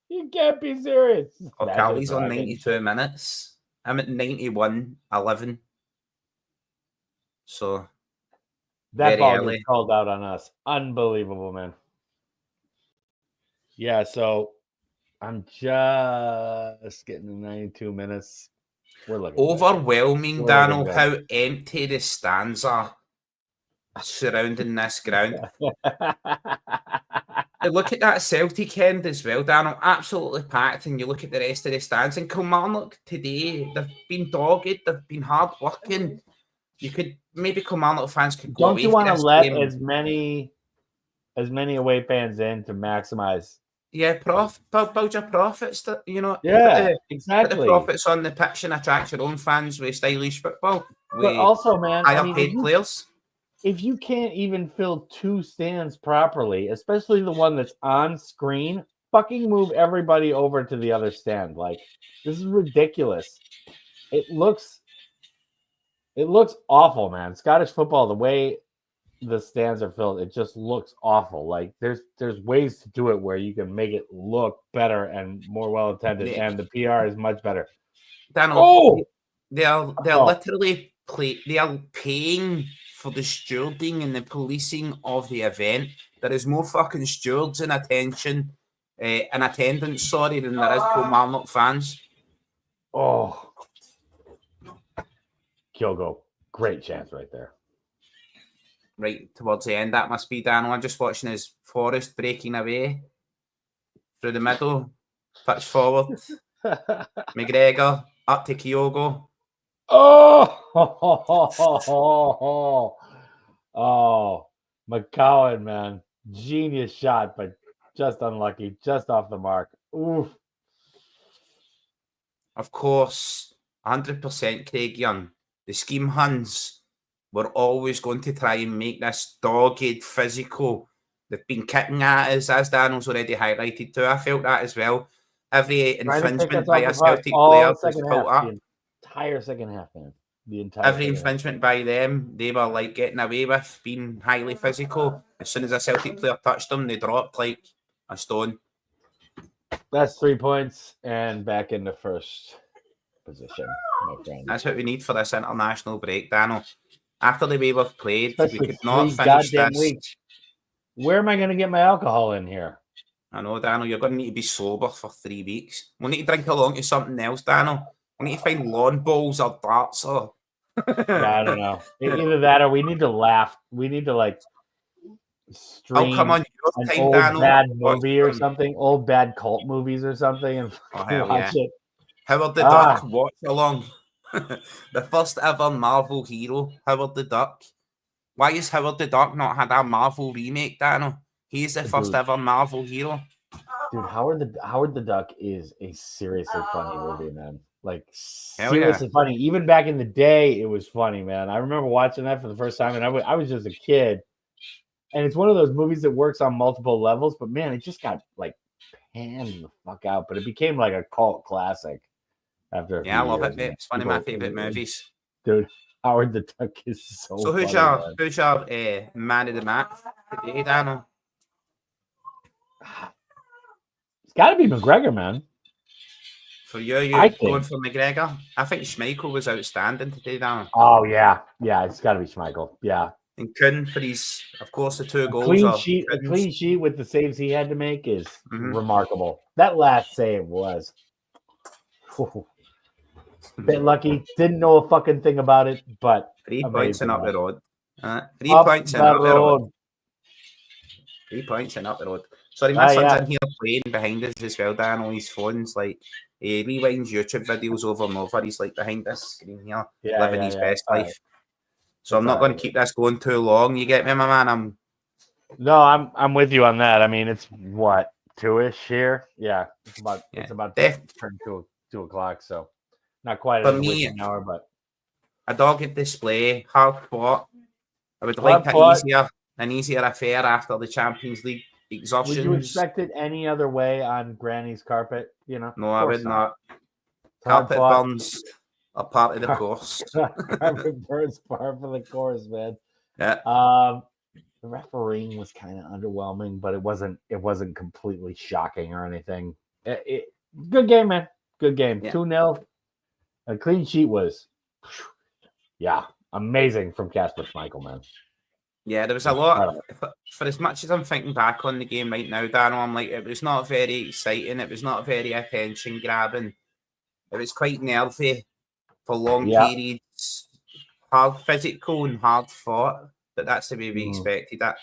You can't be serious. Oh, Callie's on 92 minutes. I'm at 91-11. So that ball was called out on us. Unbelievable, man. Yeah, so I'm just getting to 92 minutes. We're looking overwhelming, Daniel, how empty the stands are surrounding this ground. Look at that Celtic end as well, Daniel. Absolutely packed. And you look at the rest of the stands. And Kilmarnock today, they've been dogged. They've been hard working. You could maybe Kilmarnock fans could go. Don't you want to let as many away fans in to maximize? Yeah, build your profits. You know, exactly. Put the profits on the pitch and attract your own fans with stylish football. But also, man, higher paid players. If you can't even fill two stands properly, especially the one that's on screen, fucking move everybody over to the other stand. Like, this is ridiculous. It looks awful, man. Scottish football, the way the stands are filled, it just looks awful. Like, there's ways to do it where you can make it look better and more well attended, and the PR is much better. Daniel, they're literally they are paying for the stewarding and the policing of the event. There is more fucking stewards in attendance, than there is Kilmarnock fans. Oh, Kyogo, great chance right there. Right towards the end, that must be Daniel. I'm just watching his Forest breaking away. through the middle, touch forward. McGregor up to Kyogo. Oh, McCowan, man. Genius shot, but just unlucky, just off the mark. Oof. Of course, 100% Craig Young. The scheme Huns were always going to try and make this dogged, physical. They've been kicking at us, as Daniel's already highlighted too. I felt that as well. Every infringement by a Celtic player was pulled up. The entire second half, man. Every infringement by them, they were like getting away with being highly physical. As soon as a Celtic player touched them, they dropped like a stone. That's 3 points and back in the first position, my friend. That's what we need for this international break, Daniel. After the way we've played, Especially we could not 3 finish goddamn this. weeks. Where am I going to get my alcohol in here? I know, Daniel, you're going to need to be sober for 3 weeks. We'll need to drink along to something else, Daniel. We need to find lawn bowls or darts or... Yeah, I don't know. Either that or we need to laugh. We need to like stream come on, an time, old Daniel. bad movie or something, old bad cult movies or something, and watch it. Howard the Duck, watch along. The first ever Marvel hero, Howard the Duck. Why has Howard the Duck not had a Marvel remake, Daniel? He's the first ever Marvel hero. Dude, Howard the Duck is a seriously funny movie, man. Like, seriously funny. Even back in the day, it was funny, man. I remember watching that for the first time, and I was just a kid. And it's one of those movies that works on multiple levels, but man, it just got like panned the fuck out. But it became like a cult classic after. I love it, mate. It's one of my favorite movies. Dude, Howard the Duck is so. So who's your man of the match today, Daniel? It's got to be McGregor, man. For you going for McGregor? I think Schmeichel was outstanding today, Daniel. Oh yeah, it's got to be Schmeichel. Yeah. And Kuhn for his, of course, the 2 goals. A clean sheet with the saves he had to make is remarkable. That last save was a bit lucky. Didn't know a fucking thing about it, but 3 points and up the road. 3 points and up the road. 3 points and up the road. Sorry, my son's in here playing behind us as well, Dan, on his phones. Like, he rewinds YouTube videos over and over. He's like behind this screen here, living his best life. So I'm not going to keep this going too long. You get me, my man? I'm with you on that. I mean, it's what, 2-ish here? Yeah, it's about to turn 2 o'clock. So not quite an hour, but a dogged display, hard fought. I would like an easier affair after the Champions League exhaustions. Would you expect it any other way on Granny's carpet? You know, no, I would not. Carpet burns are part of the course. Carpet burns part of the course, man. Yeah. The refereeing was kind of underwhelming, but it wasn't completely shocking or anything. Good game, man. Good game. 2-0. A clean sheet was, amazing from Kasper Schmeichel, man. Yeah, there was a lot. For as much as I'm thinking back on the game right now, Daniel, I'm like, it was not very exciting. It was not very attention grabbing. It was quite nervy for long periods. Hard physical and hard fought, but that's the way we expected that.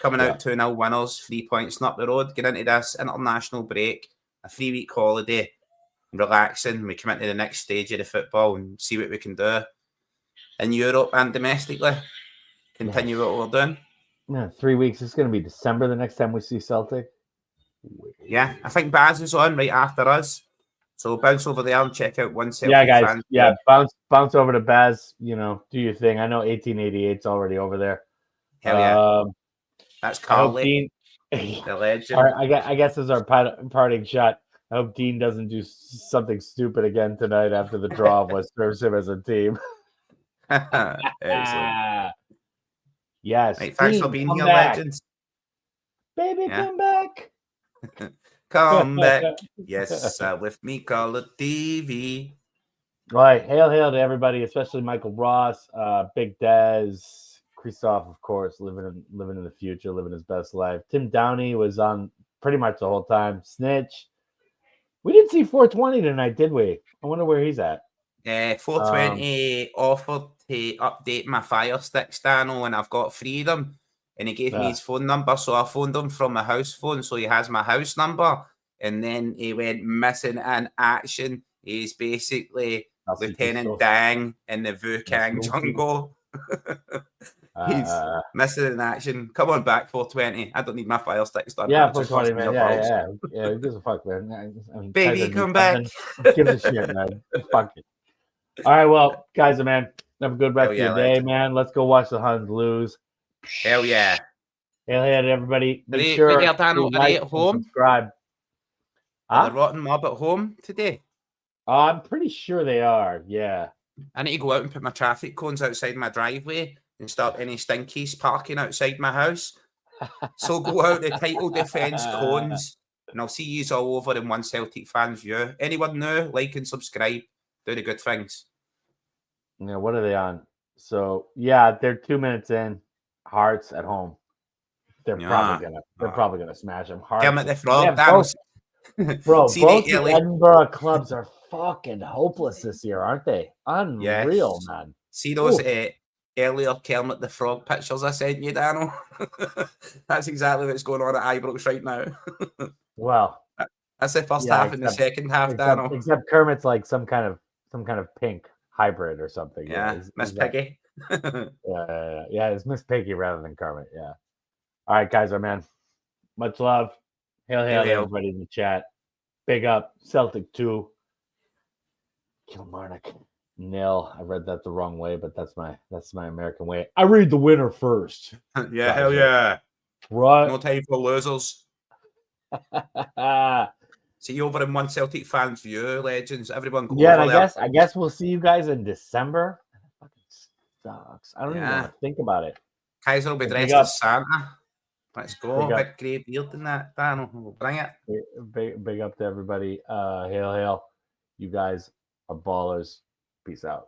Coming out 2-0 winners, 3 points and up the road, get into this international break, a 3-week holiday, relaxing. We come into the next stage of the football and see what we can do in Europe and domestically. Continue what we're doing. Yeah, 3 weeks. It's going to be December the next time we see Celtic. Yeah, I think Baz is on right after us. So bounce over there and check out one Celtic. Yeah, guys. Fans. Yeah, bounce over to Baz. You know, do your thing. I know 1888's already over there. Hell yeah. That's Carly, the legend. I guess as our parting shot. I hope Dean doesn't do something stupid again tonight after the draw of what serves him as a team. Excellent. Yes. Right, thanks for being here, legends. Baby, come back. Come back. Yes, with me, call it TV. Right. Hail to everybody, especially Michael Ross, Big Dez, Christoph, of course, living in the future, living his best life. Tim Downey was on pretty much the whole time. Snitch. We didn't see 420 tonight, did we? I wonder where he's at. 420 offered to update my Fire Sticks, Daniel, and I've got 3 of them. And he gave me his phone number, so I phoned him from my house phone, so he has my house number. and then he went missing in action. He's basically Así que Lieutenant sos- Dang in the Vukang Luffy. jungle. He's missing in action. Come on back, 420. I don't need my fire sticks done. Yeah, I'm just 420, busting man. your balls. Yeah. Who gives a fuck, man? I mean, Baby, Kaiser come needs back. something. Who gives a shit, man? Fuck it. All right, well, Kaiser, man, have a good rest Hell of yeah, your day, legend. man. Let's go watch the Huns lose. Hell yeah. Hell yeah, to everybody. Make They- sure they are done to at like eight and home? subscribe. Are the rotten mob at home today? I'm pretty sure they are. Yeah. I need to go out and put my traffic cones outside my driveway and stop any stinkies parking outside my house. So go out the title defence cones, and I'll see you all over in One Celtic Fans View. Anyone new, like and subscribe. Do the good things. Yeah, what are they on? So yeah, they're 2 minutes in. Hearts at home. They're probably gonna smash them. Hearts. Kermit the Frog, Yeah, Dan. bro, See both the the early- Edinburgh clubs are fucking hopeless this year, aren't they? Unreal, Yes. man. See those Ooh. earlier Kermit the Frog pictures I sent you, Daniel? That's exactly what's going on at Ibrox right now. Well, That's the first yeah, half and the second half, Daniel. except Kermit's like some kind of pink hybrid or something. Yeah, Miss is that- Piggy. Yeah, it's Miss Piggy rather than Kermit. Yeah. All right, guys, our man. Much love. Hail, Hail, hail. everybody in the chat. Big up. Celtic 2. Kilmarnock 0. I read that the wrong way, but that's my American way. I read the winner first. Yeah, hell yeah. Right. No time for losers. See you over in One Celtic Fans View, legends. Everyone go Yeah, over and there. I guess we'll see you guys in December. That fucking sucks. I don't even Yeah. want to think about it. Kaiser will be Big dressed up. as Santa. Let's go. Big up. Big grey beard and that, Daniel. We'll bring it. Big up to everybody. Hail. You guys are ballers. Peace out.